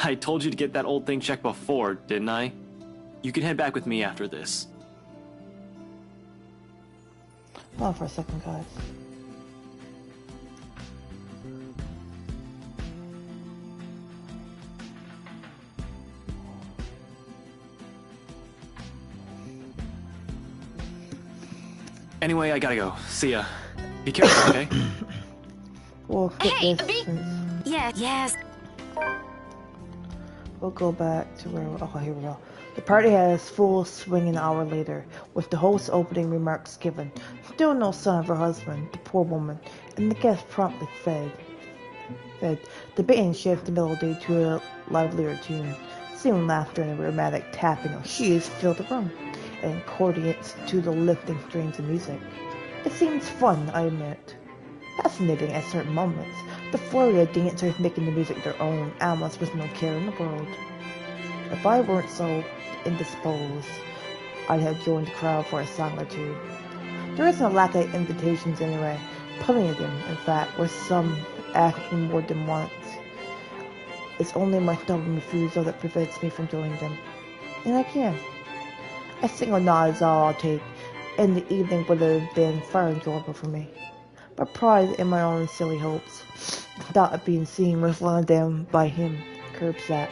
I told you to get that old thing checked before, didn't I? You can head back with me after this. Hold on for a second, guys. Anyway, I gotta go. See ya. Be careful, okay? We'll get this. Yeah, yes. We'll go back to where. Oh, here we go. The party has full swing an hour later, with the host's opening remarks given. Still no sign of her husband, the poor woman, and the guests promptly fed. The band shifted the melody to a livelier tune. Soon laughter and a romantic tapping of shoes filled the room, and accordions to the lifting strains of music. It seems fun, I admit. Fascinating at certain moments. The flurry of dancers making the music their own, almost with no care in the world. If I weren't so indisposed, I'd have joined the crowd for a song or two. There isn't a lack of invitations anyway. Plenty of them, in fact, with some asking more than once. It's only my stubborn refusal that prevents me from joining them. And I can. A single nod is all I'll take, and the evening would have been far enjoyable for me. But pride in my own silly hopes, the thought of being seen was one of them by him, curbs that,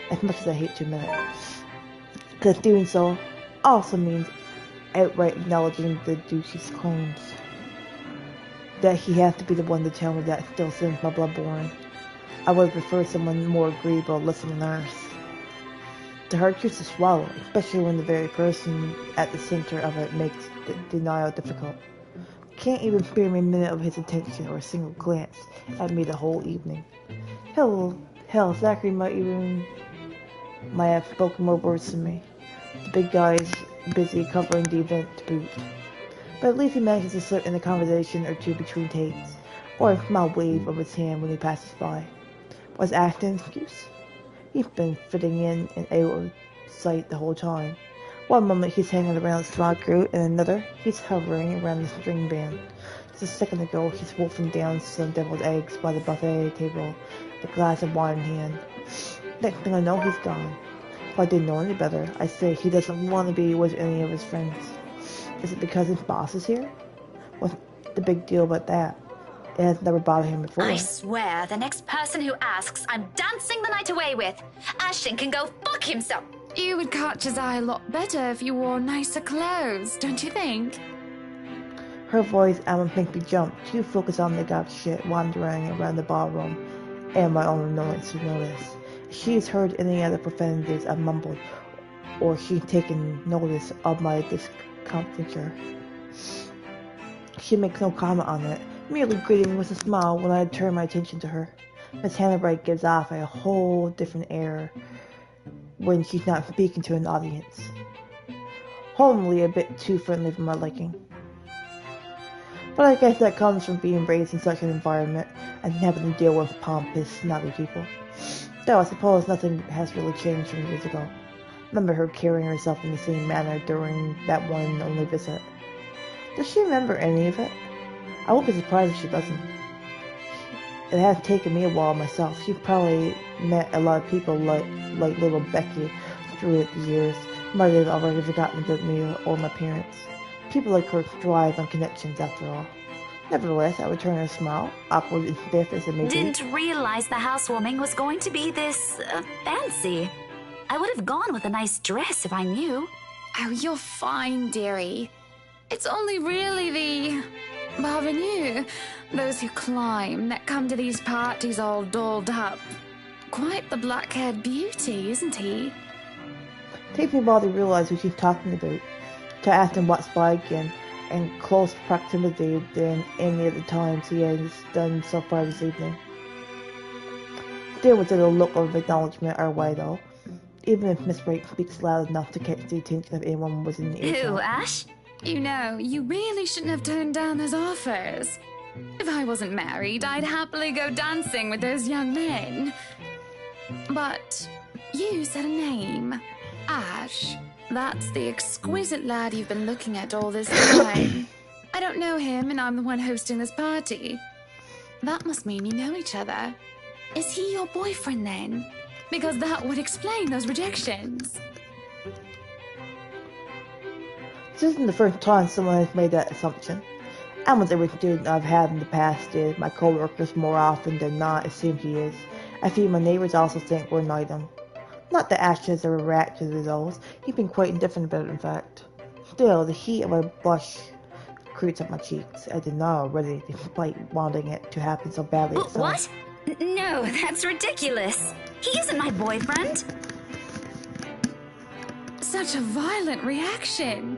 as much as I hate to admit it. Because doing so also means outright acknowledging the douche's claims. That he has to be the one to tell me that still sends my blood boiling. I would prefer someone more agreeable listening nurse. The hard truth to swallow, especially when the very person at the center of it makes the denial difficult. Can't even spare me a minute of his attention or a single glance at me the whole evening. Hell, Zachary might have spoken more words to me. The big guy's busy covering the event to boot. But at least he manages to slip in a conversation or two between takes, or a mild wave of his hand when he passes by. Was Ashton an excuse? He's been fitting in and out of sight the whole time. One moment he's hanging around the small group, and another he's hovering around the string band. Just a second ago he's wolfing down some deviled eggs by the buffet table, a glass of wine in hand. Next thing I know, he's gone. If I didn't know any better, I'd say he doesn't want to be with any of his friends. Is it because his boss is here? What's the big deal about that? It has never bothered him before. I swear, the next person who asks, I'm dancing the night away with. Ashton can go fuck himself. You would catch his eye a lot better if you wore nicer clothes, don't you think? Her voice made me jump, too focused on the god shit wandering around the ballroom, and my own annoyance to notice. She's heard any other profanities I've mumbled, or she's taken notice of my discomfiture. She makes no comment on it, merely greeting with a smile when I turn my attention to her. Miss Hammerbright gives off a whole different air when she's not speaking to an audience. Homely, a bit too friendly for my liking. But I guess that comes from being raised in such an environment and having to deal with pompous, snobby people. Though I suppose nothing has really changed from years ago. Remember her carrying herself in the same manner during that one and only visit. Does she remember any of it? I won't be surprised if she doesn't. It has taken me a while myself. She probably met a lot of people like little Becky through the years. Might have already forgotten about me or my parents. People like her thrive on connections after all. Nevertheless, I return her smile, awkward and stiff as it may be. Didn't realize the housewarming was going to be this fancy. I would have gone with a nice dress if I knew. Oh, you're fine, dearie. It's only really the parvenus, those who climb, that come to these parties all dolled up. Quite the black-haired beauty, isn't he? Takes me a while to realize who she's talking about, to ask him what's by again, in close proximity than any of the times he has done so far this evening. Still with a little look of acknowledgement our way though, even if Miss Wright speaks loud enough to catch the attention of anyone within the earshot. Who, Ash? You know, you really shouldn't have turned down those offers. If I wasn't married, I'd happily go dancing with those young men. But you said a name. Ash. That's the exquisite lad you've been looking at all this time. I don't know him, and I'm the one hosting this party. That must mean you know each other. Is he your boyfriend, then? because that would explain those rejections. This isn't the first time someone has made that assumption. Almost every student I've had in the past did. My coworkers more often than not assume he is. A few of my neighbors also think we're an item. Not that Ashes ever reacted to those. He'd been quite indifferent about it, in fact. Still, the heat of a blush creeps up my cheeks. I did not already, despite wanting it to happen so badly itself. What? No, that's ridiculous. He isn't my boyfriend. Such a violent reaction.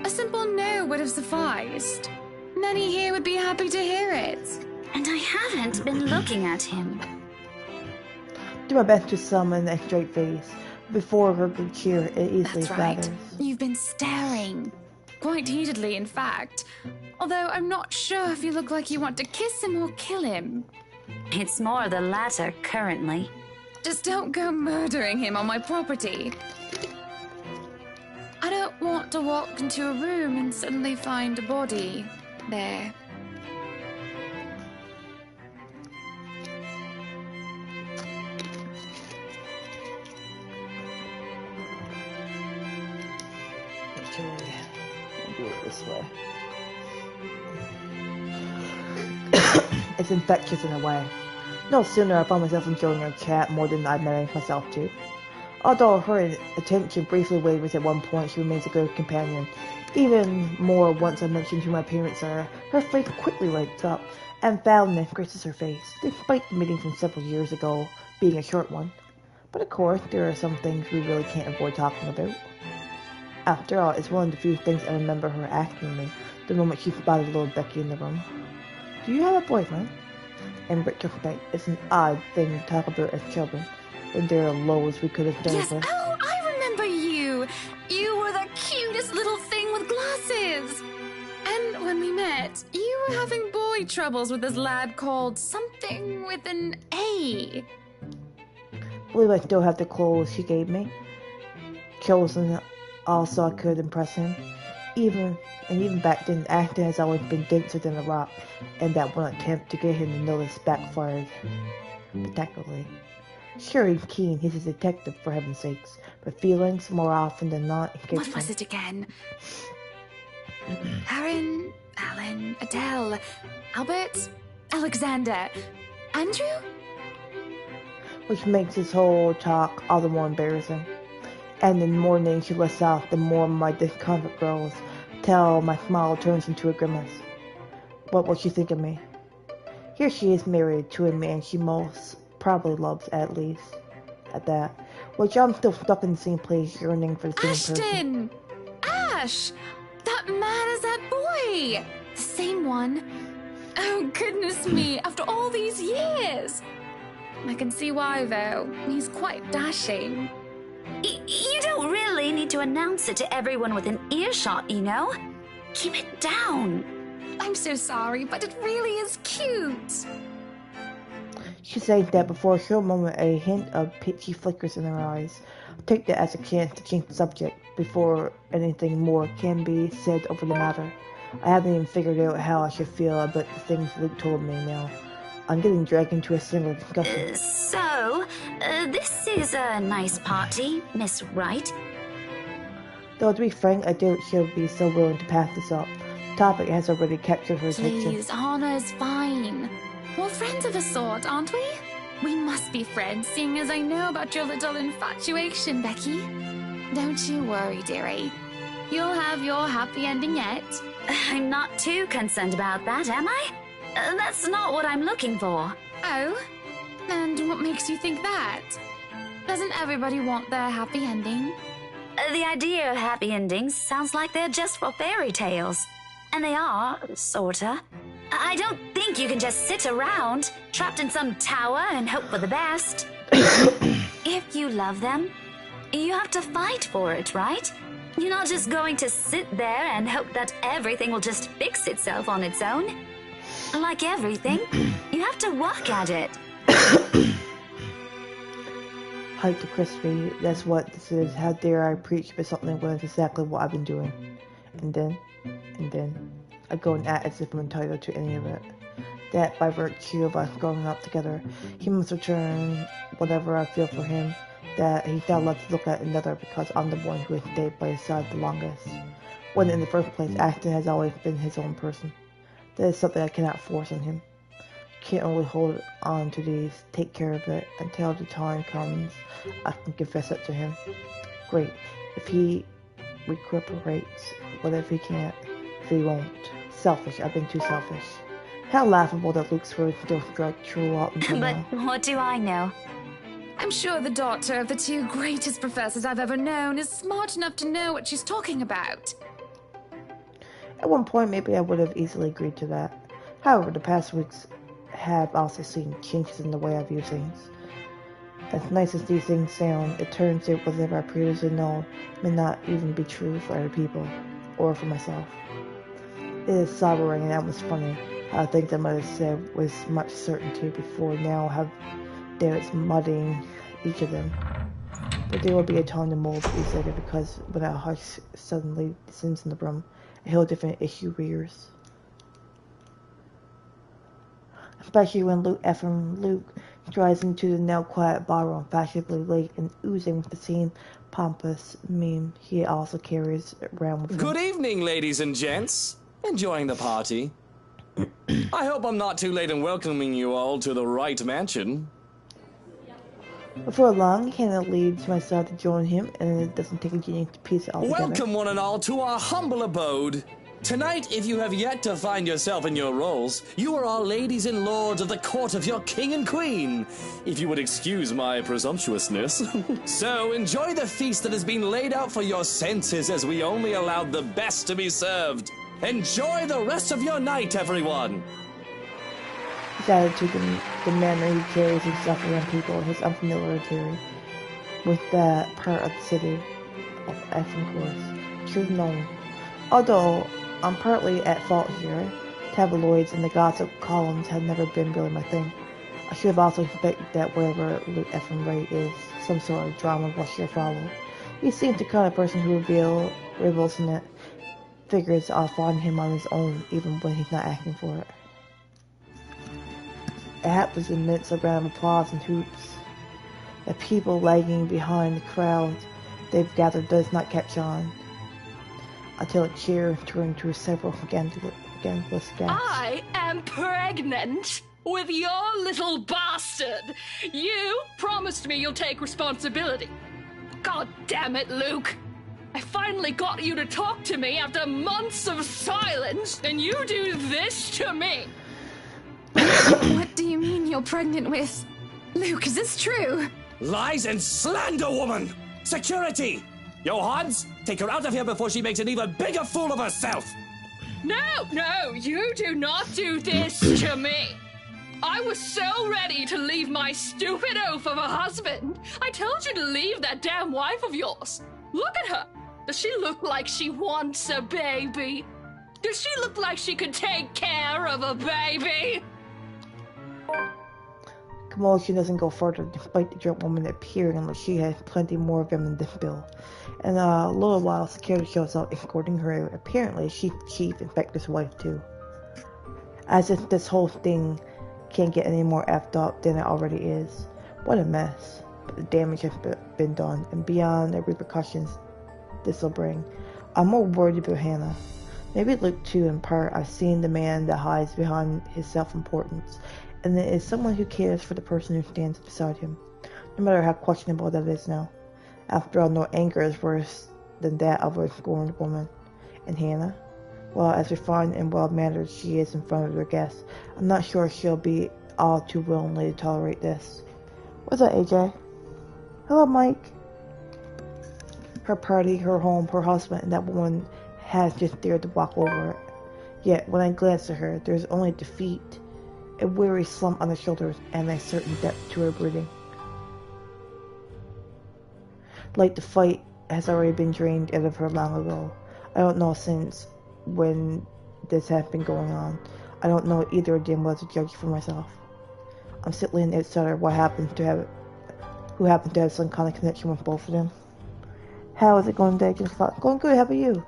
A simple no would have sufficed. Many here would be happy to hear it. And I haven't been looking at him. Do my best to summon a straight face. Before her good cheer, it easily That's right. flatters. You've been staring. Quite heatedly, in fact. Although I'm not sure if you look like you want to kiss him or kill him. It's more the latter currently. Just don't go murdering him on my property. I don't want to walk into a room and suddenly find a body there. Actually, I'll do it this way. It's infectious in a way. No sooner I found myself enjoying our chat more than I managed myself to. Although her attention briefly wavers at one point, she remains a good companion. Even more once I mentioned who my parents are, her face quickly lights up, and foulness graces her face, despite the meeting from several years ago being a short one. But of course, there are some things we really can't avoid talking about. After all, it's one of the few things I remember her asking me the moment she spotted little Becky in the room. Do you have a boyfriend? In retrospect, it's an odd thing to talk about as children, when there are lows we could have done Yes, with. oh, I remember you! You were the cutest little thing with glasses! And when we met, you were having boy troubles with this lad called something with an A. Believe I still have the clothes she gave me. Chosen also I could impress him. Even back then, acting has always been denser than a rock, and that one attempt to get him to notice backfired spectacularly. Sure, he's keen, he's a detective for heaven's sakes, but feelings, more often than not, engage What was him. it again? Aaron, Alan, Adele, Albert, Alexander, Andrew? Which makes his whole talk all the more embarrassing. And the more names she lists off, the more my discomfort grows, till my smile turns into a grimace. What will she think of me? Here she is married to a man she most probably loves, at least. At that. Which I'm still stuck in the same place, yearning for the same person. Ashton! Ash! That man is that boy! The same one. Oh, goodness me, after all these years! I can see why, though. He's quite dashing. You don't really need to announce it to everyone within earshot, you know? Keep it down. I'm so sorry, but it really is cute. She says that before she'll moment a hint of pitchy flickers in her eyes. Take that as a chance to change the subject before anything more can be said over the matter. I haven't even figured out how I should feel about the things Luke told me now. I'm getting dragged into a single discussion. This is a nice party, Miss Wright. Though to be frank, I doubt she'll be so willing to pass this up. The topic has already captured her attention. Please, Anna's fine. We're friends of a sort, aren't we? We must be friends, seeing as I know about your little infatuation, Becky. Don't you worry, dearie. You'll have your happy ending yet. I'm not too concerned about that, am I? That's not what I'm looking for. Oh? And what makes you think that? Doesn't everybody want their happy ending? The idea of happy endings sounds like they're just for fairy tales. And they are, sorta. I don't think you can just sit around, trapped in some tower and hope for the best. If you love them, you have to fight for it, right? You're not just going to sit there and hope that everything will just fix itself on its own. Like everything, you have to work at it. Hype to crispy, that's what this is. How dare I preach for something when it's exactly what I've been doing. And then, I go and act as if I'm entitled to any of it. that by virtue of us growing up together, he must return whatever I feel for him, that he's not allowed to look at another because I'm the one who has stayed by his side the longest. When in the first place, Ashton has always been his own person. That is something I cannot force on him. Can't only hold on to these, take care of it, until the time comes I can confess it to him. Great. If he recuperates, what if he can't? If he won't? Selfish. I've been too selfish. How laughable that Luke's words don't go true up until But now. what do I know? I'm sure the daughter of the two greatest professors I've ever known is smart enough to know what she's talking about. At one point, maybe I would have easily agreed to that. However, the past weeks have also seen changes in the way I view things. As nice as these things sound, it turns out whatever I previously known may not even be true for other people, or for myself. It is sobering and almost funny how things I might have said with much certainty before now have doubts muddying each of them. But there will be a time to mold these later because when a hush suddenly descends in the room, a whole different issue rears. Especially when Luke drives into the now quiet ballroom, fashionably late and oozing with the same pompous mien he also carries around with him. Good evening, ladies and gents. Enjoying the party? I hope I'm not too late in welcoming you all to the Wright Mansion. Before long, Hannah leads my side to join him, and it doesn't take a genius to piece it all together. Welcome, one and all, to our humble abode. Tonight, if you have yet to find yourself in your roles, you are all ladies and lords of the court of your king and queen, if you would excuse my presumptuousness. So, enjoy the feast that has been laid out for your senses as we only allowed the best to be served. Enjoy the rest of your night, everyone. His attitude, the manner he carries himself around people, his unfamiliarity with that part of the city of effing course. Truth known. Although I'm partly at fault here, tabloids and the gossip columns have never been really my thing. I should have also expected that wherever Luke effing Wright is, some sort of drama will sure follow. He seems the kind of person who revels in it, figures I'll find him on his own, even when he's not asking for it. It happens amidst a round of applause and hoots. The people lagging behind the crowd they've gathered does not catch on, until a cheer turned to several scandalous gasps. I am pregnant with your little bastard. You promised me you'll take responsibility. God damn it, Luke. I finally got you to talk to me after months of silence, and you do this to me. What do you mean you're pregnant with? Luke, is this true? Lies and slander, woman! Security! Johans, take her out of here before she makes an even bigger fool of herself! No, you do not do this to me. I was so ready to leave my stupid oaf of a husband. I told you to leave that damn wife of yours. Look at her. Does she look like she wants a baby? Does she look like she could take care of a baby? Commotion doesn't go further, despite the drunk woman appearing like she has plenty more of them than this bill. In a little while, security shows up, escorting her. Apparently, she's Chief Inspector's wife, too. As if this whole thing can't get any more effed up than it already is. What a mess. But the damage has been done, and beyond the repercussions this will bring, I'm more worried about Hannah. Maybe Luke, too, in part. I've seen the man that hides behind his self-importance, and it is someone who cares for the person who stands beside him, no matter how questionable that is now. After all, no anger is worse than that of a scorned woman. And Hannah? Well, as refined and well-mannered she is in front of her guests, I'm not sure she'll be all too willingly to tolerate this. What's up, AJ? Hello, Mike. Her party, her home, her husband, and that woman has just dared to walk over it. Yet, when I glance at her, there's only defeat, a weary slump on her shoulders, and a certain depth to her breathing. Like the fight has already been drained out of her long ago. I don't know since when this has been going on. I don't know either of them was a judge for myself. I'm simply an outsider who happens to have some kind of connection with both of them. How is it going today? Going good, how about you?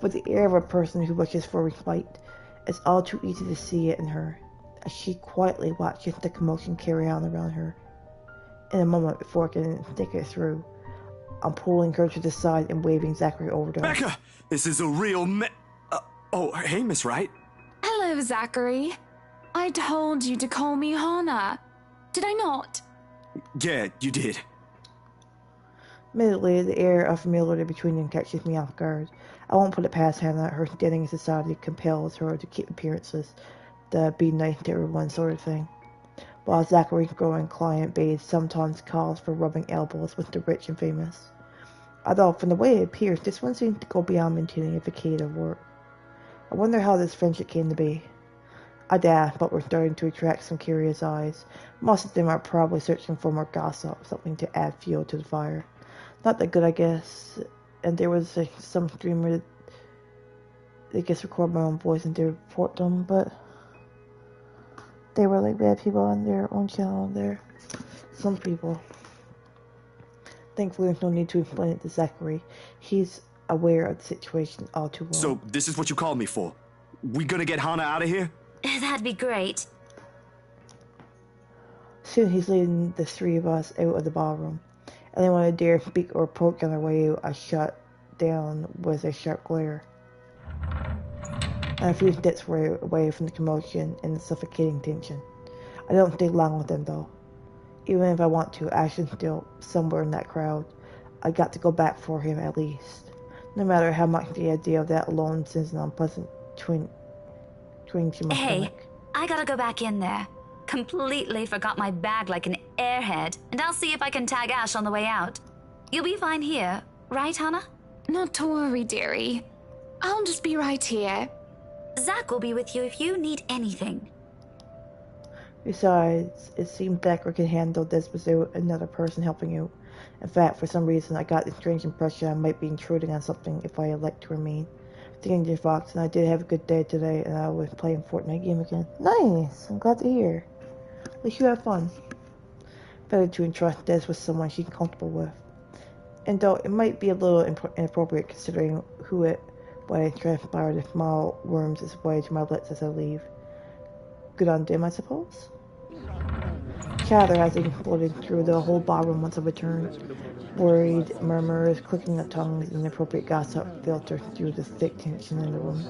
With the air of a person who wishes for respite, it's all too easy to see it in her. as she quietly watches the commotion carry on around her. In a moment, before I can think it through, I'm pulling her to the side and waving Zachary over to her. Becca, this is a real oh, hey, Miss Wright. Hello, Zachary. I told you to call me Hannah. Did I not? Yeah, you did. Admittedly, the air of familiarity between them catches me off guard. I won't put it past Hannah. Her standing in society compels her to keep appearances, the be nice to everyone sort of thing. While Zachary's growing client base sometimes calls for rubbing elbows with the rich and famous. Although, from the way it appears, this one seems to go beyond maintaining a facade of work. I wonder how this friendship came to be. I doubt, but we're starting to attract some curious eyes. Most of them are probably searching for more gossip, something to add fuel to the fire. Not that good, I guess. And there was some streamer that gets record my own voice and they report them, but they were like bad people on their own channel there. Some people. Thankfully, there's no need to explain it to Zachary. He's aware of the situation all too well. So, this is what you called me for? We gonna get Hannah out of here? That'd be great. Soon he's leading the three of us out of the ballroom. Anyone who dare speak or approach on their way out, I shut down with a sharp glare. And a few steps away from the commotion and the suffocating tension. I don't stay long with them though. Even if I want to, Ashton's still somewhere in that crowd. I got to go back for him at least. No matter how much the idea of that alone sends an unpleasant twinge to my stomach. I gotta go back in there. Completely forgot my bag like an airhead, and I'll see if I can tag Ash on the way out. You'll be fine here, right, Hannah? Not to worry, dearie. I'll just be right here. Zach will be with you if you need anything. Besides, it seems Zachary can handle this without another person helping you. In fact, for some reason, I got the strange impression I might be intruding on something if I elect to remain. Thinking to Fox, and I did have a good day today, and I was playing Fortnite game again. Nice! I'm glad to hear. At least you have fun. Better to entrust this with someone she's comfortable with. And though it might be a little inappropriate considering what I transpired, a smile worms its way to my lips as I leave. Good on them, I suppose? Chatter has exploded through the whole ballroom once I return. Worried murmurs, clicking of tongues, and inappropriate gossip filter through the thick tension in the room.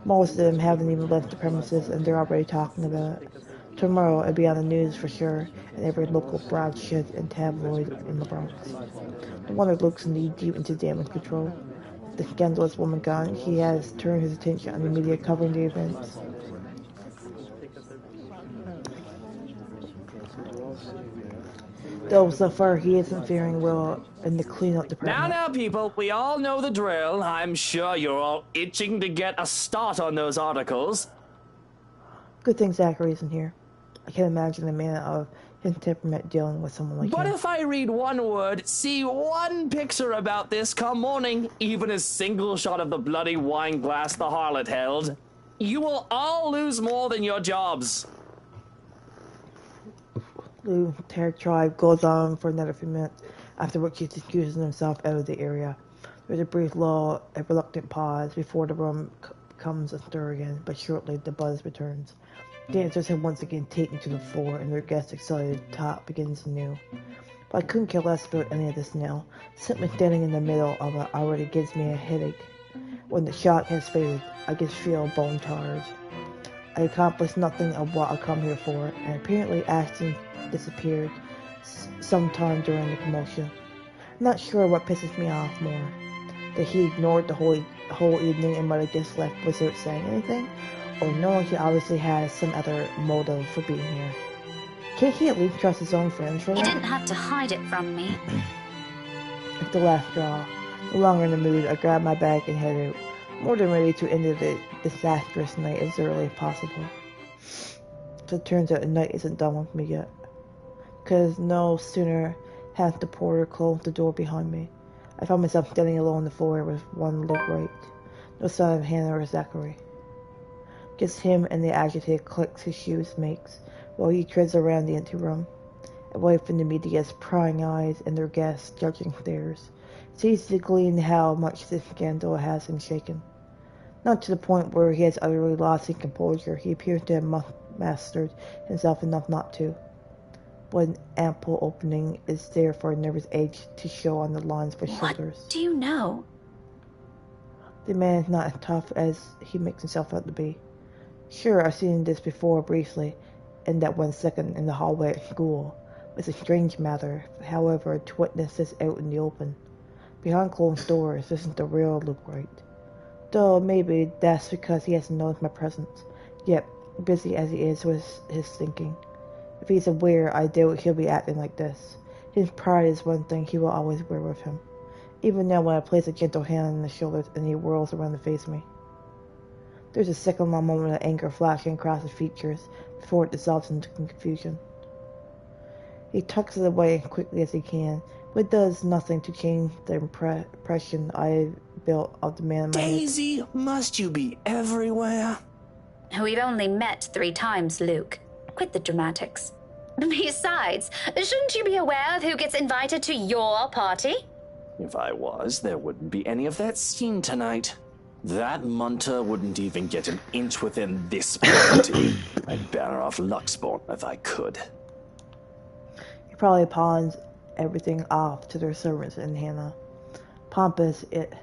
Most of them haven't even left the premises and they're already talking about it. Tomorrow it'll be on the news for sure, and every local broadsheet and tabloid in the Bronx. No wonder Luke's knee deep into damage control. The scandalous woman gone, he has turned his attention on the media covering the events. Though so far he isn't faring well in the cleanup department. Now, people, we all know the drill. I'm sure you're all itching to get a start on those articles. Good thing Zachary isn't here. I can't imagine a man of his temperament dealing with someone like him. But if I read one word, see one picture about this come morning, even a single shot of the bloody wine glass the harlot held, you will all lose more than your jobs. The entire tribe goes on for another few minutes, after which he's excusing himself out of the area. There's a brief lull, a reluctant pause, before the room comes astir again, but shortly the buzz returns. Dancers have once again taken to the floor, and their guests' excited talk begins anew. But I couldn't care less about any of this now. Simply standing in the middle of it already gives me a headache. When the shock has faded, I just feel bone tired. I accomplished nothing of what I come here for, and apparently Ashton disappeared sometime during the commotion. I'm not sure what pisses me off more. That he ignored the whole evening and might have just left without saying anything, or knowing he obviously has some other motive for being here. Can't he at least trust his own friends for You that? didn't have to hide it from me. At the last straw, no longer in the mood, I grabbed my bag and headed out, more than ready to end the disastrous night as early as possible. So it turns out the night isn't done with me yet. Because no sooner had the porter closed the door behind me, I found myself standing alone on the floor with one look right. No sign of Hannah or Zachary. Just him and the agitated clicks his shoes makes while he treads around the empty room, away from the media's prying eyes and their guests' judging stares. It's easy to glean how much this scandal has him shaken. Not to the point where he has utterly lost his composure, he appears to have mastered himself enough not to. But an ample opening is there for a nervous age to show on the lines of his shoulders. What do you know? The man is not as tough as he makes himself out to be. Sure, I've seen this before briefly, in that 1 second in the hallway at school. It's a strange matter, however, to witness this out in the open. Behind closed doors isn't the real Luke Wright. Though maybe that's because he hasn't noticed my presence, yet busy as he is with his thinking. If he's aware, I doubt he'll be acting like this. His pride is one thing he will always wear with him. Even now when I place a gentle hand on his shoulders and he whirls around to face me. There's a second-long moment of anger flashing across his features before it dissolves into confusion. He tucks it away as quickly as he can, but does nothing to change the impression I built of the man in my head. Daisy, must you be everywhere? We've only met 3 times, Luke. Quit the dramatics. Besides, shouldn't you be aware of who gets invited to your party? If I was, there wouldn't be any of that scene tonight. That munter wouldn't even get an inch within this property. I'd banner off Luxborn if I could. He probably pawns everything off to their servants in Hannah. Pompous it.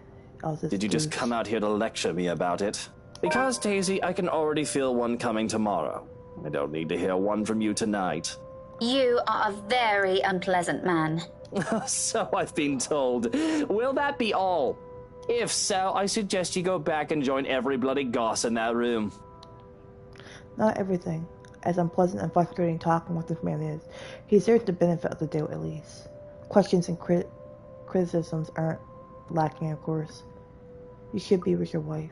Did you just come out here to lecture me about it? Because, Daisy, I can already feel one coming tomorrow. I don't need to hear one from you tonight. You are a very unpleasant man. So I've been told. Will that be all? If so, I suggest you go back and join every bloody goss in that room. Not everything. As unpleasant and frustrating talking with this man is, he deserves the benefit of the doubt at least. Questions and criticisms aren't lacking, of course. You should be with your wife.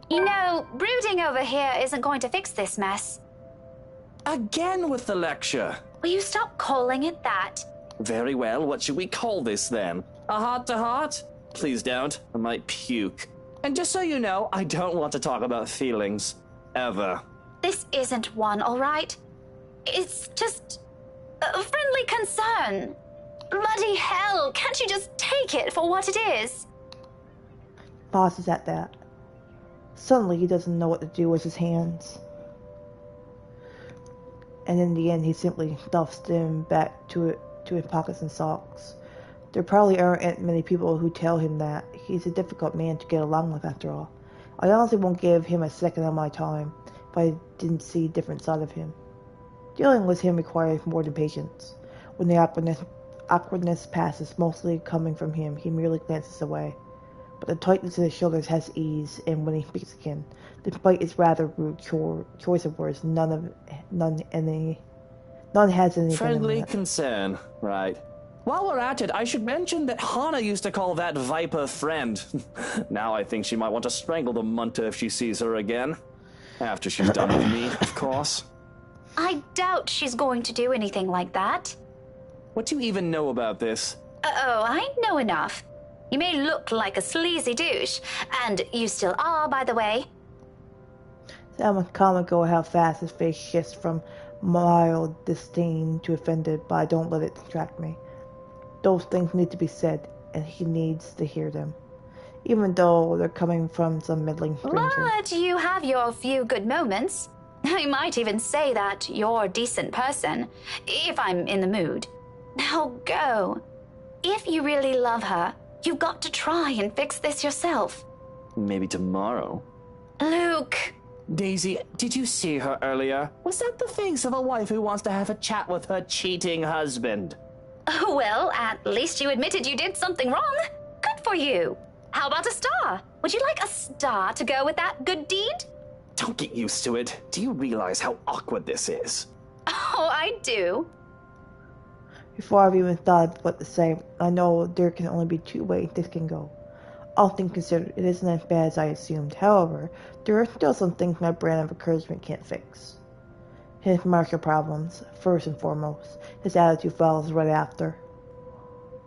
You know, brooding over here isn't going to fix this mess. Again with the lecture. Will you stop calling it that? Very well, what should we call this then? A heart-to-heart? Please don't, I might puke. And just so you know, I don't want to talk about feelings. Ever. This isn't one, all right? It's just a friendly concern. Bloody hell, can't you just take it for what it is? Pauses at that. Suddenly he doesn't know what to do with his hands. And in the end he simply stuffs them back to his pockets and socks. There probably aren't many people who tell him that. He's a difficult man to get along with after all. I honestly won't give him a second of my time if I didn't see a different side of him. Dealing with him requires more than patience. When the awkwardness passes, mostly coming from him, he merely glances away. But the tightness of his shoulders has ease, and when he speaks again, despite his rather rude choice of words, none has any friendly concern, right. While we're at it, I should mention that Hana used to call that Viper friend. Now I think she might want to strangle the munter if she sees her again. After she's done with me, of course. I doubt she's going to do anything like that. What do you even know about this? Oh, I know enough. You may look like a sleazy douche, and you still are, by the way. It's almost comical how fast his face shifts from mild disdain to offended, but I don't let it distract me. Those things need to be said, and he needs to hear them, even though they're coming from some middling stranger. But you have your few good moments. I might even say that you're a decent person, if I'm in the mood. Now go. If you really love her, you've got to try and fix this yourself. Maybe tomorrow. Luke. Daisy, did you see her earlier? Was that the face of a wife who wants to have a chat with her cheating husband? Oh, well, at least you admitted you did something wrong. Good for you. How about a star? Would you like a star to go with that good deed? Don't get used to it. Do you realize how awkward this is? Oh, I do. Before I've even thought of what to say, I know there can only be 2 ways this can go. All things considered, it isn't as bad as I assumed. However, there are still some things my brand of encouragement can't fix. His martial problems, first and foremost. His attitude follows right after.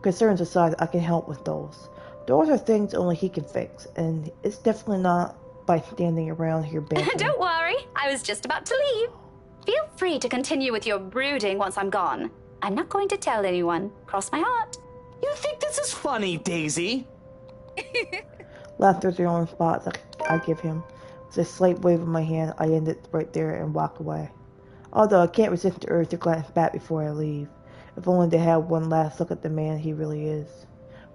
Concerns aside, I can help with those. Those are things only he can fix, and it's definitely not by standing around here begging. Don't worry, I was just about to leave. Feel free to continue with your brooding once I'm gone. I'm not going to tell anyone. Cross my heart. You think this is funny, Daisy? Laughter's the only spot that I give him. With a slight wave of my hand, I end it right there and walk away. Although I can't resist the urge to glance back before I leave, if only to have one last look at the man he really is.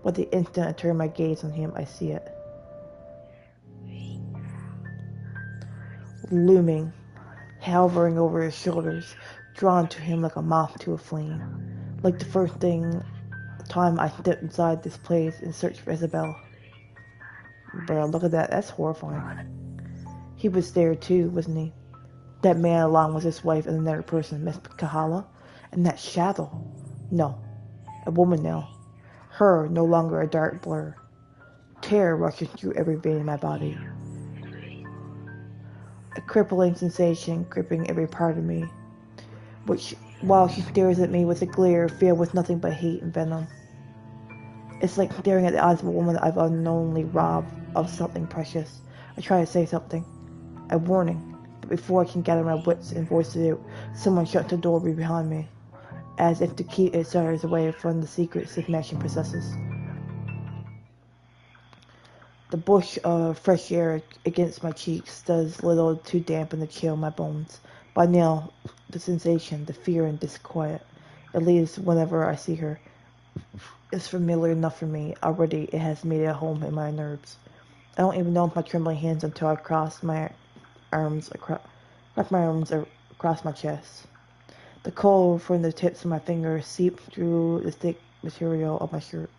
But the instant I turn my gaze on him, I see it. Looming, hovering over his shoulders, drawn to him like a moth to a flame. Like the first time I stepped inside this place in search for Isabel. Bro, look at that, that's horrifying. He was there too, wasn't he? That man along with his wife and another person, Miss Kahala? And that shadow. No, a woman now. Her, no longer a dark blur. Terror rushes through every vein in my body. A crippling sensation gripping every part of me, which, while she stares at me with a glare filled with nothing but hate and venom. It's like staring at the eyes of a woman I've unknowingly robbed of something precious. I try to say something, a warning, but before I can gather my wits and voice it out, someone shuts the door behind me, as if to keep its shutters away from the secrets this mansion possesses. The bush of fresh air against my cheeks does little to dampen the chill in my bones. By now, the sensation, the fear and disquiet, at least whenever I see her, is familiar enough for me. Already it has made a home in my nerves. I don't even know my trembling hands until I cross my arms across my chest. The cold from the tips of my fingers seeped through the thick material of my shirt.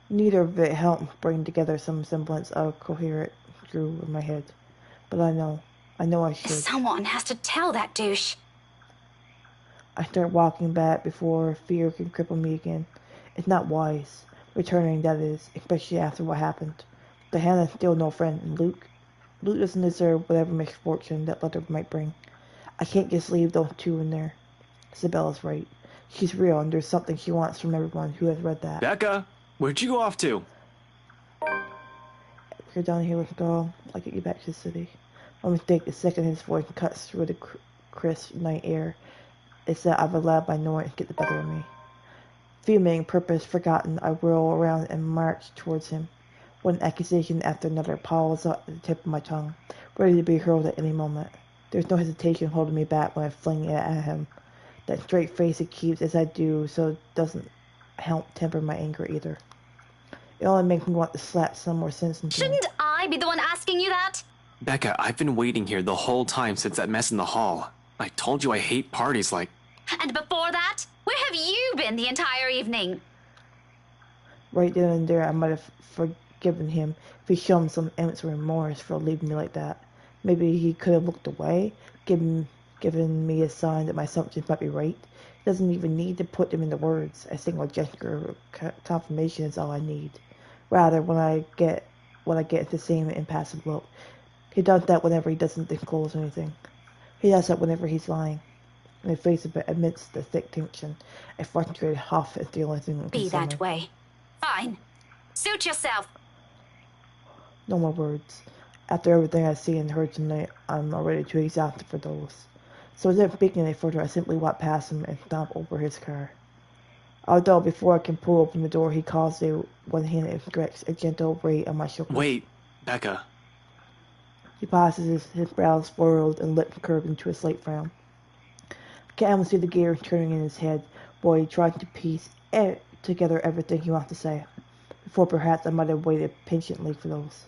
Neither of it helped bring together some semblance of coherent groove in my head. But I know I should. Someone has to tell that douche. I start walking back before fear can cripple me again. It's not wise. Returning, that is, especially after what happened. Diana's still no friend, and Luke doesn't deserve whatever misfortune that letter might bring. I can't just leave those two in there. Isabella's right. She's real, and there's something she wants from everyone who has read that. Becca, where'd you go off to? If you're down here with Gall, I'll get you back to the city. My mistake, the second his voice cuts through the crisp night air, is that I've allowed my annoyance to get the better of me. Fuming, purpose forgotten, I whirl around and march towards him. One accusation after another piles up at the tip of my tongue, ready to be hurled at any moment. There's no hesitation holding me back when I fling it at him. That straight face it keeps as I do, so it doesn't help temper my anger either. It only makes me want to slap some more sense into him. Shouldn't I be the one asking you that? Becca, I've been waiting here the whole time since that mess in the hall. I told you I hate parties like... And before that, where have you been the entire evening? Right then and there, I might have forgiven him if he'd shown some ounce of remorse for leaving me like that. Maybe he could have looked away, given me a sign that my assumptions might be right. He doesn't even need to put them into words. A single gesture of confirmation is all I need. Rather, when I get the same impassive look. He does that whenever he doesn't disclose anything. He does that whenever he's lying. In the face of it, amidst the thick tension, a frustrated huff is the only thing that can Be summon. that way. Fine. Suit yourself. No more words. After everything I see and heard tonight, I'm already too exhausted for those. So instead of speaking any further, I simply walk past him and stomp over his car. Although before I can pull open the door, he calls out one hand and stretches a gentle ray on my shoulder. Wait, Becca. He pauses, his brows furrowed and lips curved into a slight frown. I can almost see the gears turning in his head while he tries to piece together everything he wants to say, before perhaps I might have waited patiently for those.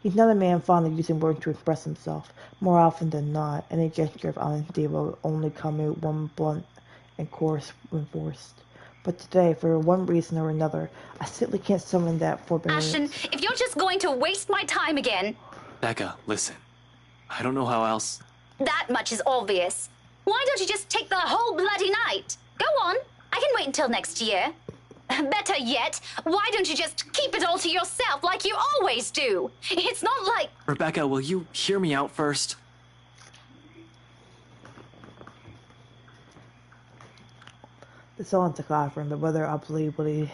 He's not a man fond of using words to express himself. More often than not, any gesture of honesty will only come out one blunt and coarse when forced. But today, for one reason or another, I simply can't summon that forbearance. Ashton, if you're just going to waste my time again... Becca, listen. I don't know how else... That much is obvious. Why don't you just take the whole bloody night? Go on. I can wait until next year. Better yet, why don't you just keep it all to yourself like you always do? It's not like... Rebecca, will you hear me out first? The silence took off from, but whether I believe what he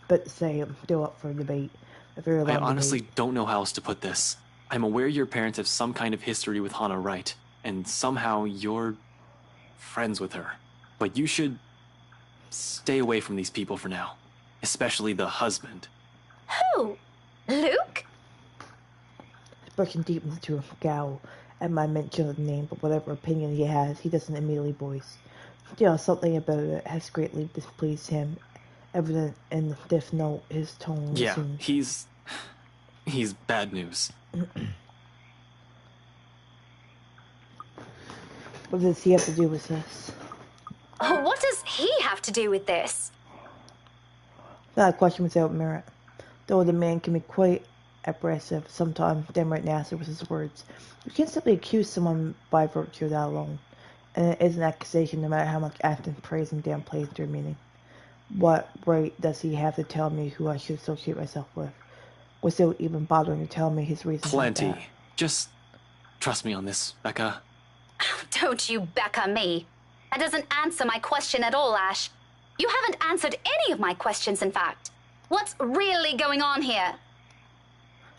but to say I'm still up for debate. A very long I honestly debate. don't know how else to put this. I'm aware your parents have some kind of history with Hannah Wright, and somehow you're friends with her. But you should stay away from these people for now, especially the husband. Who? Luke? expression deepens to a scowl at my mention of the name, but whatever opinion he has, he doesn't immediately voice. Still, something about it has greatly displeased him, evident in the stiff note his tone Yeah, assumes. he's bad news. What does he have to do with this? Oh, what does he have to do with this? Not a question without merit. Though the man can be quite abrasive, sometimes downright nasty with his words. You can't simply accuse someone by virtue of that alone. And it is an accusation no matter how much Ashton prays and downplays their meaning. What right does he have to tell me who I should associate myself with, without even bothering to tell me his reasons? Plenty. Like that? Just trust me on this, Becca. Don't you Becca me. That doesn't answer my question at all, Ash. You haven't answered any of my questions, in fact. What's really going on here?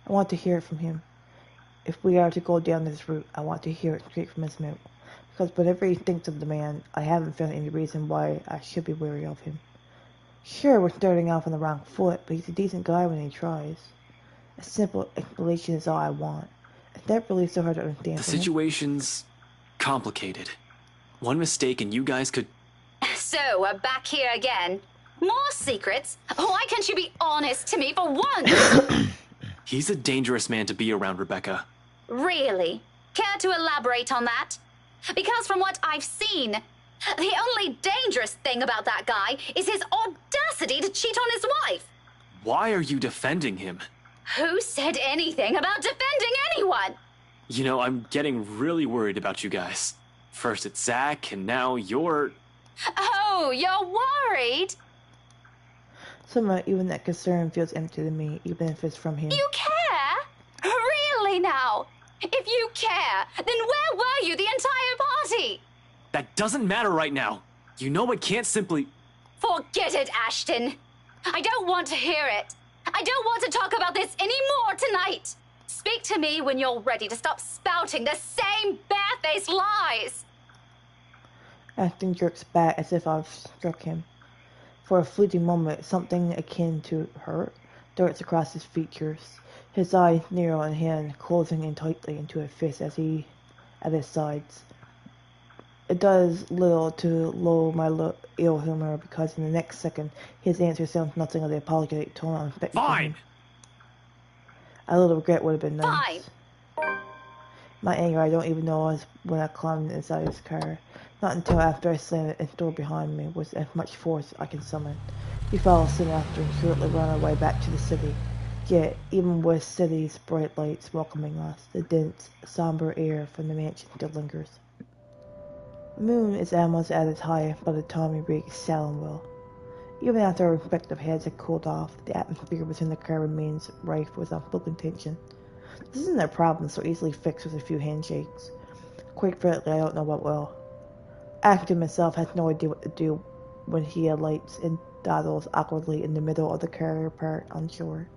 I want to hear it from him. If we are to go down this route, I want to hear it straight from his mouth. Because whatever he thinks of the man, I haven't found any reason why I should be wary of him. Sure, we're starting off on the wrong foot, but he's a decent guy when he tries. A simple explanation is all I want. It's that really so hard to understand. The for me? situation's complicated. One mistake and you guys could... So, we're back here again. More secrets? Why can't you be honest to me for once? He's a dangerous man to be around, Rebecca. Really? Care to elaborate on that? Because from what I've seen, the only dangerous thing about that guy is his audacity to cheat on his wife. Why are you defending him? Who said anything about defending anyone? You know, I'm getting really worried about you guys. First it's Zach, and now you're... Oh, you're worried? Somehow, even that concern feels empty to me, even if it's from him. You care? Really now? If you care, then where were you the entire party? That doesn't matter right now. You know I can't simply... Forget it, Ashton. I don't want to hear it. I don't want to talk about this anymore tonight. Speak to me when you're ready to stop spouting the same barefaced lies. Ashton jerks back as if I've struck him. For a fleeting moment, something akin to hurt darts across his features. His eyes narrow and hand closing in tightly into a fist as he at his sides. It does little to lull my ill humor because in the next second his answer sounds nothing of the apologetic tone I'm expecting from him. Fine! A little regret would have been nice. Fine. My anger I don't even know was when I climbed inside his car. Not until after I slammed it and door behind me with as much force I can summon. We followed soon after and shortly ran our way back to the city. Yet, even with city's bright lights welcoming us, the dense, somber air from the mansion still lingers. The moon is almost at its height by the time we reach Salemville. Even after our respective heads had cooled off, the atmosphere within the car remains rife with unspoken tension. This isn't a problem so easily fixed with a few handshakes. Quite frankly, I don't know what will. Ashton himself has no idea what to do when he alights and dawdles awkwardly in the middle of the carrier part on shore.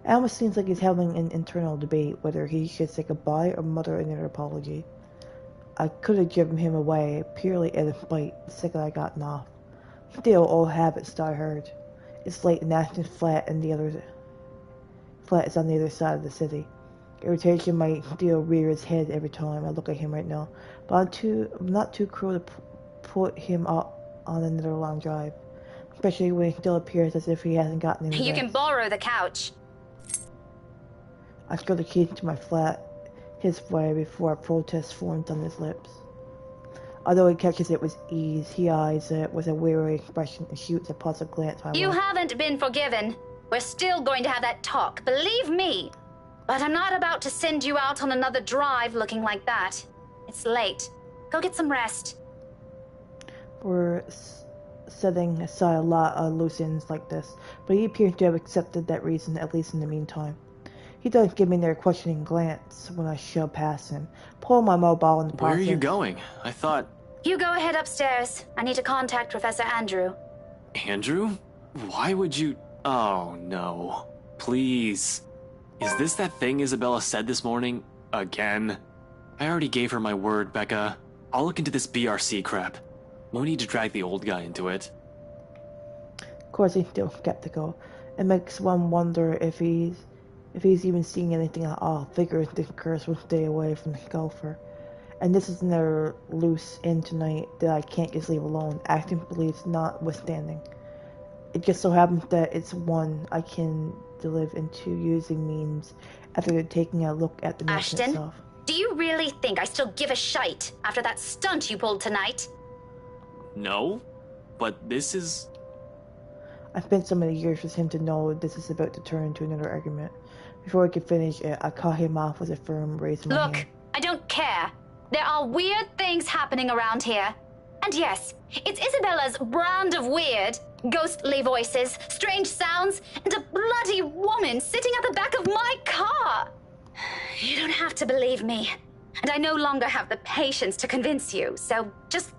It almost seems like he's having an internal debate whether he should say goodbye or mutter another apology. I could have driven him away purely out of spite the second I gotten off. Still, old habits die hard. It's late and Ashton's flat is on the other side of the city. Irritation might still rear its head every time I look at him right now, but I'm not too cruel to put him up on another long drive, especially when he still appears as if he hasn't gotten any You rest. can borrow the couch. I throw the keys to my flat his way before a protest forms on his lips. Although he catches it with ease, he eyes it with a weary expression and shoots a puzzled glance my way. You haven't been forgiven. We're still going to have that talk, believe me. But I'm not about to send you out on another drive looking like that. It's late. Go get some rest. We're setting aside a lot of loose ends like this, but he appears to have accepted that reason, at least in the meantime. He does give me their questioning glance when I shove past him, pull my mobile in the Where process. are you going? I thought... You go ahead upstairs. I need to contact Professor Andrew. Andrew? Why would you... Oh, no. Please. Is this that thing Isabella said this morning? Again? I already gave her my word, Becca. I'll look into this BRC crap. No need to drag the old guy into it. Of course, he's still skeptical. It makes one wonder if he's If he's even seeing anything at all, figures the curse will stay away from the golfer. And this is another loose end tonight that I can't just leave alone, acting beliefs notwithstanding. It just so happens that it's one I can delve into using means after taking a look at the mission Ashton, itself. do you really think I still give a shite after that stunt you pulled tonight? No, but this is... I spent so many years with him to know this is about to turn into another argument. Before I could finish it, I cut him off with a firm raise of my Look, hand. I don't care. There are weird things happening around here. And yes, it's Isabella's brand of weird. Ghostly voices, strange sounds, and a bloody woman sitting at the back of my car. You don't have to believe me. And I no longer have the patience to convince you, so just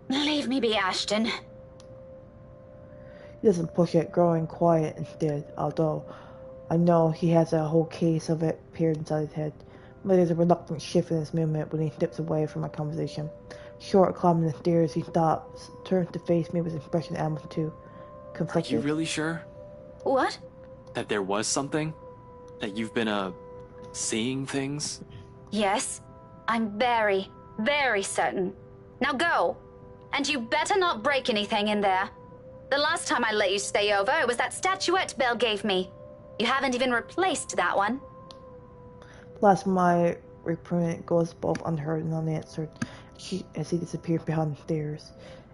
leave me be, Ashton. He doesn't push it, growing quiet instead, although I know he has a whole case of it appeared inside his head. But there's a reluctant shift in his movement when he steps away from my conversation. Short, climbing the stairs, he stops, turns to face me with an expression almost too Are conflicted. you really sure What? that there was something? That you've been, seeing things? Yes, I'm very, very certain. Now go. And you better not break anything in there. The last time I let you stay over, it was that statuette Belle gave me. You haven't even replaced that one. Plus, my reprint goes both unheard and unanswered as he disappeared behind the stairs.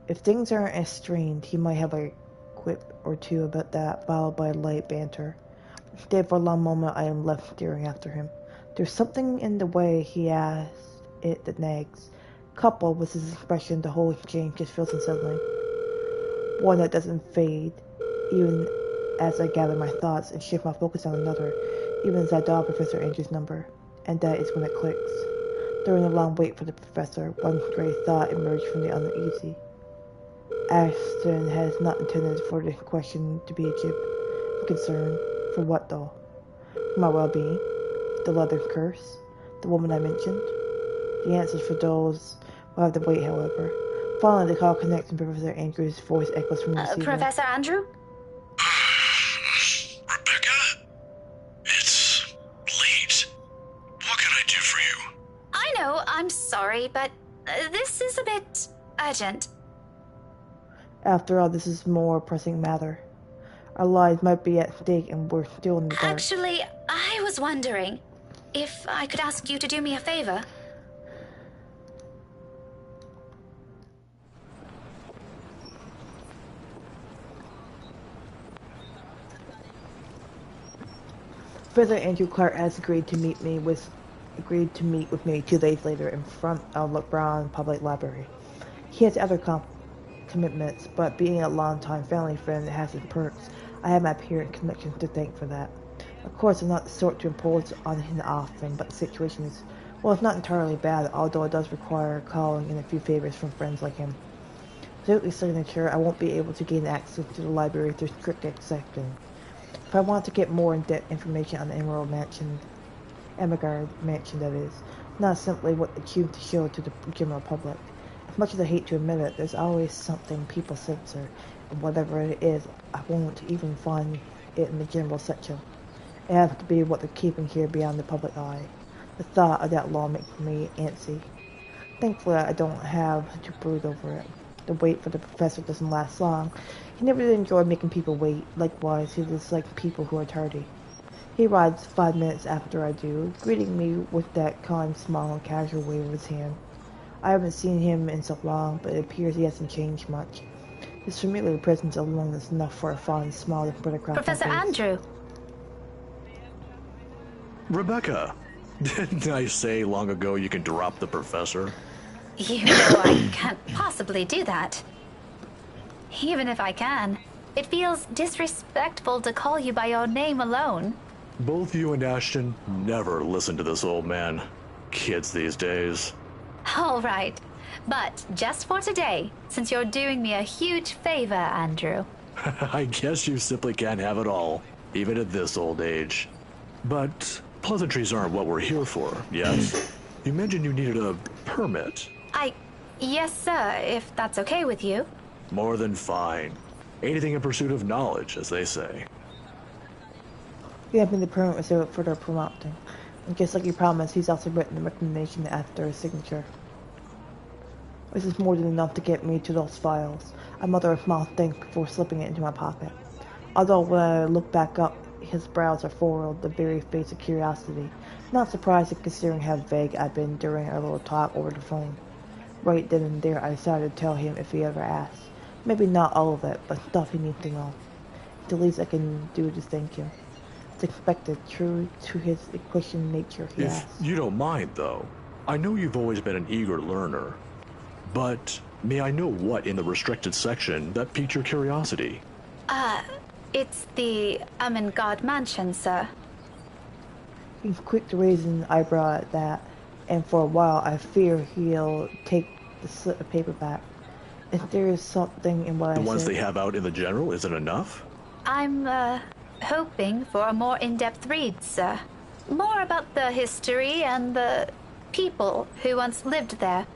If things aren't as strained, he might have a quip or two about that, followed by light banter. Instead, for a long moment, I am left staring after him. There's something in the way he asks it that nags. Coupled with his expression, the whole exchange just feels unsettling. One that doesn't fade, even as I gather my thoughts and shift my focus on another, even as I dial Professor Andrew's number. And that is when it clicks. During a long wait for the professor, one stray thought emerged from the uneasy. Ashton has not intended for the question to be a jib. A concern. For what, though? For my well-being? The leather curse? The woman I mentioned? The answers for those will have to wait, however. Finally, the call connects and Professor Andrew's voice echoes from the receiver. Professor Andrew? Rebecca? It's late. What can I do for you? I know, I'm sorry, but this is a bit urgent. After all, this is a more pressing matter. Our lives might be at stake and we're still in the dark. Actually, I was wondering if I could ask you to do me a favor. Professor Andrew Clark has agreed to meet with me 2 days later in front of LeBron Public Library. He has other commitments, but being a longtime family friend has its perks. I have my parent connections to thank for that. Of course, I'm not the sort to impose on him often, but the situation is, well, it's not entirely bad, although it does require calling in a few favors from friends like him. Without the signature, I won't be able to gain access to the library through strict exception. If I want to get more in-depth information on the Emerald Mansion, Emigard Mansion that is, not simply what the cube to show to the general public. As much as I hate to admit it, there's always something people censor, and whatever it is, I won't even find it in the general section. It has to be what they're keeping here beyond the public eye. The thought of that law makes me antsy. Thankfully, I don't have to brood over it. The wait for the professor doesn't last long. He never did enjoy making people wait. Likewise, he dislikes people who are tardy. He arrives 5 minutes after I do, greeting me with that kind smile and casual wave of his hand. I haven't seen him in so long, but it appears he hasn't changed much. His familiar presence alone is enough for a fond smile to spread across Professor my face. Andrew. Rebecca, didn't I say long ago you can drop the professor? You know I can't possibly do that. Even if I can, it feels disrespectful to call you by your name alone. Both you and Ashton never listen to this old man. Kids these days. All right, but just for today, since you're doing me a huge favor, Andrew. I guess you simply can't have it all, even at this old age. But pleasantries aren't what we're here for, yes? You mentioned you needed a permit. Yes, sir, if that's okay with you. More than fine. Anything in pursuit of knowledge, as they say. gave me the permit without further prompting. And just like he promised, he's also written the recommendation after his signature. This is more than enough to get me to those files. I mutter a small think before slipping it into my pocket. Although when I look back up, his brows are furrowed, the very face of curiosity. Not surprising considering how vague I've been during our little talk over the phone. Right then and there, I decided to tell him if he ever asked. Maybe not all of it, but stuff he needs to know. The least I can do to thank him. It's expected, true to his questioning nature, he If asked. you don't mind, though, I know you've always been an eager learner. But may I know what in the restricted section that piqued your curiosity? It's the Ermengarde mansion, sir. He's quick to raise an eyebrow at that, and for a while I fear he'll take the slip of paper back. If there is something in what The I ones said, they have out in the general isn't enough? I'm, hoping for a more in-depth read, sir. More about the history and the people who once lived there.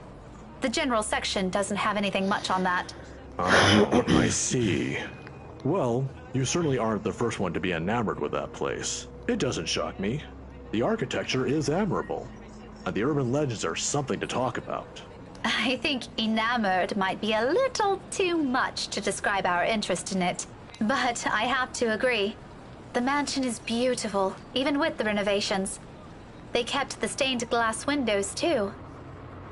The general section doesn't have anything much on that. I see. Well, you certainly aren't the first one to be enamored with that place. It doesn't shock me. The architecture is admirable, and the urban legends are something to talk about. I think enamored might be a little too much to describe our interest in it. But I have to agree. The mansion is beautiful, even with the renovations. They kept the stained glass windows, too.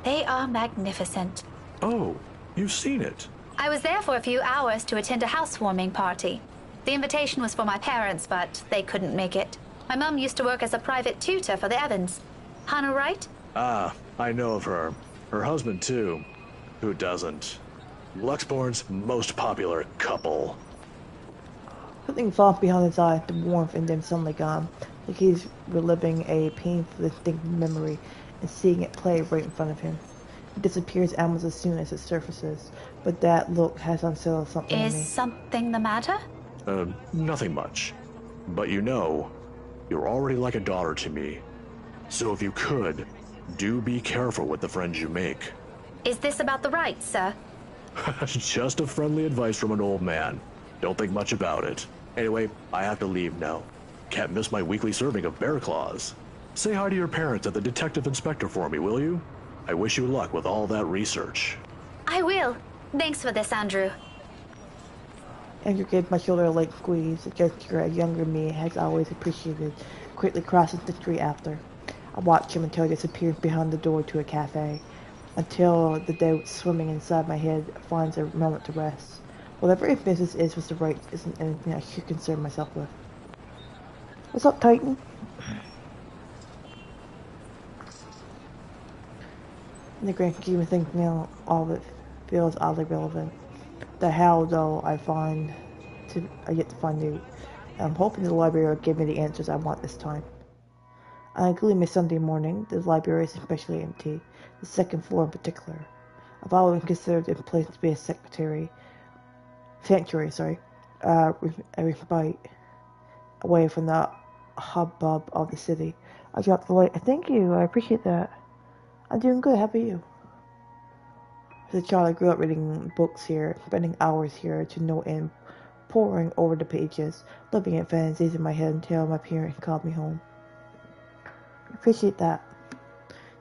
They are magnificent. Oh, you've seen it. I was there for a few hours to attend a housewarming party. The invitation was for my parents, but they couldn't make it. My mum used to work as a private tutor for the Evans. Hannah Wright? Ah, I know of her. Her husband, too. Who doesn't? Luxborn's most popular couple. something falls behind his eye, the warmth in them suddenly gone, like he's reliving a painful, distinct memory and seeing it play right in front of him. It disappears almost as soon as it surfaces, but that look has unsettled something in Is me. something the matter? Nothing much. But you know, you're already like a daughter to me. So if you could, do be careful with the friends you make. Is this about the rights, sir? Just a friendly advice from an old man. Don't think much about it. Anyway, I have to leave now. Can't miss my weekly serving of bear claws. Say hi to your parents at the detective inspector for me, will you? I wish you luck with all that research. I will. Thanks for this, Andrew. Andrew gave my shoulder a light squeeze, a gesture a younger me has always appreciated, quickly crossing the street after. I watched him until he disappeared behind the door to a cafe, until the doubt swimming inside my head finds a moment to rest. Whatever his business is with the rights isn't anything I should concern myself with. What's up, Titan? In the grand scheme of things now, all of it feels oddly relevant. The how, though, I yet to find out. I'm hoping the library will give me the answers I want this time. On a gloomy Sunday morning, the library is especially empty, the second floor in particular. I've always considered it a place to be a sanctuary, a respite away from the hubbub of the city. I dropped the light. Thank you, I appreciate that. I'm doing good, how about you? As a child, I grew up reading books here, spending hours here to no end, poring over the pages, looking at fantasies in my head until my parents called me home. I appreciate that.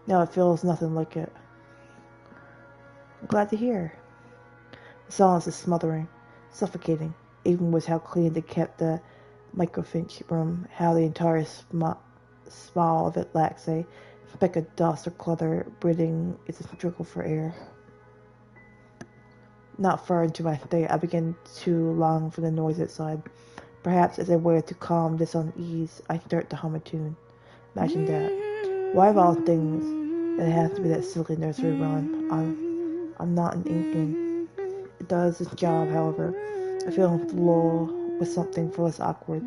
Now it feels nothing like it. I'm glad to hear. The silence is smothering, suffocating, even with how clean they kept the microfinch room, how the entire small of it lacks a speck of dust or clutter, breathing is a struggle for air. Not far into my stay, I began to long for the noise outside. Perhaps as a way to calm this unease, I start to hum a tune. Imagine that. Why of all things, it has to be that silly nursery rhyme. I'm not an inkling. It does its job, however. I feel in flow with something far less awkward,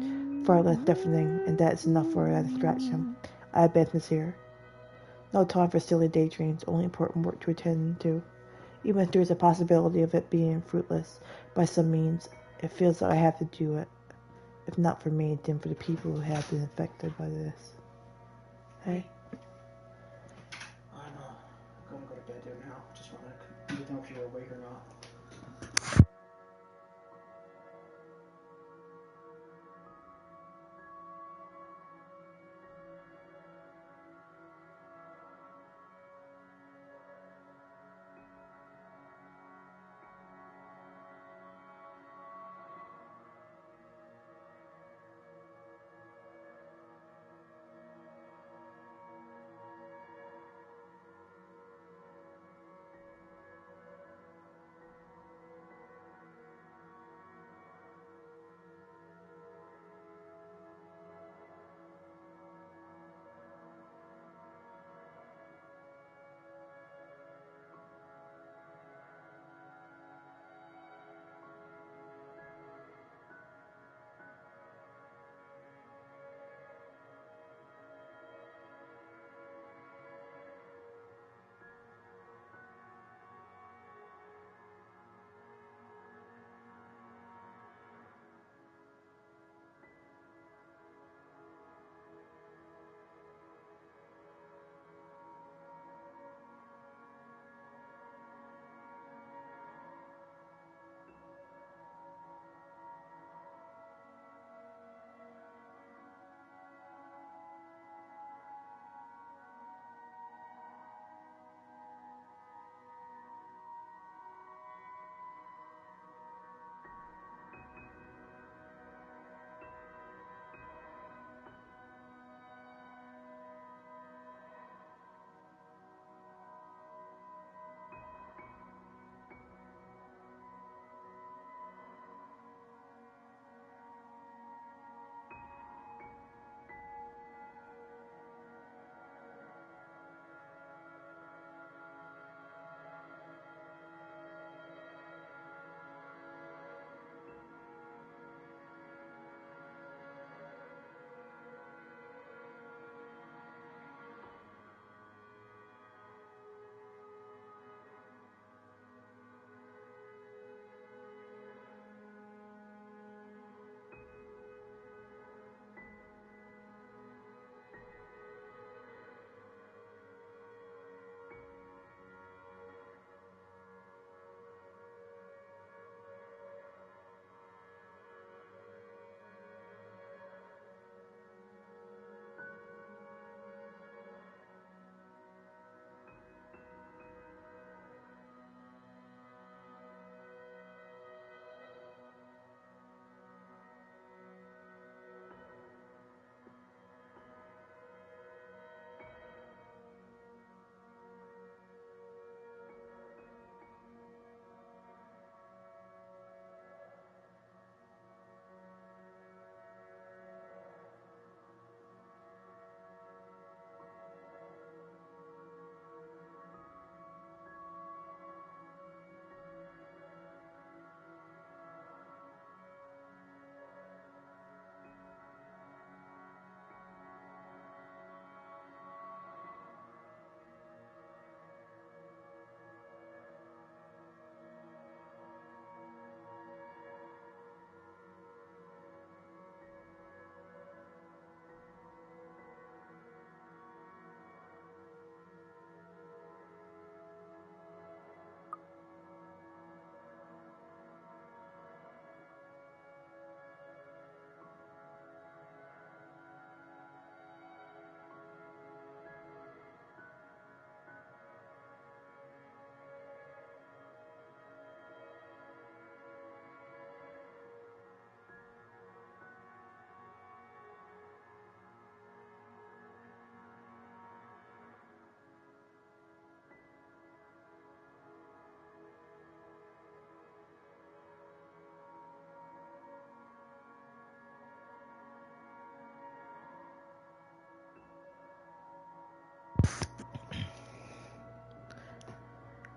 far less deafening, and that is enough for a distraction. I have business here. No time for silly daydreams, only important work to attend to. Even if there is a possibility of it being fruitless by some means, it feels like I have to do it. If not for me, then for the people who have been affected by this. Hey? I'm going to go to bed there now. Just want to know if you're awake or not.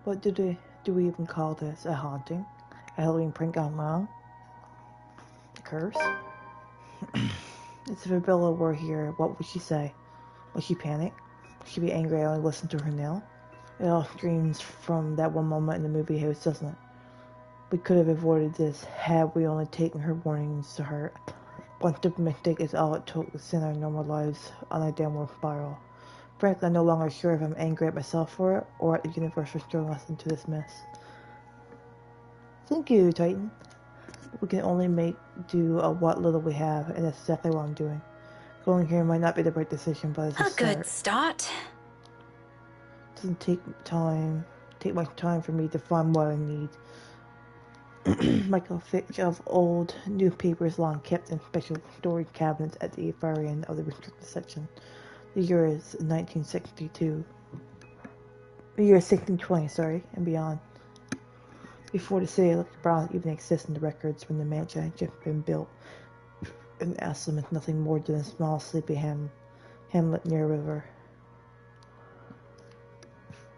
What do we even call this? A haunting? A Halloween prank gone wrong? A curse? If Bella were here, what would she say? Would she panic? Would she be angry I only listened to her now? It all streams from that one moment in the movie house, doesn't it? We could have avoided this had we only taken her warnings to heart. One stupid mistake is all it took to send our normal lives on a downward spiral. Frankly, I'm no longer sure if I'm angry at myself for it, or at the universe for throwing us into this mess. Thank you, Titan. We can only make do of what little we have, and that's exactly what I'm doing. Going here might not be the right decision, but it's A good start. It doesn't take much time for me to find what I need. Michael Fitch of old newspapers long kept in special storage cabinets at the far end of the restricted section. The year is 1962. The year is 1620, and beyond. Before the city of Brown even exists in the records when the mansion had just been built, and Aslam is nothing more than a small sleepy hamlet near a river.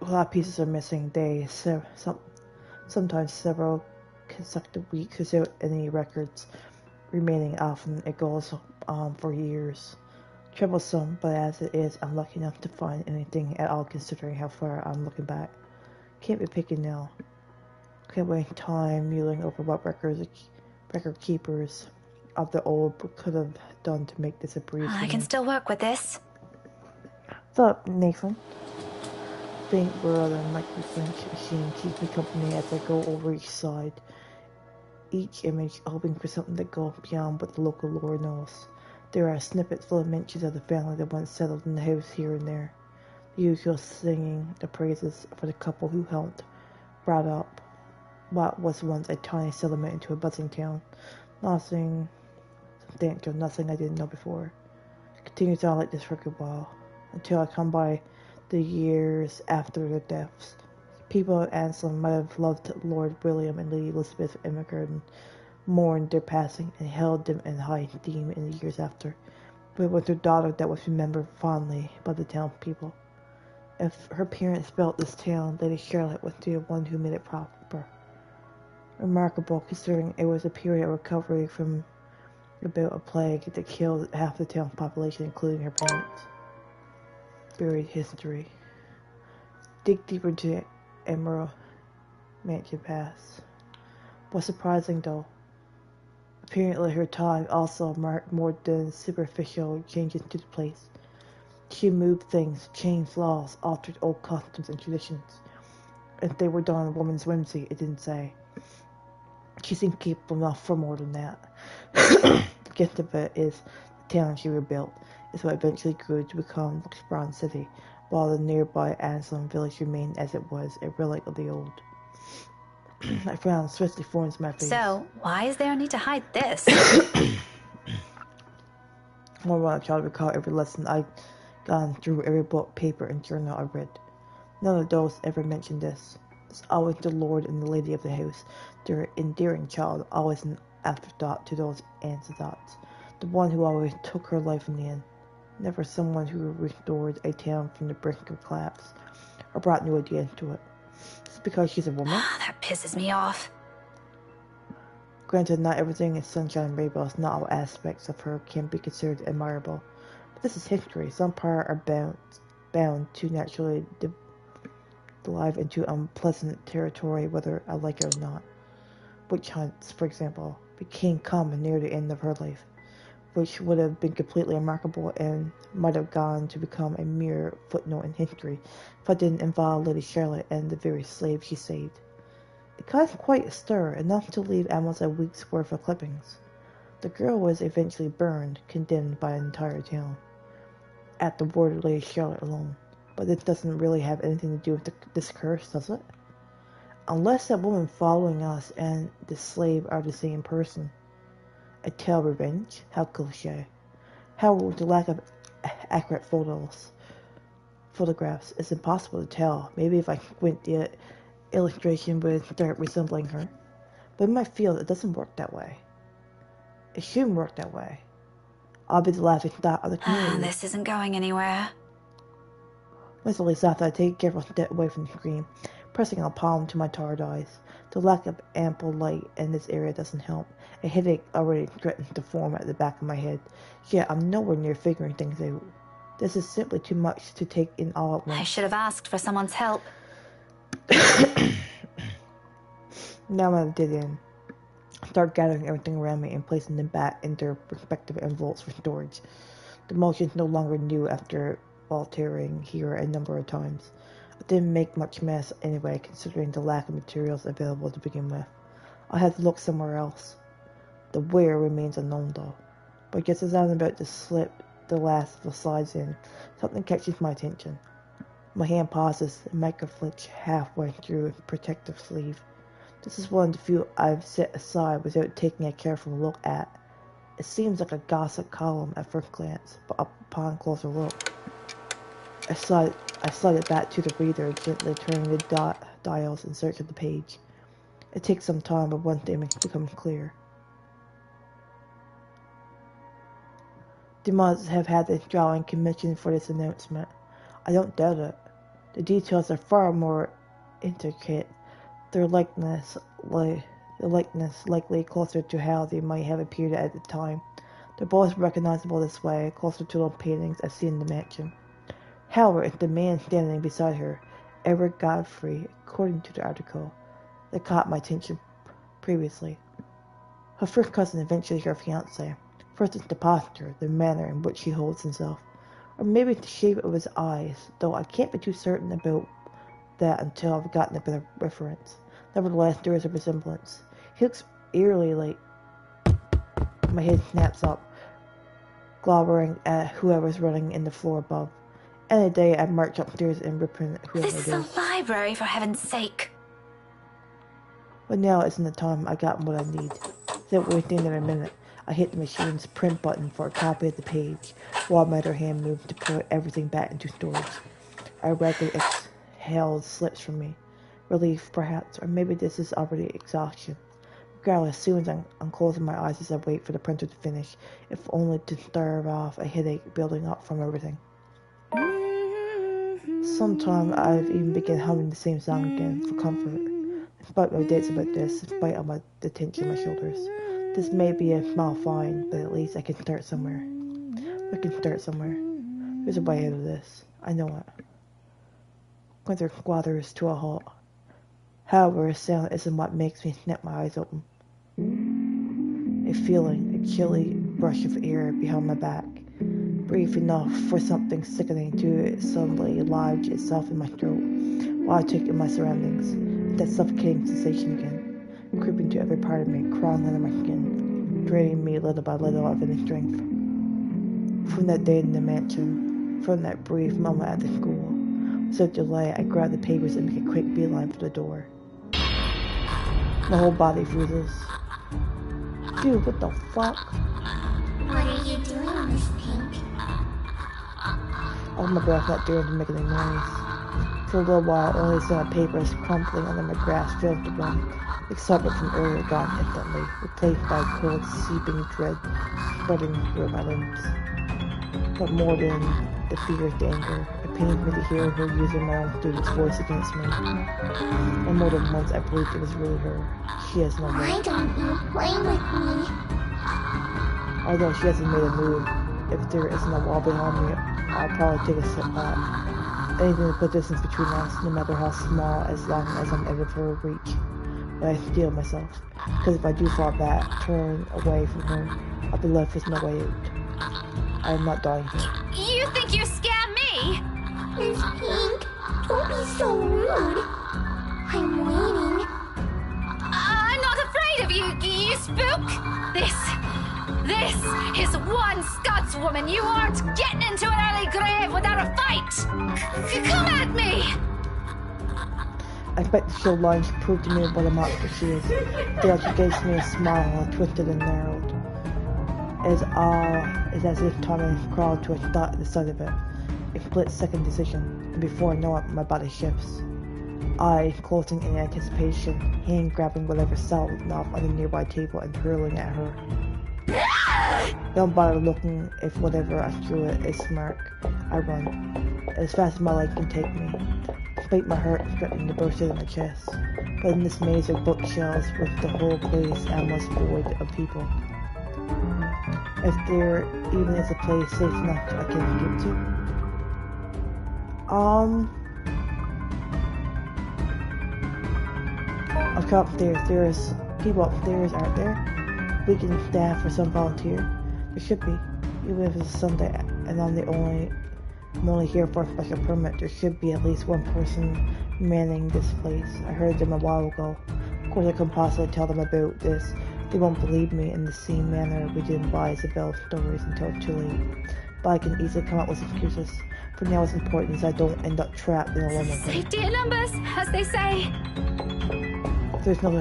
A lot of pieces are missing. Sometimes several consecutive weeks without any records remaining. Often it goes on for years. Troublesome, but as it is, I'm lucky enough to find anything at all considering how far I'm looking back. Can't be picky now. Can't waste time mulling over what record keepers of the old could have done to make this a breeze. I can still work with this. What's up, Nathan? Think we're other micro-French machine keep me company as I go over each side. Each image hoping for something that goes beyond what the local lore knows. There are snippets full of mentions of the family that once settled in the house here and there. The usual singing the praises for the couple who helped brought up what was once a tiny settlement into a buzzing town. Nothing substantial, nothing I didn't know before. It continues on like this for a good while, until I come by the years after their deaths. People at Anselm might have loved Lord William and Lady Elizabeth Emigrant, mourned their passing, and held them in high esteem in the years after. But it was their daughter that was remembered fondly by the town people. If her parents built this town, Lady Charlotte was the one who made it proper. Remarkable, considering it was a period of recovery from a bout of plague that killed half the town's population, including her parents. Buried history. Dig deeper into Emerald Mansion Pass. What's surprising, though, apparently her time also marked more than superficial changes to the place. She moved things, changed laws, altered old customs and traditions. If they were done on a woman's whimsy, it didn't say. She seemed capable enough for more than that. The gift of it is the town she rebuilt. Is what eventually grew to become Brown City, while the nearby Anselm village remained as it was, a relic of the old. I frown swiftly forms my face. So, why is there a need to hide this? More when I try to recall every lesson I'd gone through, every book, paper, and journal I read. None of those ever mentioned this. It's always the lord and the lady of the house, their endearing child, always an afterthought to those ancestors. The one who always took her life in the end. Never someone who restored a town from the brink of collapse, or brought new ideas to it. It's because she's a woman. That pisses me off. Granted, not everything is sunshine and rainbows. Not all aspects of her can be considered admirable. But this is history. Some parts are bound to naturally dive into unpleasant territory, whether I like it or not. Witch hunts, for example, became common near the end of her life, which would have been completely remarkable and might have gone to become a mere footnote in history if I didn't involve Lady Charlotte and the very slave she saved. It caused quite a stir, enough to leave almost a week's worth of clippings. The girl was eventually burned, condemned by an entire town, at the word of Lady Charlotte alone. But this doesn't really have anything to do with this curse, does it? Unless that woman following us and the slave are the same person. A tale of revenge? How cliche. How with the lack of accurate photographs, it's impossible to tell. Maybe if I squint the illustration would start resembling her. But in my field, it doesn't work that way. It shouldn't work that way. I'll be the laughing stock of the community. This isn't going anywhere. Mr. Lisa, I take a careful step away from the screen. pressing a palm to my tired eyes. The lack of ample light in this area doesn't help. A headache already threatens to form at the back of my head. Yet I'm nowhere near figuring things out. This is simply too much to take in all at once. I should have asked for someone's help. Now I'm at a dead end. I start gathering everything around me and placing them back into their respective envelopes for storage. The motion's no longer new after volunteering here a number of times. I didn't make much mess anyway, considering the lack of materials available to begin with. I had to look somewhere else. The where remains unknown though. But just as I'm about to slip the last of the slides in, something catches my attention. My hand pauses and microflicks halfway through a protective sleeve. This is one of the few I've set aside without taking a careful look at. It seems like a gossip column at first glance, but upon closer look, I slide it back to the reader, gently turning the dials in search of the page. It takes some time, but one thing becomes clear. They must have had the drawing commissioned for this announcement. I don't doubt it. The details are far more intricate. The likeness likely closer to how they might have appeared at the time. They're both recognizable this way, closer to the paintings I've seen in the mansion. However, the man standing beside her, Edward Godfrey, according to the article, that caught my attention previously. Her first cousin, eventually her fiancé. First it's the posture, the manner in which he holds himself, or maybe the shape of his eyes, though I can't be too certain about that until I've gotten a better reference. Nevertheless, there is a resemblance. He looks eerily like... My head snaps up, glowering at whoever's running in the floor above. Any day I march upstairs and reprint whoever This it is is. a library, for heaven's sake. But now isn't the time. I got what I need. Without wasting another minute, I hit the machine's print button for a copy of the page, while my other hand moved to put everything back into storage. A rapid exhale slips from me. Relief, perhaps, or maybe this is already exhaustion. Regardless, soon as I'm closing my eyes as I wait for the printer to finish, if only to stave off a headache building up from everything. Sometimes I've even begun humming the same song again for comfort. In spite of my doubts about this, in spite of the tension on my shoulders. This may be a small find, but at least I can start somewhere. I can start somewhere. There's a way out of this. I know it. Winter squatters to a halt. However, sound isn't what makes me snap my eyes open. A feeling, a chilly rush of air behind my back. Brief enough for something sickening to suddenly lodge itself in my throat while I take in my surroundings. That suffocating sensation again, creeping to every part of me, crawling under my skin, draining me little by little of any strength. From that day in the mansion, from that brief moment at the school, without delay, I grab the papers and make a quick beeline for the door. My whole body freezes. Dude, what the fuck? What are you doing, Miss Pink? I hold my breath, not daring to make any noise. For a little while, only the sound of papers crumpling under my grasp filled the room. The excitement from earlier gone instantly, replaced by a cold, seeping dread spreading through my limbs. But more than the fear of danger, it pains me to hear her using my own student's voice against me. And more than once I believed it was really her. She has no Why right. don't you play with me? Although she hasn't made a move, if there isn't a wall behind me, I'll probably take a step back. Anything to put distance between us, no matter how small, as long as I'm out of her reach. But I steel myself, because if I do fall back, turn away from her, I'll be left with no way out. I am not dying here. You think you scare me? Miss Pink, don't be so rude. I'm waiting. I'm not afraid of you, you spook. This is one Scotswoman. You aren't getting into an early grave without a fight. Come at me. I expect the show lines to prove to me what a monster she is. Still, she gives me a smile, twisted and narrowed. It's as if Tommy crawled to a thought at the sight of it. A split-second decision, and before I know it, my body shifts. Eye closing in anticipation, hand grabbing whatever salad off on the nearby table and hurling at her. Don't bother looking if whatever I threw it is smirk. I run as fast as my leg can take me. Despite my heart threatening to burst out of my chest. But in this maze of bookshelves with the whole place almost void of people. If there even is a place safe enough I can escape to. I'll come upstairs. There's people upstairs, aren't there? Weekend staff or some volunteer. There should be. Even if it's a Sunday and I'm only here for a special permit, there should be at least one person manning this place. I heard them a while ago. Of course I couldn't possibly tell them about this. They won't believe me in the same manner we didn't buy Isabel's stories until it's too late. But I can easily come up with excuses. For now, what's important is I don't end up trapped in a woman. Safety in numbers, as they say. There's no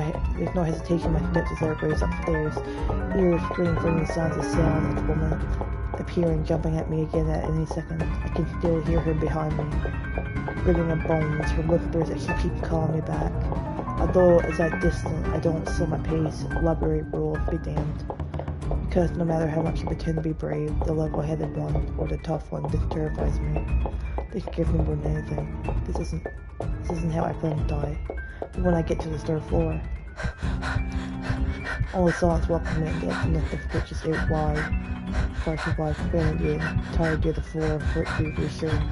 hesitation. My steps as I race upstairs. Ears straining for any sounds of sound of the woman appearing, jumping at me again at any second. I can still hear her behind me, gritting her bones, her whispers as she keeps calling me back. Although as I distance, I don't slow my pace. Elaborate rules be damned. Because no matter how much you pretend to be brave, the level-headed one or the tough one, this terrifies me. This scares me more than anything. This isn't how I plan to die. But when I get to the third floor, only silence welcomes me against and the stretches out wide. Far too wide for the entirety of the floor for it to be reassuring.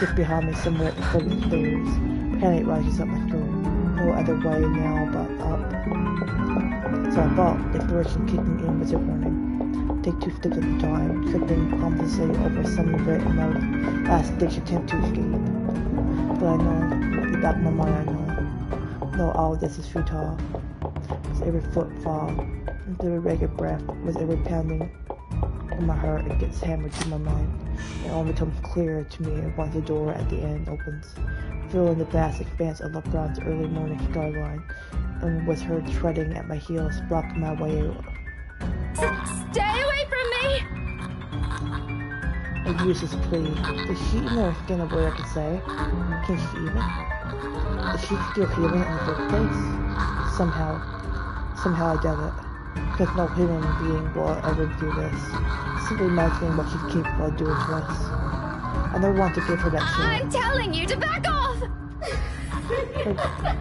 Just behind me, somewhere at the foot of the stairs, panic rises up my throat. No other way now but up. So I thought, inspiration kicking in was a warning. Take 2 steps at a time, tripping compensating over some of it in my last-ditch attempt to escape. But I know, in the back of my mind I know. No, all of this is futile. With every footfall, with every ragged breath, with every pounding in my heart, it gets hammered to my mind. It all becomes clearer to me once the door at the end opens. Filling the vast expanse of LeBron's early morning skyline, and with her treading at my heels, blocking my way out. Stay away from me! A useless plea. Does she even understand a word I can say? Can she even? Is she still human in the first place? Somehow I doubt it. Because no human being will ever do this. Simply imagining what she's capable of doing to us. I never want to give her that chance. I'm telling you to back off! Her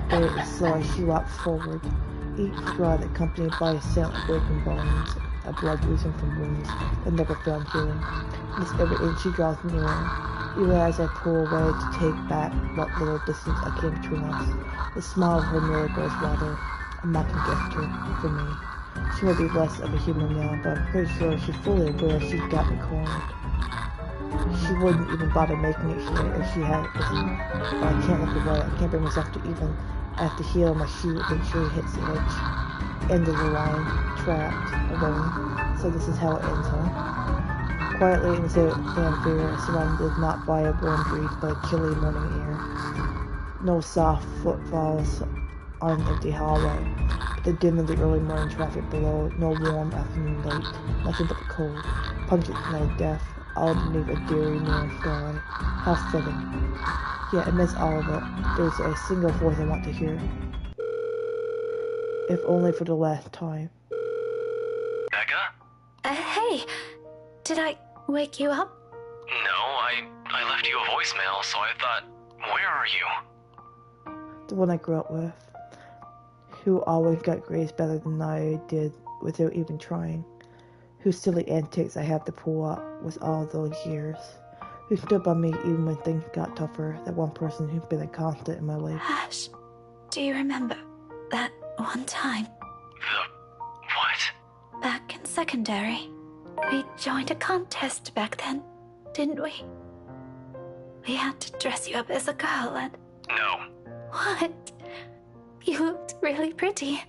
gait is slow as she walks forward, each stride accompanied by a sound of broken bones, a blood oozing from wounds that never found healing. With every inch she draws nearer, even as I pull away to take back what little distance I came between us. The smile of her mirror grows wider, a mocking gesture for me. She may be less of a human now, but I'm pretty sure she's fully aware she's got me cornered. She wouldn't even bother making it here if she had it. But I can't look away. I can't bring myself to even. I have to heel my shoe to ensure it hits the edge. End of the line. Trapped. Alone. So this is how it ends, huh? Quietly and without fanfare, surrounded not by a warm breeze but a chilly morning air. No soft footfalls on an empty hallway. The dim of the early morning traffic below. No warm afternoon light. Nothing but the cold. Pungent smell of death. All beneath a dreary neon sky. How fitting. Yet amidst all of it, there's a single voice I want to hear. If only for the last time. Becca? Hey, did I wake you up? No, I left you a voicemail, so I thought, where are you? The one I grew up with. Who always got grades better than I did without even trying. Whose silly antics I have to pull up with all those years. Who stood by me even when things got tougher. That one person who's been a constant in my life. Ash, do you remember that one time? The what? Back in secondary. We joined a contest back then, didn't we? We had to dress you up as a girl and... No. What? You looked really pretty.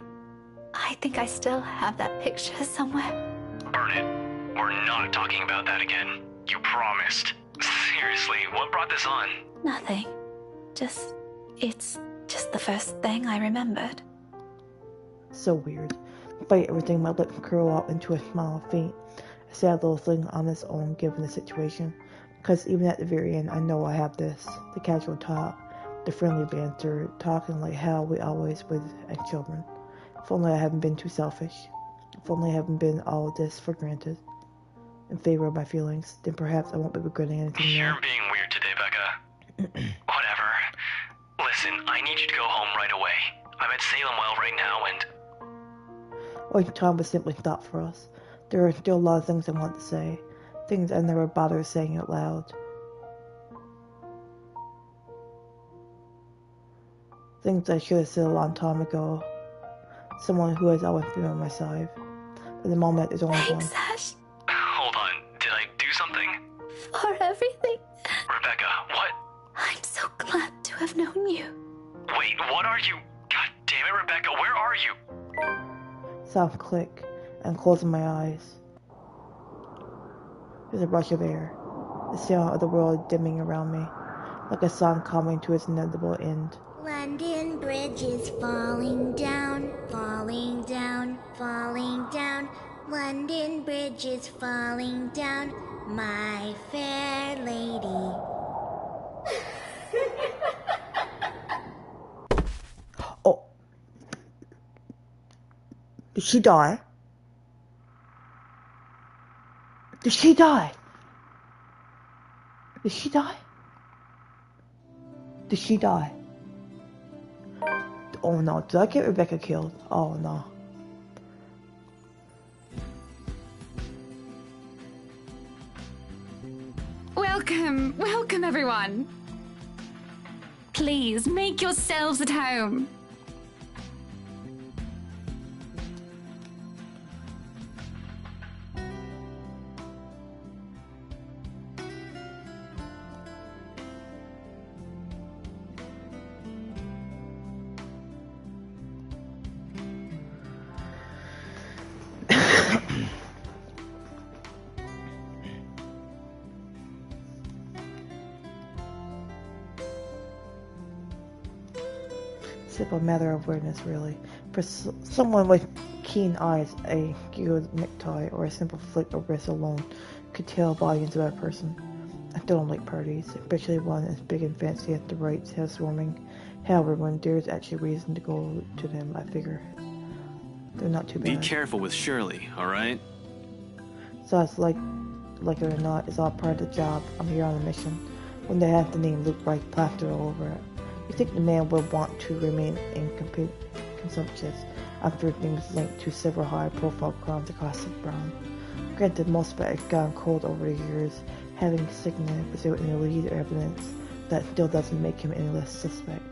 I think I still have that picture somewhere. Burn it. We're not talking about that again. You promised. Seriously, what brought this on? Nothing. It's just the first thing I remembered. So weird. Despite everything, my lips curl up into a smile, faint, a sad little thing on its own given the situation. Because even at the very end, I know I have this. The casual talk, the friendly banter, talking like how we always would as children. If only I hadn't been too selfish. If only I hadn't been all of this for granted. In favor of my feelings, then perhaps I won't be regretting anything You're now. being weird today, Becca. Whatever. Listen, I need you to go home right away. I'm at Salem Well right now, and... Waiting time was simply stopped for us. There are still a lot of things I want to say. Things I never bothered saying out loud. Things I should have said a long time ago. Someone who has always been on my side. But the moment there's only one. Thanks, Ash, Hold on, did I do something? for everything. Rebecca, what? I'm so glad to have known you. Wait, what are you? God damn it, Rebecca, where are you? Soft click, and closing my eyes. There's a rush of air. The sound of the world dimming around me, like a song coming to its inevitable end. London Bridge is falling down, falling down, falling down. London Bridge is falling down, my fair lady. Oh. Did she die? Did she die? Did she die? Did she die? Oh no, did I get Rebecca killed? Oh no. Welcome, welcome everyone. Please make yourselves at home. Simple matter of awareness, really. For someone with keen eyes, a good necktie or a simple flick of wrist alone could tell volumes about a person. I still don't like parties, especially one as big and fancy as the Wrights housewarming. However, when there's actually reason to go to them, I figure they're not too bad. Be careful with Shirley, alright? So it's like it or not, it's all part of the job. I'm here on a mission. When they have the name Luke Wright plastered all over it. You think the man would want to remain inconspicuous after his name is linked to several high-profile crimes across the Brown. Granted, most of it has gone cold over the years, having signaled without any lead or evidence. That still doesn't make him any less suspect.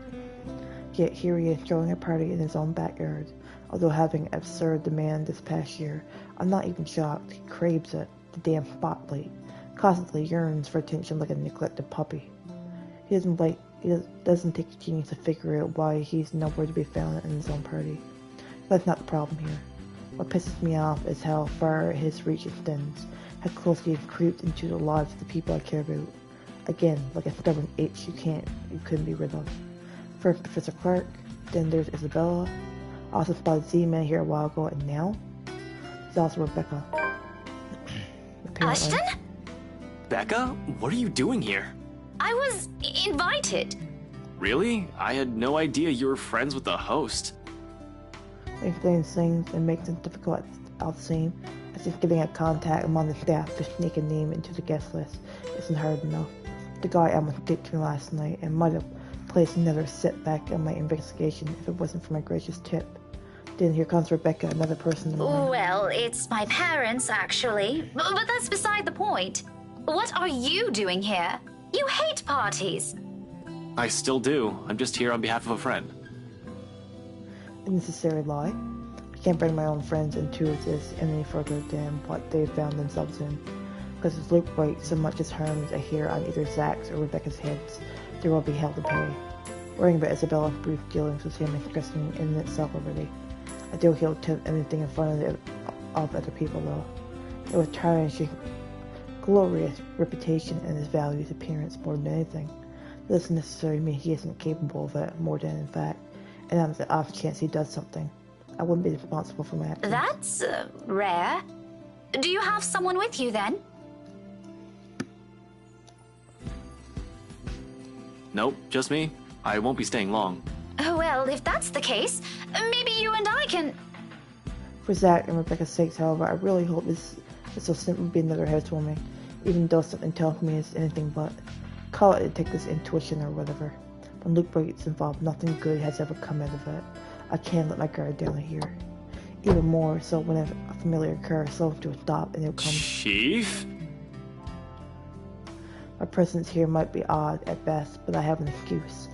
Yet here he is throwing a party in his own backyard. Although having absurd demand this past year, I'm not even shocked. He craves it, the damn spotlight. Constantly yearns for attention like a neglected puppy. He doesn't take a genius to figure out why he's nowhere to be found in his own party. That's not the problem here. What pisses me off is how far his reach extends, how closely he creeps into the lives of the people I care about. Again, like a stubborn itch you couldn't be rid of. First Professor Clark, then there's Isabella. I also spotted Z-Man here a while ago, and now there's also Rebecca. Ashton? Becca, what are you doing here? I was invited. Really? I had no idea you were friends with the host. Explains things and makes it difficult at the same. As if getting a contact among the staff to sneak a name into the guest list isn't hard enough. The guy almost dicked to me last night and might have placed another setback on my investigation if it wasn't for my gracious tip. Then here comes Rebecca, another person in the line. Well, it's my parents, actually. But that's beside the point. What are you doing here? You hate parties. I still do. I'm just here on behalf of a friend. A necessary lie. I can't bring my own friends into this any further than what they found themselves in. Because if Luke Wright so much as harms I hear on either Zach's or Rebecca's heads, there will be hell to pay. Worrying about Isabella's brief dealings with him is stressing in itself already. I doubt he'll attempt anything in front of other people though. It would tarnish his glorious reputation and his values appearance more than anything. It doesn't necessarily mean he isn't capable of it more than in fact, and on the off chance he does something, I wouldn't be responsible for my actions. That's rare. Do you have someone with you then? Nope, just me. I won't be staying long. Well, if that's the case, maybe you and I can... For Zach and Rebecca's sakes, however, I really hope this will simply be another housewarming, even though something tells me it's anything but. Call it detective's intuition or whatever. When Luke Bright's involved, nothing good has ever come out of it. I can't let my guard down here. Even more so when a familiar car slows to a stop and it comes. Chief? My presence here might be odd at best, but I have an excuse.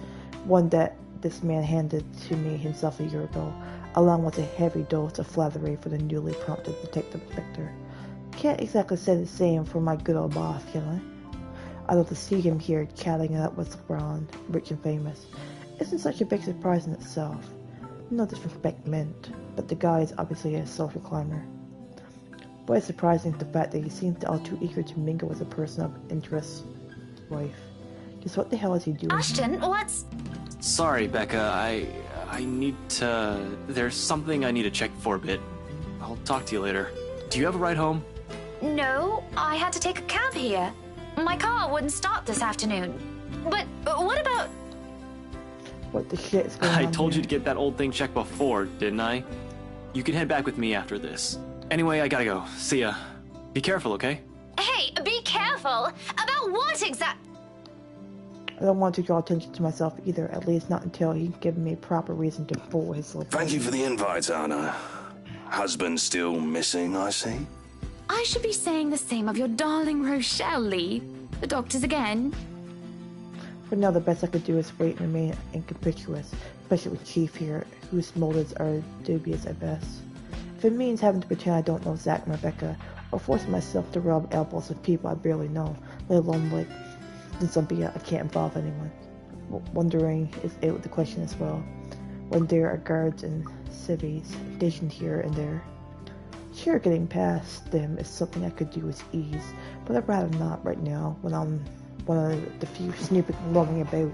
One that this man handed to me himself a year ago, along with a heavy dose of flattery for the newly promoted detective inspector. Can't exactly say the same for my good old boss, can I? I'd love to see him here chatting it up with LeBron, rich and famous. Isn't such a big surprise in itself. No disrespect meant, but the guy is obviously a social climber. But it's surprising the fact that he seems all too eager to mingle with a person of interest. Wife. Just what the hell is he doing? Ashton, what's... Sorry, Becca. I need to... There's something I need to check for a bit. I'll talk to you later. Do you have a ride home? No, I had to take a cab here. My car wouldn't start this afternoon. But what about... What the shit is going on I told here? you to get that old thing checked before, didn't I? You can head back with me after this. Anyway, I gotta go. See ya. Be careful, okay? Hey, be careful! About what exact... I don't want to draw attention to myself either, at least not until he's given me a proper reason to fool his little... Thank you for the invite, Anna. Husband still missing, I see. I should be saying the same of your darling Rochelle, Lee. The doctors again. For now, the best I could do is wait and remain inconspicuous, especially with Chief here, whose motives are dubious at best. If it means having to pretend I don't know Zach and Rebecca, or forcing myself to rub elbows with people I barely know, let alone like, then so be it, I can't involve anyone. Wondering is out the question as well, when there are guards and civvies stationed here and there. Sure, getting past them is something I could do with ease, but I'd rather not right now when I'm one of the few snooping roaming about.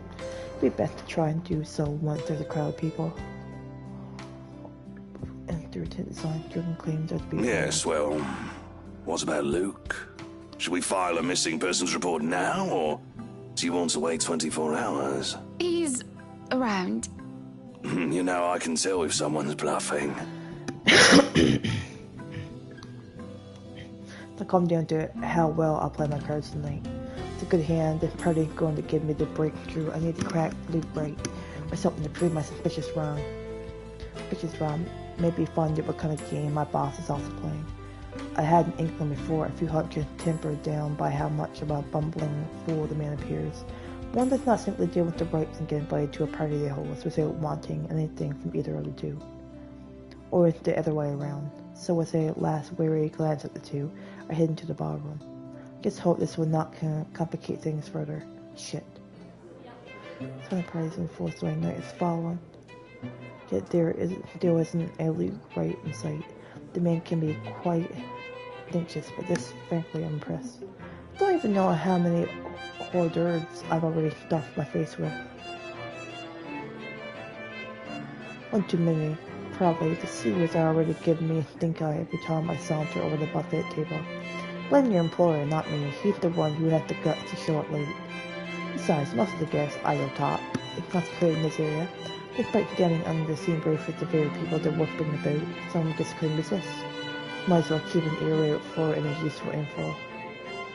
It'd be best to try and do so once there's a crowd of people. And through attendance on driven claims are to be... Yes, well, what about Luke? Should we file a missing persons report now, or do you want to wait 24 hours? He's around. You know, I can tell if someone's bluffing. It'll come down to how well I'll play my cards tonight. It's a good hand, this party going to give me the breakthrough. I need to crack Luke Bright, or something to prove my suspicious wrong. Maybe find out what kind of game my boss is also playing. I had an inkling before, a few hundred tempered down by how much of a bumbling fool the man appears. One does not simply deal with the rights and get invited to a party they host without wanting anything from either of the two. Or the other way around. So with a last wary glance at the two, I head into the ballroom. Just hope this will not complicate things further. Shit. So the party's in full swing, night is following. Yet there isn't a Luke right in sight. The man can be quite anxious, but this, frankly, I'm impressed. I don't even know how many hors d'oeuvres I've already stuffed my face with. One too many. Probably. The stewards are already giving me a stink eye every time I saunter over the buffet table. Blame your employer, not me. He's the one who had the guts to show up late. Besides, most of the guests I don't top. It's concentrated in this area. Despite standing under the same roof with the very people they're working about, some just couldn't resist. Might as well keep an ear out for any useful info.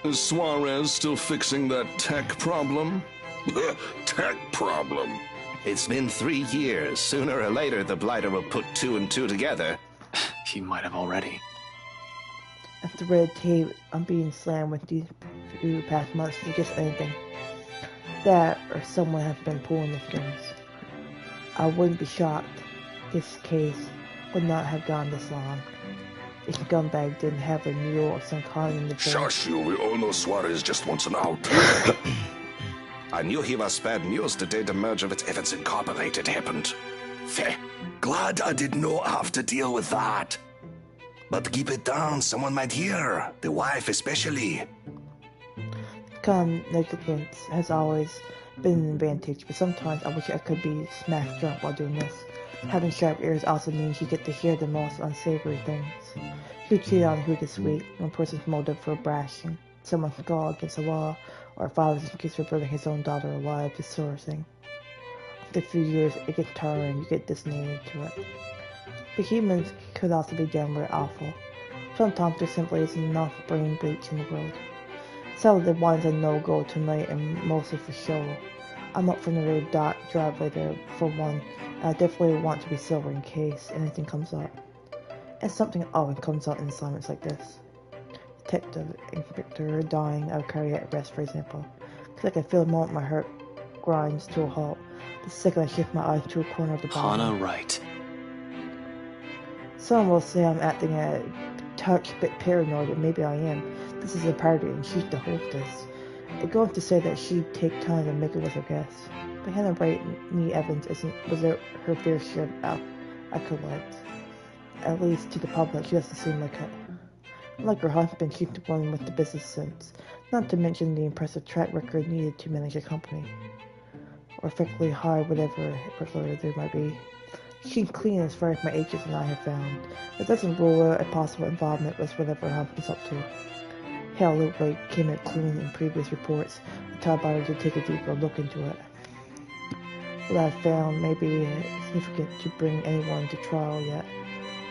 Is Suarez still fixing that tech problem? Tech problem? It's been 3 years. Sooner or later, the Blighter will put 2 and 2 together. He might have already. After red tape, I'm being slammed with these few past months for just anything. That, or someone has been pulling the strings. I wouldn't be shocked. This case would not have gone this long if Scumbag didn't have a mule of some kind in the board. Shush you, we all know Suarez just wants an out. I knew he was bad news the day the merger with Evans Incorporated happened. Fair. Glad I did not have to deal with that. But keep it down, someone might hear. The wife especially. Negligence has always been an advantage, but sometimes I wish I could be smashed drunk while doing this. Having sharp ears also means you get to hear the most unsavory things. Who cheated on who this week, one person's motive for brashing, someone's skull against the wall, or a father's excuse for burning his own daughter alive, this sort of thing. After a few years, it gets tiring, you get dismayed to it. But humans could also be downright awful. Sometimes there simply isn't enough brain bleach in the world. Some of the ones are no-go tonight and mostly for show. I'm up from the road drive later for one. I definitely want to be sober in case anything comes up. And something always comes up in assignments like this. Detective and Victor dying of cardiac arrest, for example. Because I can feel the moment my heart grinds to a halt. The second I shift my eyes to a corner of the body. Hana Wright. Some will say I'm acting a touch bit paranoid, and maybe I am. This is a party, and she's the hostess. It goes to say that she'd take time to make it with her guests. But Hannah Wright need Evans was her fair share of accolades. At least to the public, she doesn't seem like it. Like her husband, she's the one with the business sense, not to mention the impressive track record needed to manage a company. Or effectively hire whatever workload there might be. She's clean as far as my agents and I have found. It doesn't rule out a possible involvement with whatever her husband's up to. Hell, Luke Wright came out clean in previous reports. I told her to take a deeper look into it. What I've found may be significant to bring anyone to trial yet,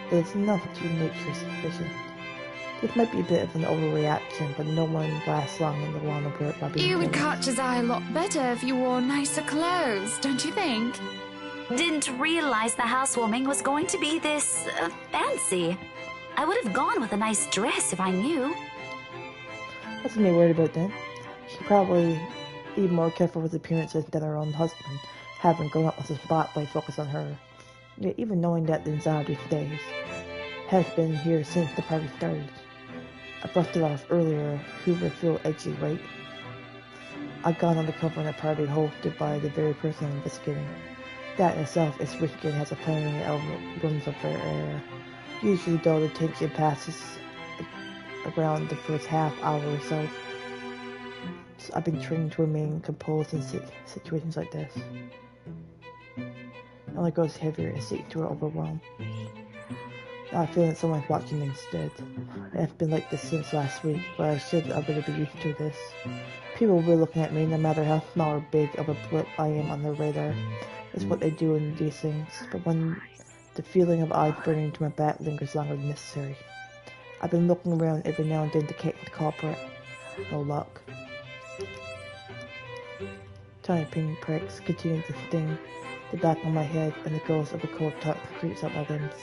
but it's enough to make for suspicion. This might be a bit of an overreaction, but no one lasts long in the line of work by being You would killed. catch his eye a lot better if you wore nicer clothes, don't you think? Didn't realize the housewarming was going to be this fancy. I would have gone with a nice dress if I knew. That's what I'm worried about then. She'd probably be more careful with appearances than her own husband, having grown up with a spotlight focused on her. Yet even knowing that the anxiety for days has been here since the party started. I brushed it off earlier, who would feel edgy, right? I'd gone undercover in a party hosted by the very person I'm investigating. That in itself is risky and has a plenty of rooms of their air. Usually though the tension passes around the first half hour or so. I've been trained to remain composed in situations like this. It only goes heavier and sinks to overwhelm. Now I feel that someone's watching me instead. And it's been like this since last week, but I should already be used to this. People will be looking at me no matter how small or big of a blip I am on their radar. It's what they do in these things, but when the feeling of eyes burning to my back lingers longer than necessary. I've been looking around every now and then to catch the culprit. No luck. Tiny pin pricks continue to sting the back of my head, and the ghost of a cold touch creeps up my limbs.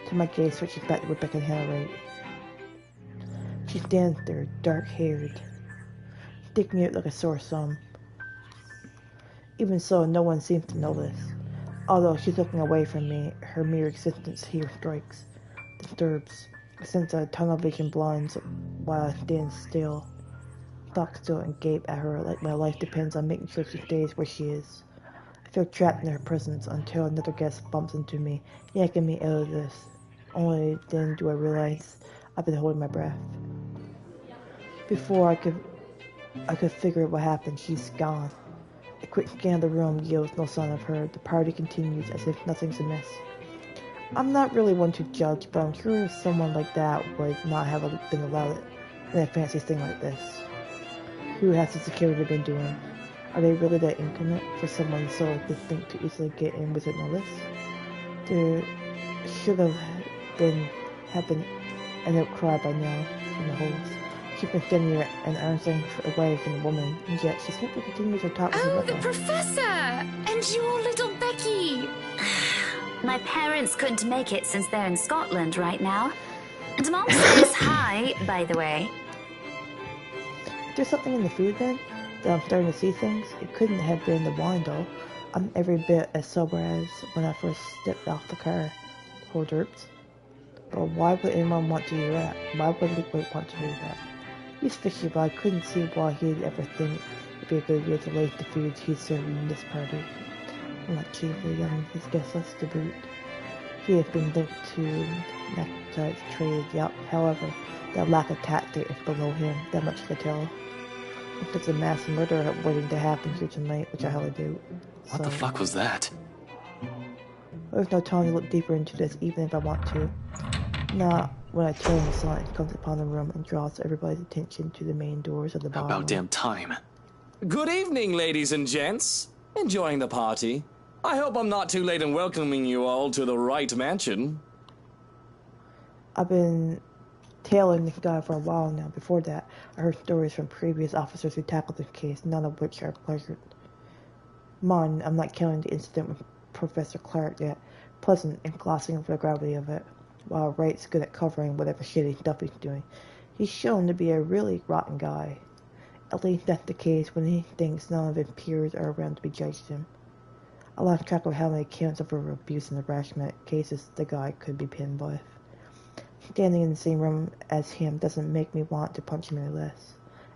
To my gaze switches back to Rebecca Hannah Wright. She stands there, dark-haired, sticking out like a sore thumb. Even so, no one seems to notice. Although she's looking away from me, her mere existence here strikes, disturbs. A sense of tunnel vision blinds while I stand still, stock still and gape at her like my life depends on making sure she stays where she is. I feel trapped in her presence until another guest bumps into me, yanking me out of this. Only then do I realize I've been holding my breath. Before I could figure out what happened, she's gone. A quick scan of the room yields no sign of her. The party continues as if nothing's amiss. I'm not really one to judge, but I'm sure someone like that would not have been allowed in a fancy thing like this. Who has the security been doing? Are they really that intimate for someone so distinct to easily get in without notice? There should have been an outcry by now from the host. She's been standing there an arm's length away from the woman, and yet she simply continues her talk with Oh, the Rebecca. professor! And your little Becky! My parents couldn't make it since they're in Scotland right now. And Mom says hi, by the way. There's something in the food then, that I'm starting to see things. It couldn't have been the wine though. I'm every bit as sober as when I first stepped off the car. Poor derps. But why would anyone want to do that? Why would Luke Wright want to do that? He's fishy, but I couldn't see why he'd ever think it'd be a good idea to lace the foods he's serving in this party. Not chiefly on his guest list to boot. He has been linked to narcotics trade, yep. However, the lack of tactic is below him, that much I could tell. If there's a mass murder waiting to happen here tonight, which I highly do. What the fuck was that? There's no time to look deeper into this, even if I want to. Not when a turn the sign comes upon the room and draws everybody's attention to the main doors of the bar. About damn time. Good evening, ladies and gents. Enjoying the party? I hope I'm not too late in welcoming you all to the Wright Mansion. I've been tailing this guy for a while now. Before that, I heard stories from previous officers who tackled this case, none of which are pleasant. Mind, I'm not counting the incident with Professor Clark yet. Pleasant and glossing over the gravity of it. While Wright's good at covering whatever shitty Duffy's doing, he's shown to be a really rotten guy. At least that's the case when he thinks none of his peers are around to be judged him. I lost track of how many counts of abuse and harassment cases the guy could be pinned with. Standing in the same room as him doesn't make me want to punch him any less.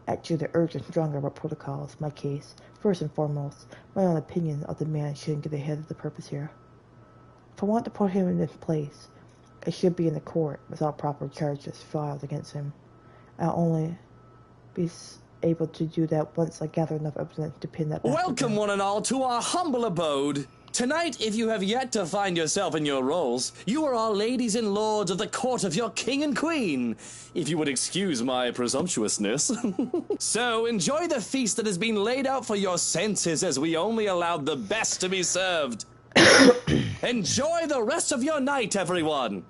Actually, the urge is stronger about protocols, my case. First and foremost, my own opinion of the man shouldn't get ahead of the purpose here. If I want to put him in this place, it should be in the court without proper charges filed against him. I'll only be able to do that once I gather enough evidence to pin that back. Welcome, one and all, to our humble abode. Tonight, if you have yet to find yourself in your roles, you are all ladies and lords of the court of your king and queen, if you would excuse my presumptuousness. So, enjoy the feast that has been laid out for your senses, as we only allowed the best to be served. Enjoy the rest of your night, everyone.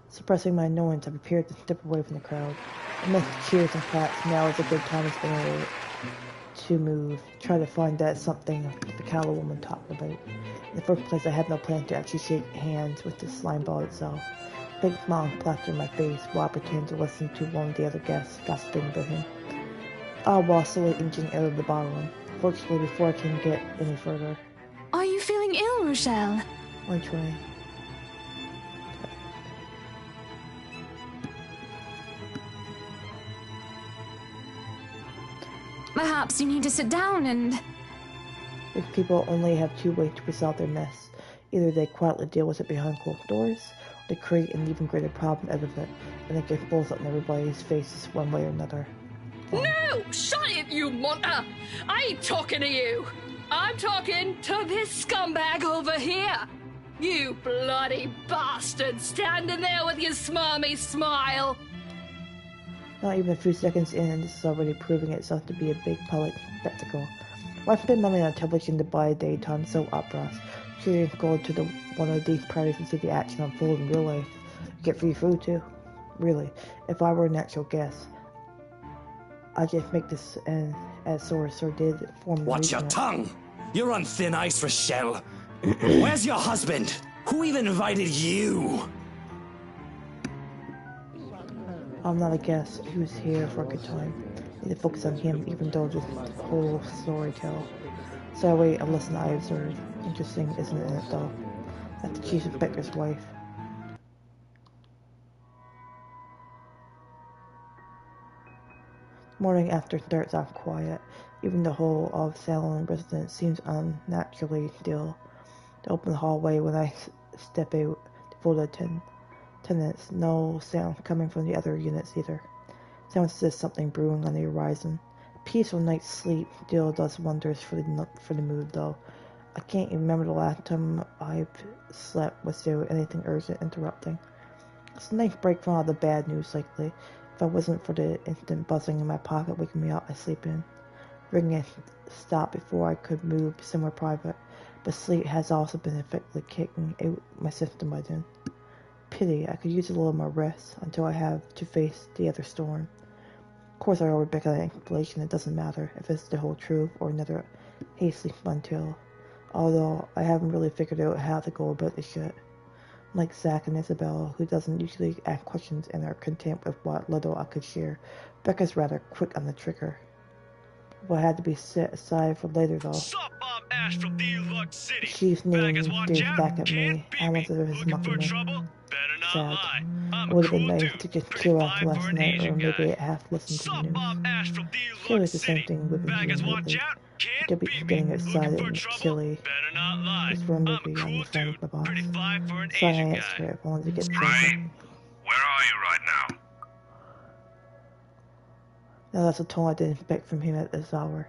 Suppressing my annoyance, I prepared to step away from the crowd. Amidst cheers and claps, now is a good time to move. Try to find that something the callow woman talked about. In the first place, I had no plan to actually shake hands with the slime ball itself. A big smile plastered my face while I pretended to listen to one of the other guests gossiping about him. All while slowly inching out of the ballroom. Fortunately, before I can get any further. Are you feeling ill, Rochelle? 120. Perhaps you need to sit down and... Rich people only have two ways to resolve their mess. Either they quietly deal with it behind closed doors, or they create an even greater problem out of it, and they get both up in everybody's faces one way or another. No! Shut it, you munter! I ain't talking to you! I'm talking to this scumbag over here! You bloody bastard standing there with your smarmy smile! Not even a few seconds in, and this is already proving itself to be a big public spectacle. Why spend money on television to buy daytime soap operas? Sure, you can go to one of these parties and see the action unfold in real life. Get free food too. Really, if I were an actual guest, I'd just make this as source or did form. Watch your tongue! You're on thin ice, Rochelle. Where's your husband? Who even invited you? I'm not a guest who's here for a good time. I need to focus on him, even though this whole story tell. So I wait and listen to I observe. Interesting, isn't it, though? That's the chief inspector's wife. Morning after starts off quiet. Even the whole of Salon residence seems unnaturally still. The open hallway when I step out to full attendance, no sound coming from the other units either. Sounds as if something brewing on the horizon. A peaceful night's sleep still does wonders for the mood, though. I can't even remember the last time I've slept without anything urgent interrupting. It's a nice break from all the bad news lately. If I wasn't for the instant buzzing in my pocket waking me up, I sleep in. Ringing stopped before I could move somewhere private, but sleep has also been effectively kicking out my system by then. Pity, I could use a little more rest until I have to face the other storm. Of course, I already back on that explanation. It doesn't matter if it's the whole truth or another hastily spun tale. Although I haven't really figured out how to go about this shit. Like Zach and Isabel, who doesn't usually ask questions and are content with what little I could share, Becca's rather quick on the trigger. What had to be set aside for later, though. Sup, I'm Ash from D-Lux City. Chief's name gazed back at me. I wanted his mucking sad. It would have been nice to just chill after last night, or maybe half listen to the news. Surely it's the same thing we've been doing lately. Could be getting excited and chilly. This room movie on the side of my boss. So I answered it. I wanted to get something. Where are you right now? Now that's a tone I didn't expect from him at this hour.